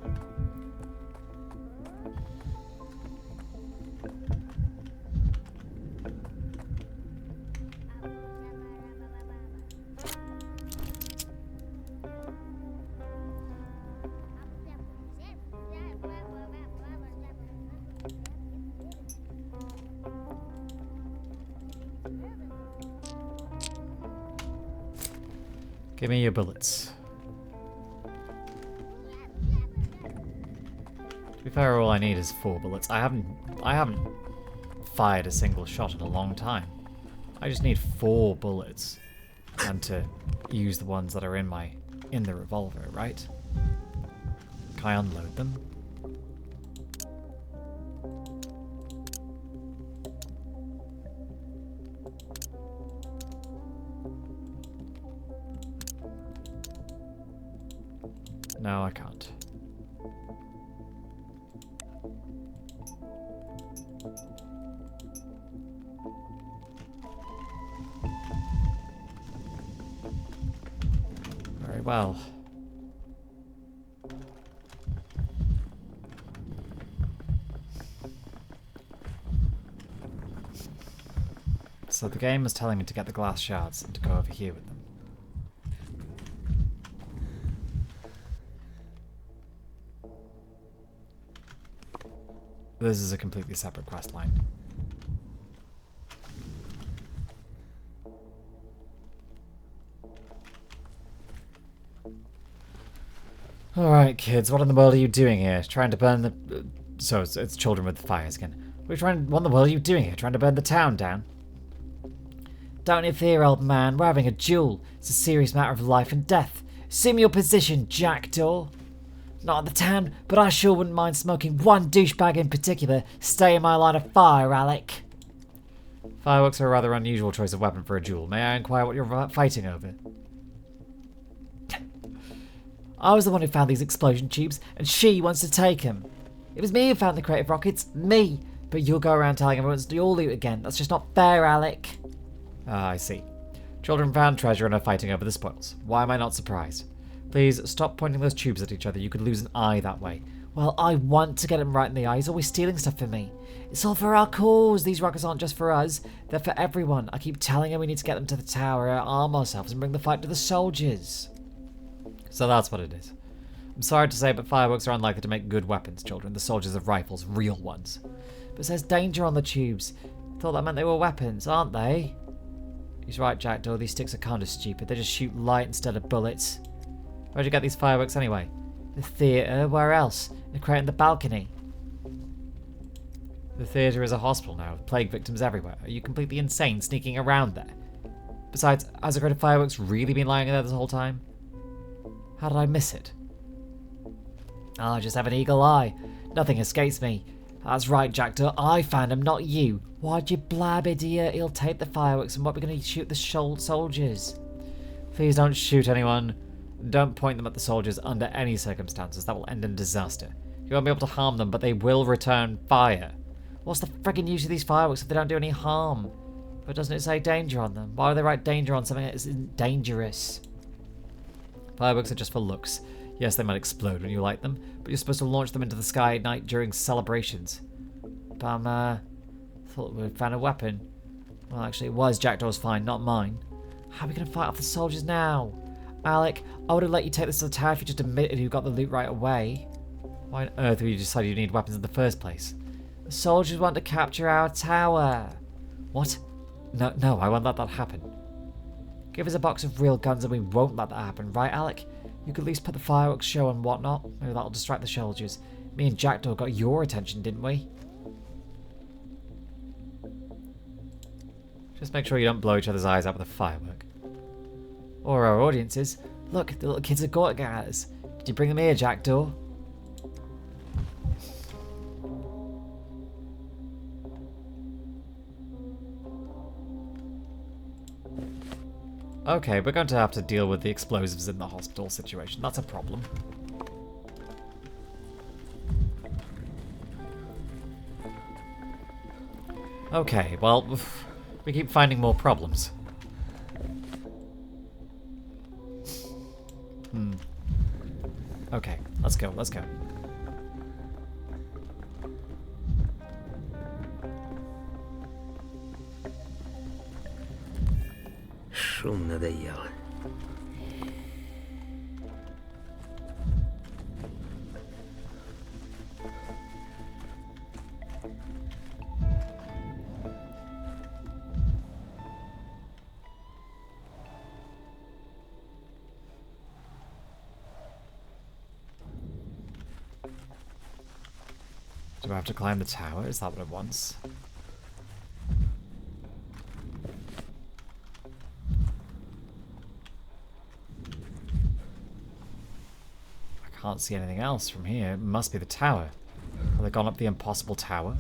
Speaker 6: Give me your bullets. To be fair, all I need is 4 bullets. I haven't fired a single shot in a long time. I just need 4 bullets, and to use the ones that are in the revolver, right? Can I unload them? No, I can't. Very well. So the game is telling me to get the glass shards and to go over here with them. This is a completely separate quest line. Alright, kids, what in the world are you doing here? Trying to burn the... So, it's children with fires again. What in the world are you doing here? Trying to burn the town down? Don't interfere, old man. We're having a duel. It's a serious matter of life and death. Assume your position, jackdaw. Not in the town, but I sure wouldn't mind smoking one douchebag in particular. Stay in my line of fire, Alec. Fireworks are a rather unusual choice of weapon for a duel. May I inquire what you're fighting over? I was the one who found these explosion tubes, and she wants to take them. It was me who found the creative rockets. Me. But you'll go around telling everyone to do all loot again. That's just not fair, Alec.
Speaker 1: Ah, I see. Children found treasure and are fighting over the spoils. Why am I not surprised? Please stop pointing those tubes at each other. You could lose an eye that way.
Speaker 2: Well, I want to get him right in the eye. He's always stealing stuff from me. It's all for our cause. These rockets aren't just for us. They're for everyone. I keep telling him we need to get them to the tower, arm ourselves, and bring the fight to the soldiers.
Speaker 1: So that's what it is. I'm sorry to say, but fireworks are unlikely to make good weapons, children. The soldiers have rifles, real ones.
Speaker 2: But it says danger on the tubes. Thought that meant they were weapons, aren't they?
Speaker 1: He's right, Jackdaw. These sticks are kind of stupid. They just shoot light instead of bullets. Where'd you get these fireworks anyway?
Speaker 2: The theatre? Where else? In a crate on the balcony.
Speaker 1: The theatre is a hospital now, with plague victims everywhere. Are you completely insane sneaking around there? Besides, has a crate of fireworks really been lying there this whole time? How did I miss it?
Speaker 2: I just have an eagle eye. Nothing escapes me. That's right, Jackdaw. I found him, not you. Why'd you blab, idiot? He'll take the fireworks, and what we're going to shoot the soldiers.
Speaker 1: Please don't shoot anyone. Don't point them at the soldiers under any circumstances. That will end in disaster. You won't be able to harm them, but they will return fire.
Speaker 2: What's the friggin' use of these fireworks if they don't do any harm? But doesn't it say danger on them? Why would they write danger on something that isn't dangerous?
Speaker 1: Fireworks are just for looks. Yes, they might explode when you light them, but you're supposed to launch them into the sky at night during celebrations.
Speaker 2: Bummer. Thought we'd found a weapon. Well, actually, it was Jackdaw's find, not mine. How are we going to fight off the soldiers now? Alec, I would have let you take this to the tower if you just admitted who got the loot right away.
Speaker 1: Why on earth would you decide you need weapons in the first place?
Speaker 2: The soldiers want to capture our tower.
Speaker 1: What? No, I won't let that happen.
Speaker 2: Give us a box of real guns and we won't let that happen, right, Alec? You could at least put the fireworks show and whatnot. Maybe that'll distract the soldiers. Me and Jackdaw got your attention, didn't we?
Speaker 1: Just make sure you don't blow each other's eyes out with a firework.
Speaker 2: Or our audiences. Look, the little kids are going at us. Did you bring them here, Jackdaw?
Speaker 1: Okay, we're going to have to deal with the explosives in the hospital situation. That's a problem. Okay, well, we keep finding more problems. Okay, let's go.
Speaker 4: Шум надоел.
Speaker 1: Do I have to climb the tower? Is that what it wants? I can't see anything else from here. It must be the tower. Have they gone up the impossible tower?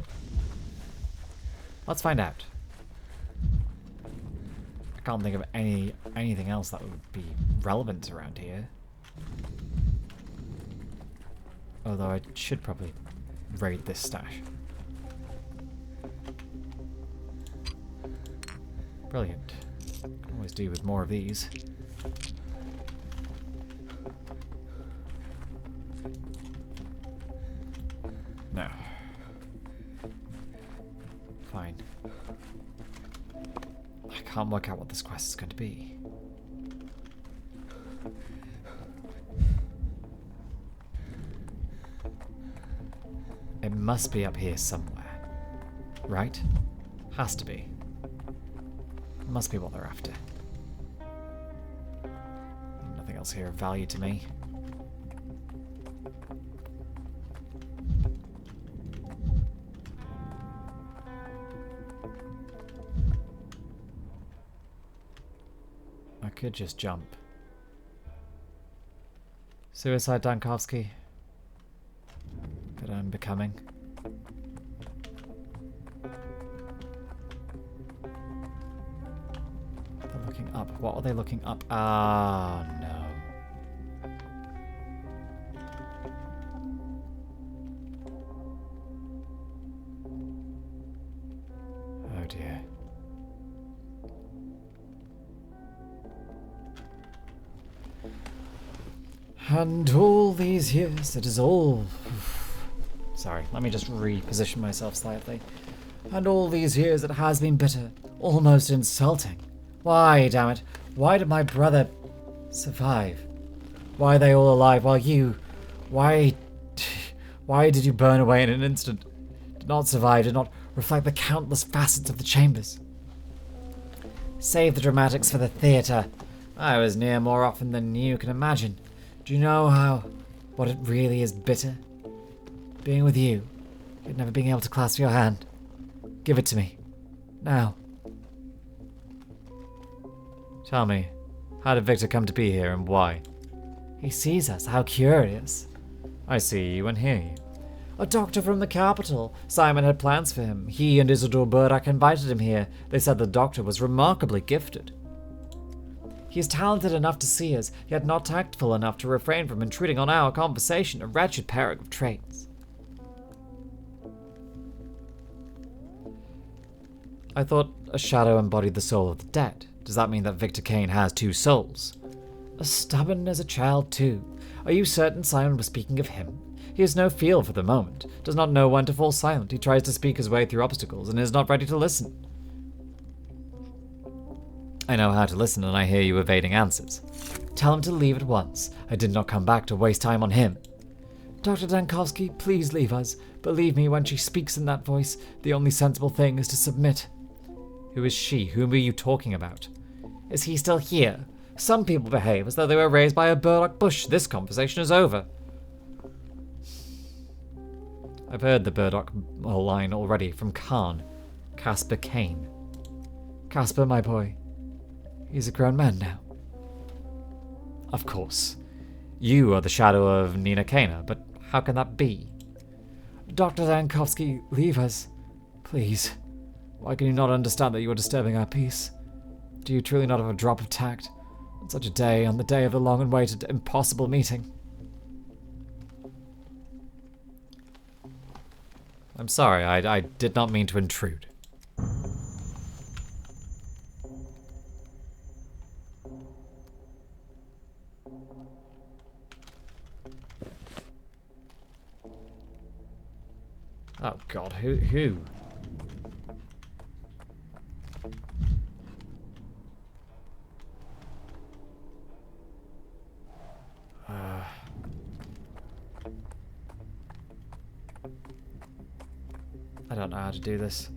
Speaker 1: Let's find out. I can't think of anything else that would be relevant around here. Although I should probably raid this stash. Brilliant. Can always do with more of these. No. Fine. I can't work out what this quest is going to be. It must be up here somewhere. Right? Has to be. Must be what they're after. Nothing else here of value to me. I could just jump. Suicide, Dankovsky? That I'm becoming. They're looking up. What are they looking up? Ah, no. Oh dear. And all these years, it is all... Sorry, let me just reposition myself slightly. And all these years it has been bitter, almost insulting. Why, damn it, why did my brother survive? Why are they all alive while you... Why did you burn away in an instant? Did not survive, did not reflect the countless facets of the chambers. Save the dramatics for the theatre. I was near more often than you can imagine. Do you know what it really is bitter? Being with you, yet never being able to clasp your hand. Give it to me. Now. Tell me, how did Victor come to be here and why? He sees us. How curious. I see you and hear you. A doctor from the capital. Simon had plans for him. He and Isidore Burdock invited him here. They said the doctor was remarkably gifted. He is talented enough to see us, yet not tactful enough to refrain from intruding on our conversation, a wretched pair of traits. I thought a shadow embodied the soul of the dead. Does that mean that Victor Kain has two souls? As stubborn as a child, too. Are you certain Simon was speaking of him? He has no feel for the moment, does not know when to fall silent. He tries to speak his way through obstacles and is not ready to listen. I know how to listen, and I hear you evading answers. Tell him to leave at once. I did not come back to waste time on him. Dr. Dankovsky, please leave us. Believe me, when she speaks in that voice, the only sensible thing is to submit. Who is she? Whom are you talking about? Is he still here? Some people behave as though they were raised by a burdock bush. This conversation is over. I've heard the burdock line already from Kain. Caspar Kain. Caspar, my boy. He's a grown man now. Of course. You are the shadow of Nina Kana, but how can that be? Dr. Dankovsky, leave us. Please. Why can you not understand that you are disturbing our peace? Do you truly not have a drop of tact? On such a day, on the day of the long and awaited impossible meeting. I'm sorry, I did not mean to intrude. Oh god, who? I don't know how to do this.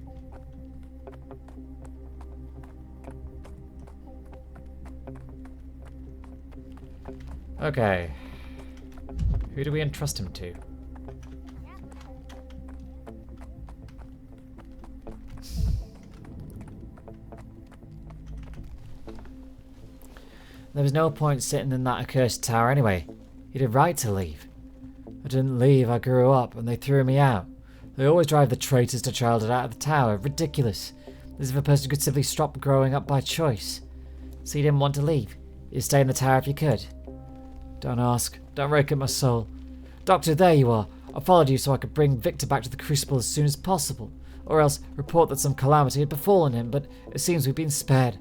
Speaker 1: Okay. Who do we entrust him to? There was no point sitting in that accursed tower anyway. You did right to leave. I didn't leave, I grew up, and they threw me out. They always drive the traitors to childhood out of the tower. Ridiculous. As if a person could simply stop growing up by choice. So you didn't want to leave. You'd stay in the tower if you could. Don't ask. Don't rake at my soul. Doctor, there you are. I followed you so I could bring Victor back to the Crucible as soon as possible. Or else report that some calamity had befallen him, but it seems we've been spared.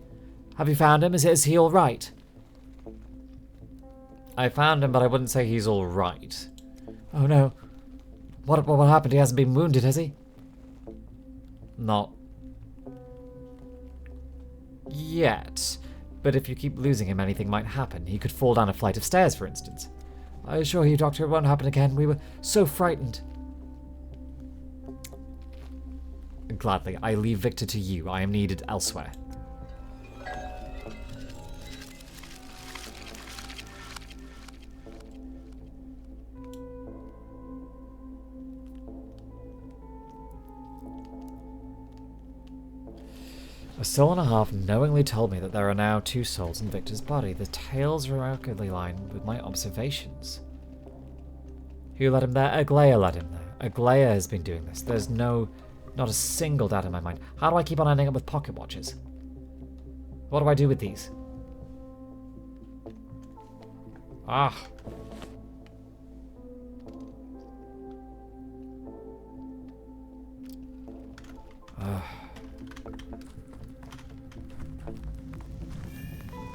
Speaker 1: Have you found him? Is he all right? I found him, but I wouldn't say he's all right. Oh no. What happened? He hasn't been wounded, has he? Not yet. But if you keep losing him, anything might happen. He could fall down a flight of stairs, for instance. I assure you, Doctor, it won't happen again. We were so frightened. Gladly. I leave Victor to you. I am needed elsewhere. A soul and a half knowingly told me that there are now two souls in Victor's body. The tales remarkably line with my observations. Who led him there? Aglaia led him there. Aglaia has been doing this. There's not a single doubt in my mind. How do I keep on ending up with pocket watches? What do I do with these? Ah.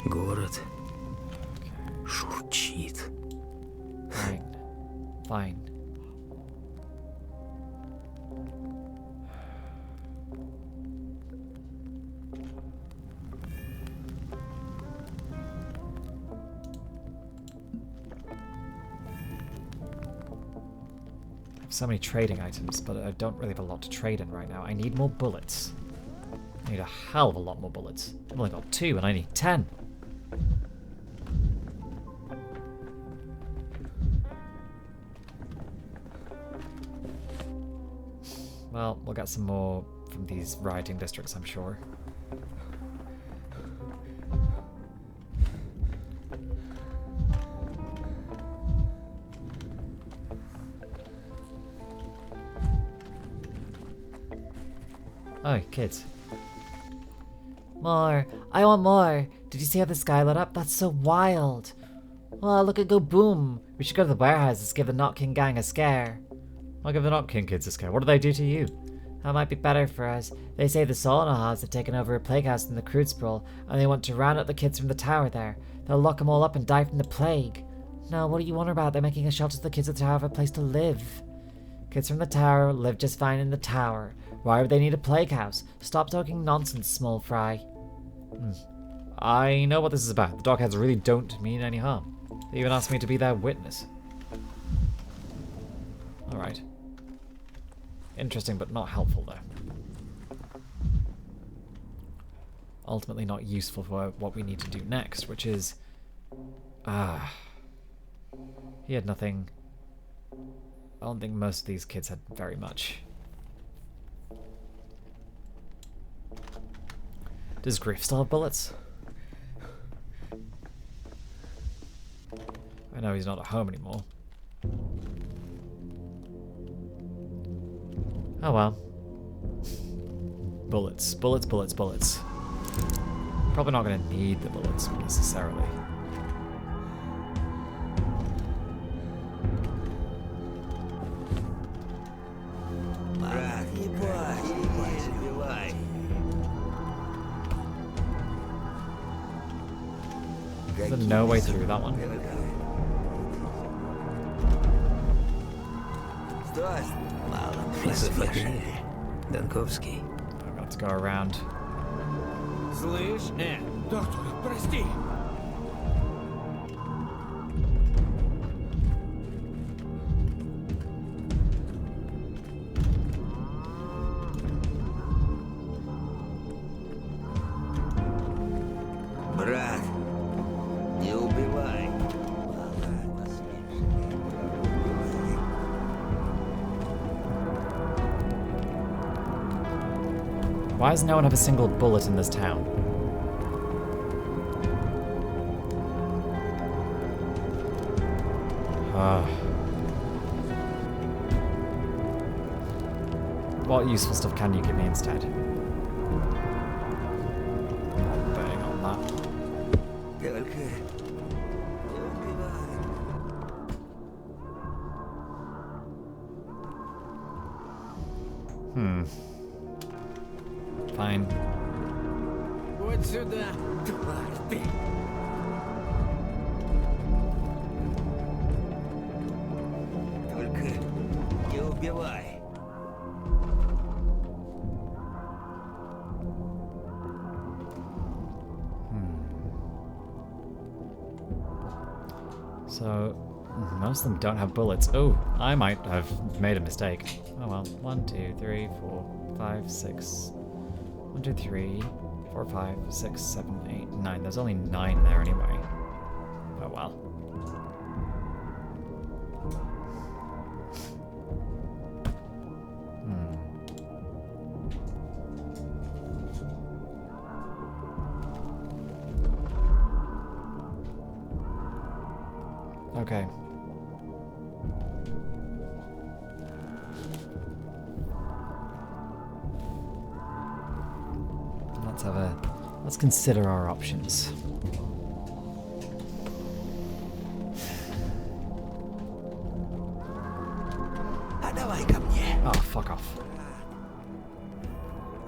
Speaker 4: Город шурчит.
Speaker 1: Fine. I have so many trading items, but I don't really have a lot to trade in right now. I need more bullets. I need a hell of a lot more bullets. I've only got 2 and I need 10. Well, we'll get some more from these rioting districts, I'm sure. Oh, kids.
Speaker 2: More. I want more. Did you see how the sky lit up? That's so wild. Well, look at go boom. We should go to the warehouses, give the Not King gang a scare.
Speaker 1: I'll give the Not King kids a scare. What do they do to you?
Speaker 2: That might be better for us. They say the Solonahas have taken over a plague house in the Crude Sprawl, and they want to round up the kids from the tower there. They'll lock them all up and die from the plague. No, what do you wonder about? They're making a shelter so the kids at the tower have a place to live. Kids from the tower live just fine in the tower. Why would they need a plague house? Stop talking nonsense, small fry.
Speaker 1: I know what this is about. The Dogheads really don't mean any harm. They even asked me to be their witness. Alright. Interesting, but not helpful, though. Ultimately not useful for what we need to do next, which is... He had nothing. I don't think most of these kids had very much. Does Griff still have bullets? I know he's not at home anymore. Oh well. Bullets, bullets, bullets, bullets. Probably not going to need the bullets necessarily. There's no way through that one.
Speaker 4: Dankovsky.
Speaker 1: I've got to go around.
Speaker 9: Слышь, доктор, прости.
Speaker 4: Брат, не убивай.
Speaker 1: Why does no one have a single bullet in this town? What useful stuff can you give me instead? I'm betting on that. Fine.
Speaker 9: Вот сюда, тварь ты.
Speaker 4: Только не убивай.
Speaker 1: So, most of them don't have bullets. Oh, I might have made a mistake. Oh well. 1, 2, 3, 4, 5, 6. 1, 2, 3, 4, 5, 6, 7, 8, 9. There's only 9 there anyway. Oh well. Okay. Let's consider our options. Oh, fuck off.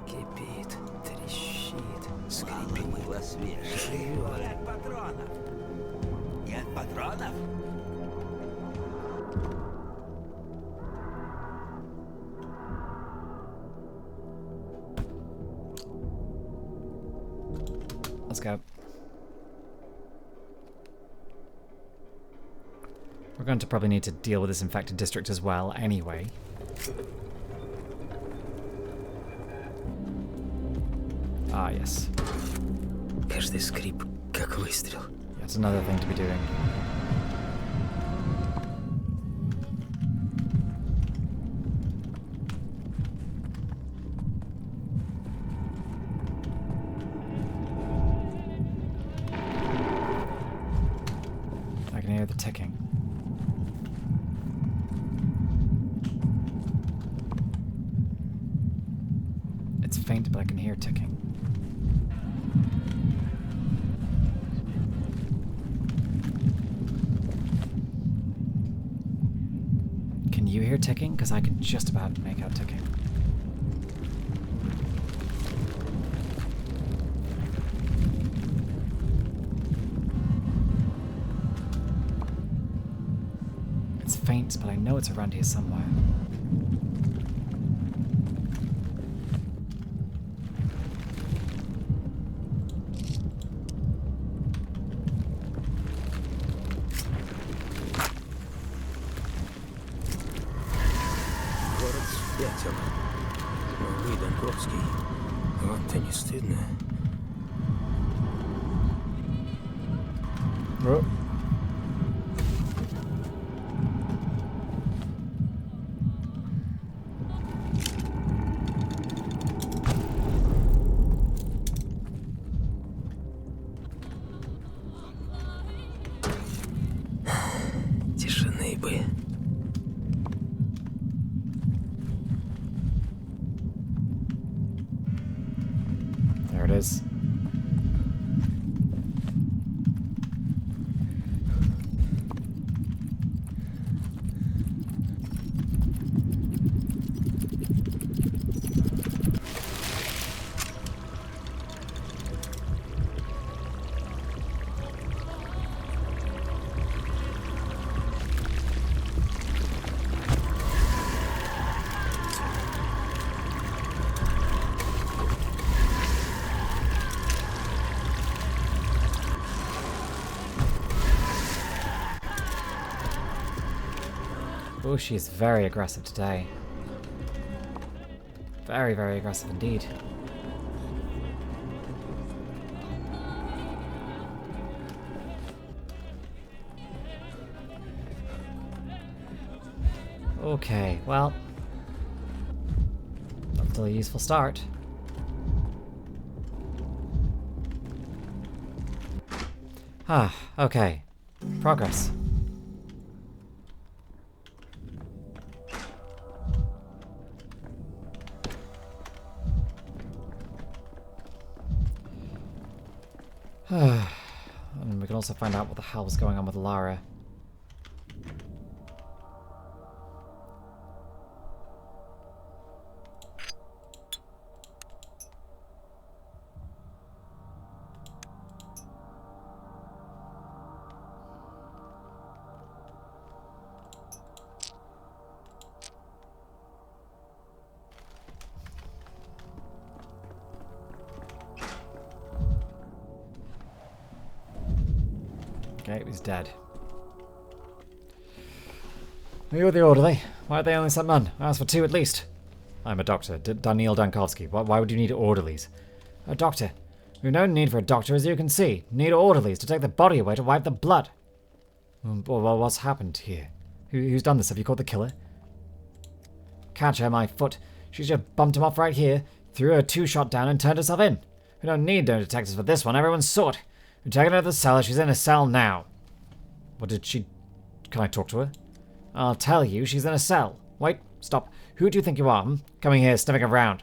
Speaker 4: Кипит, трещит, скрипит. Нет патронов. Нет патронов?
Speaker 1: let's go. We're going to probably need to deal with this infected district as well, anyway. Ah, yes.
Speaker 4: Каждый скрип, как выстрел.
Speaker 1: That's another thing to be doing. I can hear the ticking. It's faint, but I can hear ticking. Can you hear ticking? Because I can just about make out ticking. It's faint, but I know it's around here somewhere.
Speaker 4: Город спятил. Но вы, Данковский, вам-то не стыдно? Тишины бы.
Speaker 1: There it is. Oh, she's very aggressive today. Very, very aggressive indeed. Okay, well, that's still a useful start. Ah, okay. Progress. And we can also find out what the hell was going on with Lara. Okay, he's dead. You're the orderly. Why are they only sent one? I asked for two at least. I'm a doctor, Daniil Dankovsky. Why would you need orderlies? A doctor. We've no need for a doctor, as you can see. Need orderlies to take the body away to wipe the blood. Well, what's happened here? Who's done this? Have you caught the killer? Catch her, my foot. She's just bumped him off right here, threw her two-shot down and turned herself in. We don't need no detectives for this one. Everyone's sort. We're taking her to the cellar. She's in a cell now. What did she... Can I talk to her? I'll tell you, she's in a cell. Wait, stop. Who do you think you are, Coming here, sniffing around.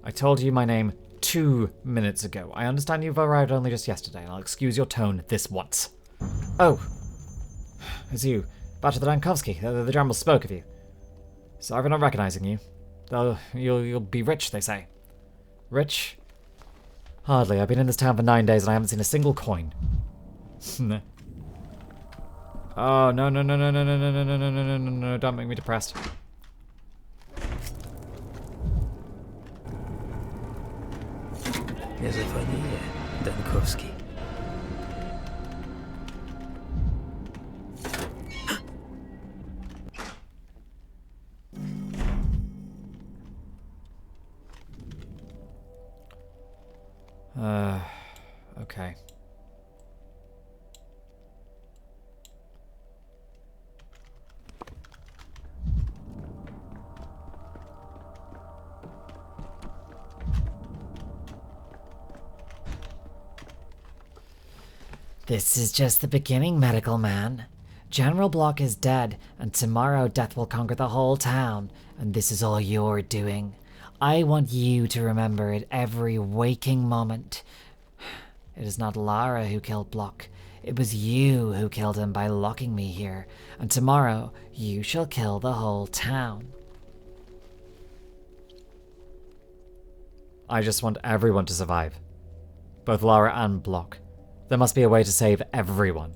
Speaker 1: I told you my name 2 minutes ago. I understand you've arrived only just yesterday, and I'll excuse your tone this once. Oh. It's you. Bacci Dankovsky. The Jambles spoke of you. Sorry for not recognizing you. Though you'll be rich, they say. Rich? Hardly. I've been in this town for 9 days and I haven't seen a single coin. Oh, no. Don't make me depressed.
Speaker 4: Мезофония, Данковский.
Speaker 6: Okay.
Speaker 2: This is just the beginning, medical man. General Block is dead, and tomorrow death will conquer the whole town, and this is all you're doing. I want you to remember it every waking moment. It is not Lara who killed Block. It was you who killed him by locking me here, and tomorrow you shall kill the whole town.
Speaker 6: I just want everyone to survive. Both Lara and Block. There must be a way to save everyone.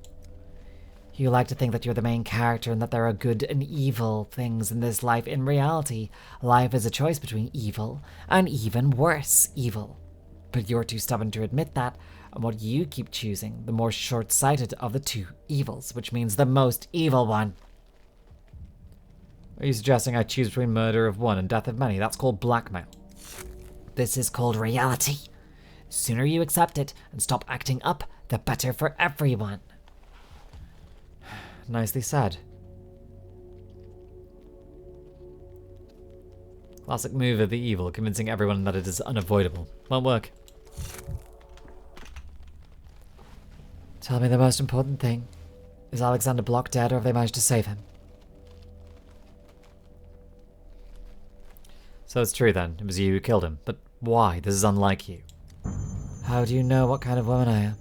Speaker 2: You like to think that you're the main character and that there are good and evil things in this life. In reality, life is a choice between evil and even worse evil. But you're too stubborn to admit that, and what you keep choosing, the more short-sighted of the two evils, which means the most evil one.
Speaker 6: Are you suggesting I choose between murder of one and death of many? That's called blackmail.
Speaker 2: This is called reality. Sooner you accept it and stop acting up, the better for everyone.
Speaker 6: Nicely said. Classic move of the evil, convincing everyone that it is unavoidable. Won't work.
Speaker 2: Tell me the most important thing. Is Alexander Block dead, or have they managed to save him?
Speaker 6: So it's true then. It was you who killed him. But why? This is unlike you.
Speaker 2: How do you know what kind of woman I am?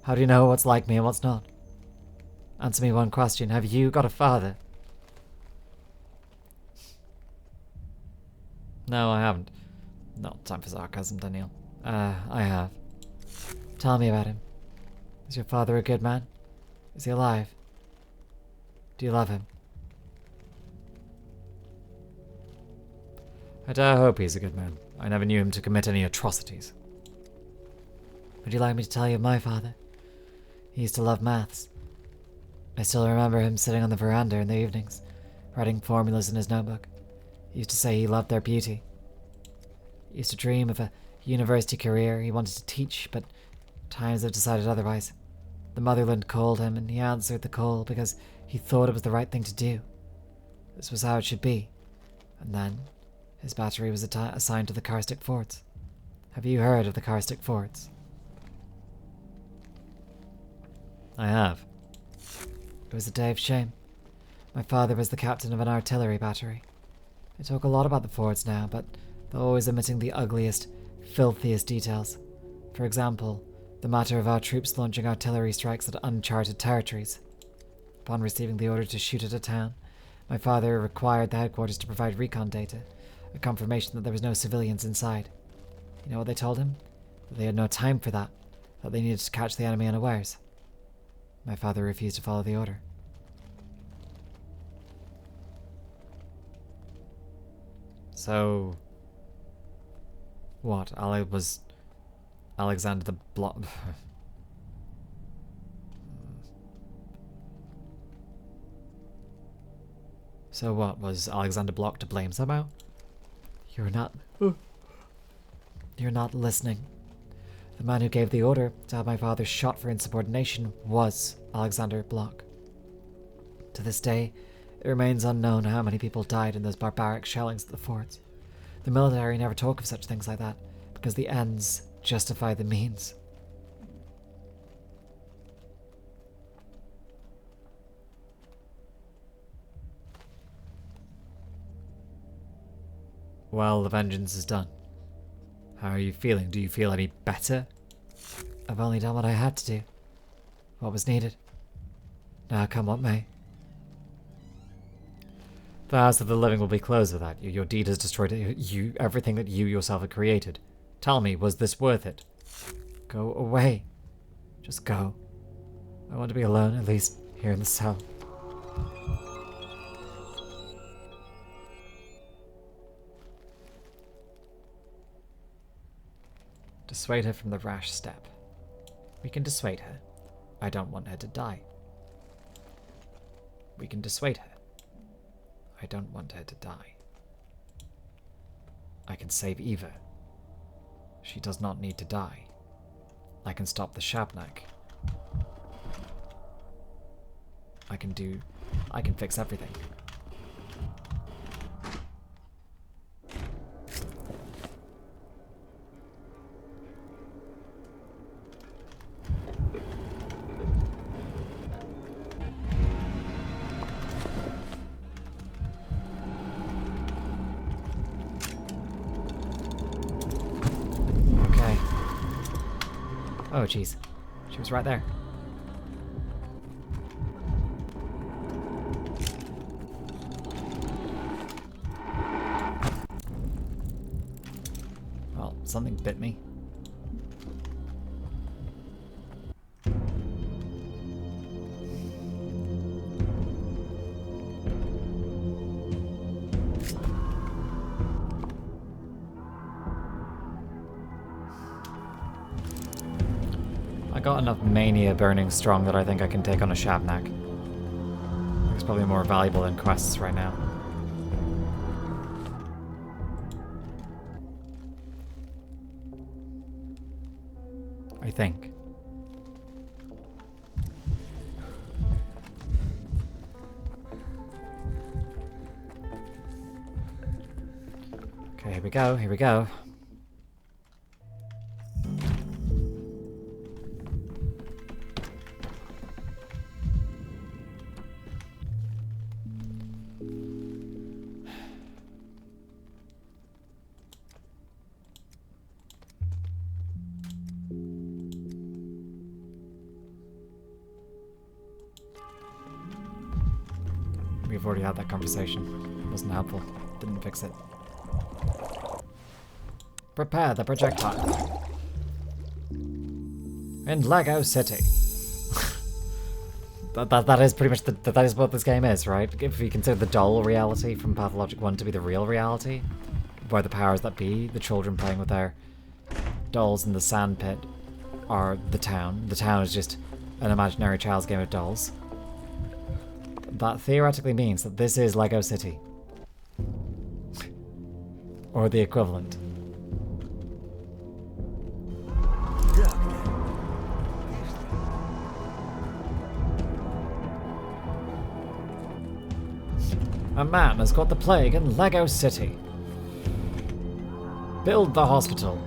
Speaker 2: How do you know what's like me and what's not? Answer me one question. Have you got a father?
Speaker 6: No, I haven't. Not time for sarcasm, Daniil. I have.
Speaker 2: Tell me about him. Is your father a good man? Is he alive? Do you love him?
Speaker 6: I dare hope he's a good man. I never knew him to commit any atrocities.
Speaker 2: Would you like me to tell you of my father? He used to love maths. I still remember him sitting on the veranda in the evenings, writing formulas in his notebook. He used to say he loved their beauty. He used to dream of a university career. He wanted to teach, but times have decided otherwise. The motherland called him, and he answered the call because he thought it was the right thing to do. This was how it should be. And then, his battery was assigned to the Karstic forts. Have you heard of the Karstic forts?
Speaker 6: I have.
Speaker 2: It was a day of shame. My father was the captain of an artillery battery. They talk a lot about the forts now, but they're always omitting the ugliest, filthiest details. For example, the matter of our troops launching artillery strikes at uncharted territories. Upon receiving the order to shoot at a town, my father required the headquarters to provide recon data, a confirmation that there was no civilians inside. You know what they told him? That they had no time for that, that they needed to catch the enemy unawares. My father refused to follow the order.
Speaker 6: So, what? Was Alexander the Block? So what? Was Alexander Block to blame somehow?
Speaker 2: You're not listening. The man who gave the order to have my father shot for insubordination was Alexander Block. To this day, it remains unknown how many people died in those barbaric shellings at the forts. The military never talk of such things like that, because the ends justify the means.
Speaker 6: Well, the vengeance is done. How are you feeling? Do you feel any better?
Speaker 2: I've only done what I had to do. What was needed. Now come what may.
Speaker 6: The House of the Living will be closed without you. Your deed has destroyed everything that you yourself had created. Tell me, was this worth it?
Speaker 2: Go away. Just go. I want to be alone, at least here in the cell.
Speaker 1: Dissuade her from the rash step. We can dissuade her. I don't want her to die. We can dissuade her. I don't want her to die. I can save Eva. She does not need to die. I can stop the Shabnak. I can fix everything. Oh, jeez. She was right there. Well, something bit me. I got enough mania burning strong that I think I can take on a Shabnak. It's probably more valuable than quests right now. I think. Okay, here we go, here we go. We've already had that conversation. Wasn't helpful. Didn't fix it. Prepare the projectile. In Lego City. that is pretty much that is what this game is, right? If we consider the doll reality from Pathologic 1 to be the real reality, where the powers that be, the children playing with their dolls in the sand pit, are the town. The town is just an imaginary child's game of dolls. That theoretically means that this is Lego City. Or the equivalent. A man has got the plague in Lego City. Build the hospital.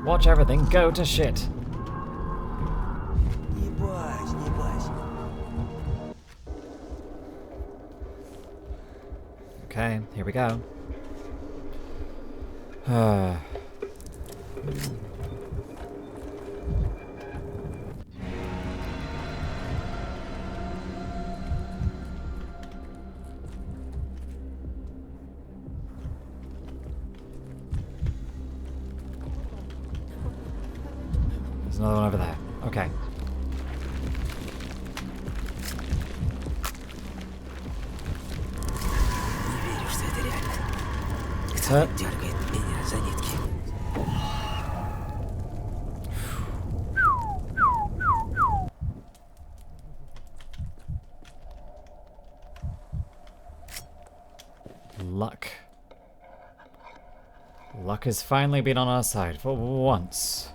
Speaker 1: Watch everything go to shit. Okay, here we go. There's another one over there. Okay.
Speaker 4: Дергает меня за нитки.
Speaker 1: Luck. Luck has finally been on our side for once.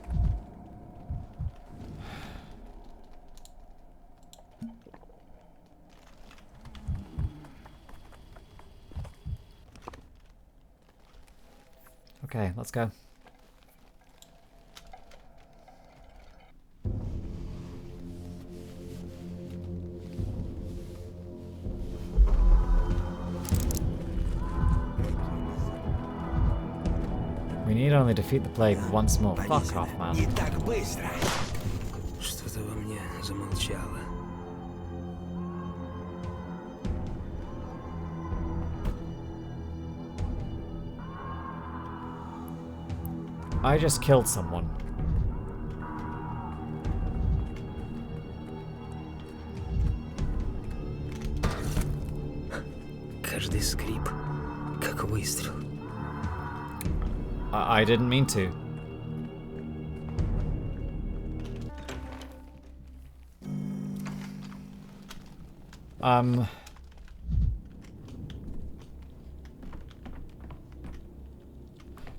Speaker 1: Okay, let's go. We need only defeat the plague once more. Fuck off, man.
Speaker 4: Не так быстро. Что-то во мне замолчало.
Speaker 1: I just killed someone.
Speaker 4: Каждый скрип, как выстрел.
Speaker 6: I didn't mean to.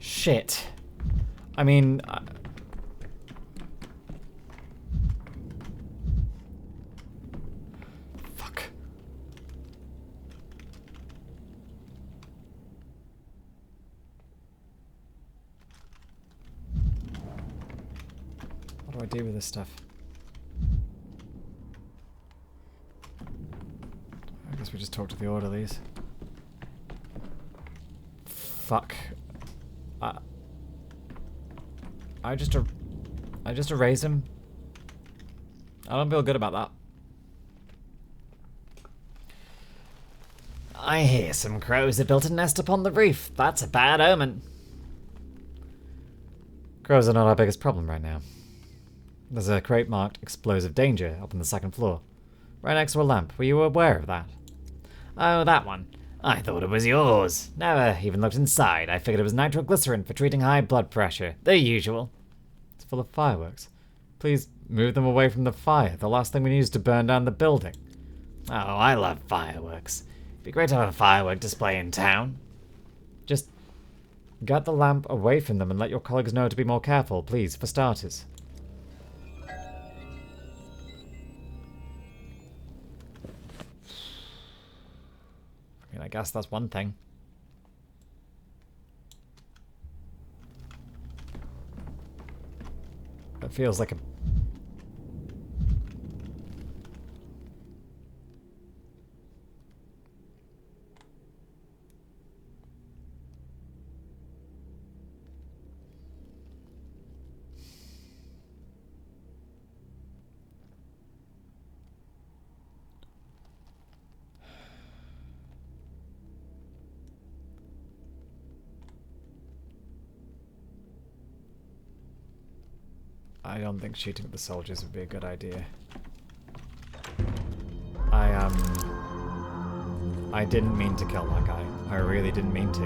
Speaker 6: Shit. I mean... Fuck. What do I do with this stuff? I guess we just talk to the orderlies. Fuck. I just erased him. I don't feel good about that.
Speaker 1: I hear some crows have built a nest upon the roof. That's a bad omen.
Speaker 6: Crows are not our biggest problem right now. There's a crate marked explosive danger up on the second floor. Right next to a lamp. Were you aware of that?
Speaker 1: Oh, that one. I thought it was yours. Never even looked inside. I figured it was nitroglycerin for treating high blood pressure. The usual.
Speaker 6: It's full of fireworks. Please move them away from the fire. The last thing we need is to burn down the building.
Speaker 1: Oh, I love fireworks. It'd be great to have a firework display in town.
Speaker 6: Just get the lamp away from them and let your colleagues know to be more careful, please, for starters.
Speaker 1: I mean, I guess that's one thing.
Speaker 6: It feels like a... I don't think shooting at the soldiers would be a good idea. I didn't mean to kill that guy. I really didn't mean to.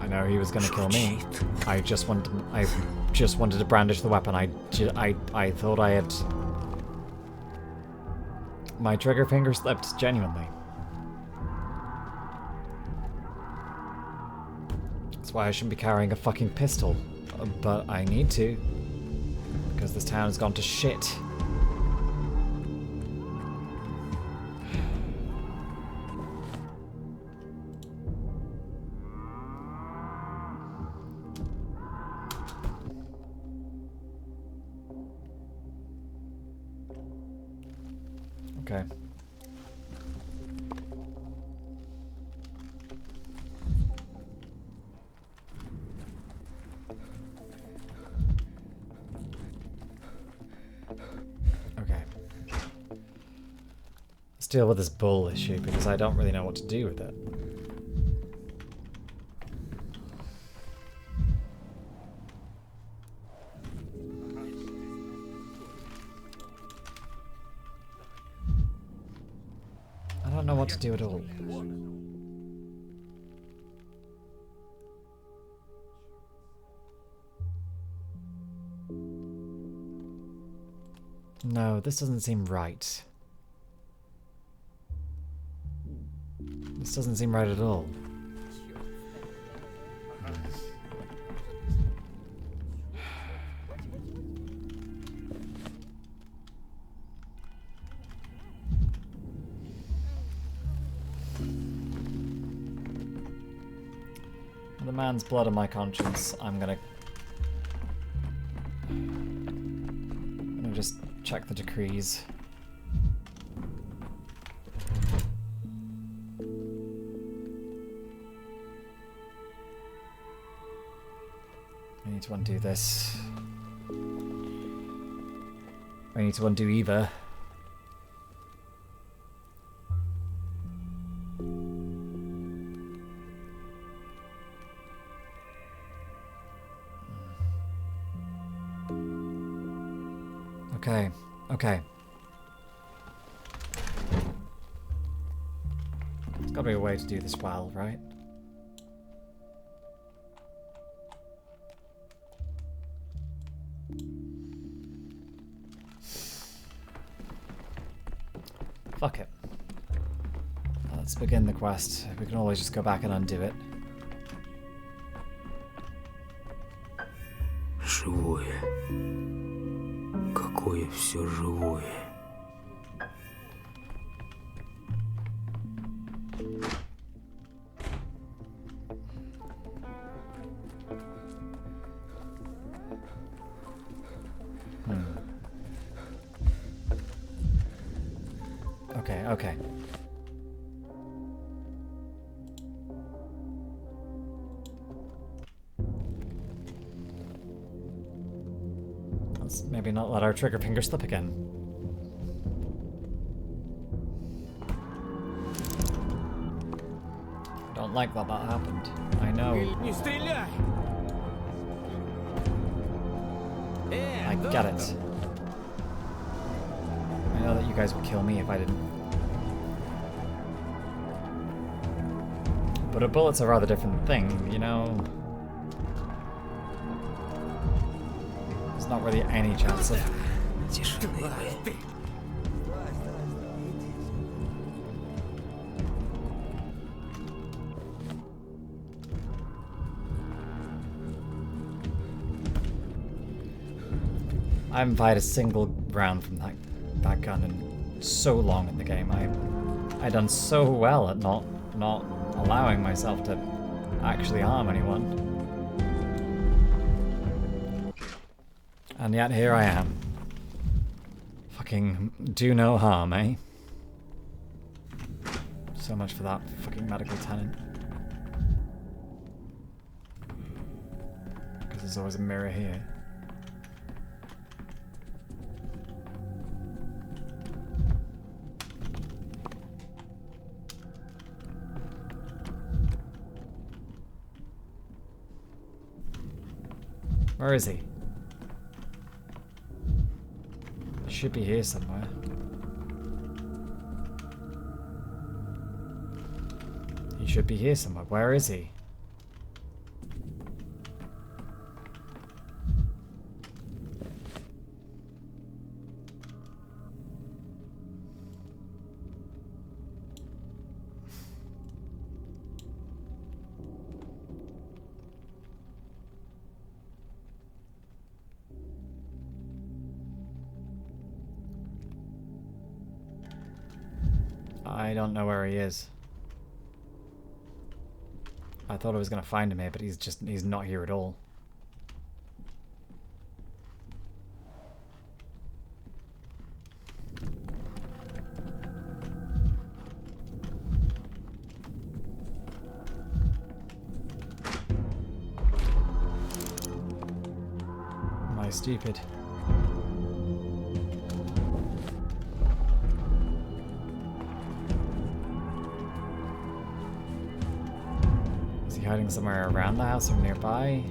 Speaker 6: I know he was gonna kill me. I just wanted to brandish the weapon. I thought I had... My trigger finger slipped, genuinely. That's why I shouldn't be carrying a fucking pistol. But I need to. Because this town has gone to shit. Okay. Okay. Let's deal with this bull issue because I don't really know what to do with it. I don't know what to do at all. No, this doesn't seem right. This doesn't seem right at all. The man's blood on my conscience. I'm gonna just check the decrees. I need to undo this. I need to undo either.
Speaker 1: Okay. Okay. There's gotta be a way to do this well, right? Fuck it. Let's begin the quest. We can always just go back and undo it.
Speaker 4: Живое. Какое все живое.
Speaker 1: Okay, okay. Let's maybe not let our trigger finger slip again. I don't like that happened. I know.
Speaker 4: Не стреляй!
Speaker 1: I get it. I know that you guys would kill me if I didn't. But a bullet's a rather different thing, you know? There's not really any chance of...
Speaker 4: Тишины.
Speaker 1: I haven't fired a single round from that gun in so long in the game. I done so well at not allowing myself to actually harm anyone. And yet here I am. Fucking do no harm, eh? So much for that fucking medical tenant. Because there's always a mirror here. Where is he? He should be here somewhere. He should be here somewhere. Where is he? I don't know where he is. I thought I was gonna find him here, but he's not here at all. Am I stupid? Hiding somewhere around the house or nearby?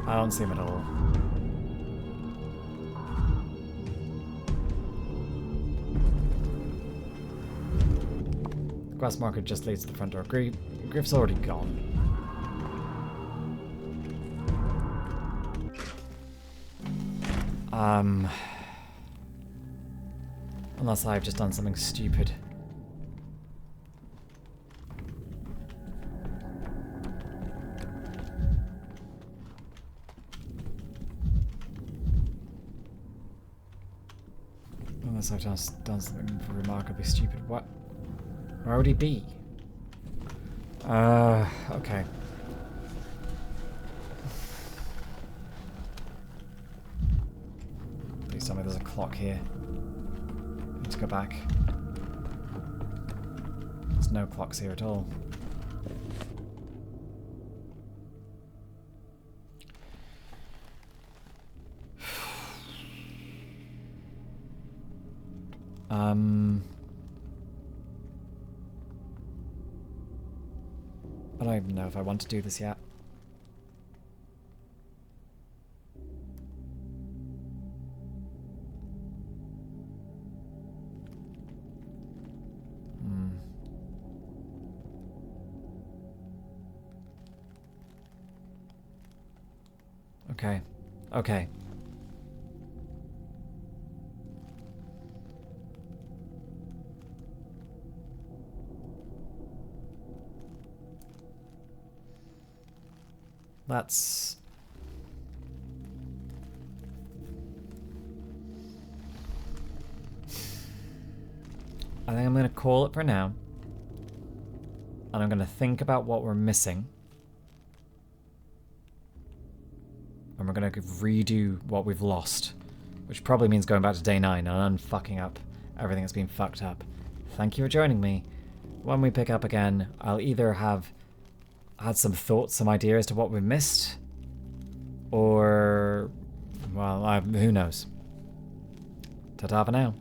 Speaker 1: I don't see him at all. The quest marker just leads to the front door. Griff's already gone. Unless I've just done something stupid. Unless I've just done something remarkably stupid. What? Where would he be? Okay. Please tell me there's a clock here. I need to go back. There's no clocks here at all. I don't even know if I want to do this yet. Okay. Okay. Let's... I think I'm going to call it for now. And I'm going to think about what we're missing. And we're going to redo what we've lost. Which probably means going back to day 9 and unfucking up everything that's been fucked up. Thank you for joining me. When we pick up again, I'll either have had some thoughts, some ideas as to what we've missed. Or... well, who knows. Ta-ta for now.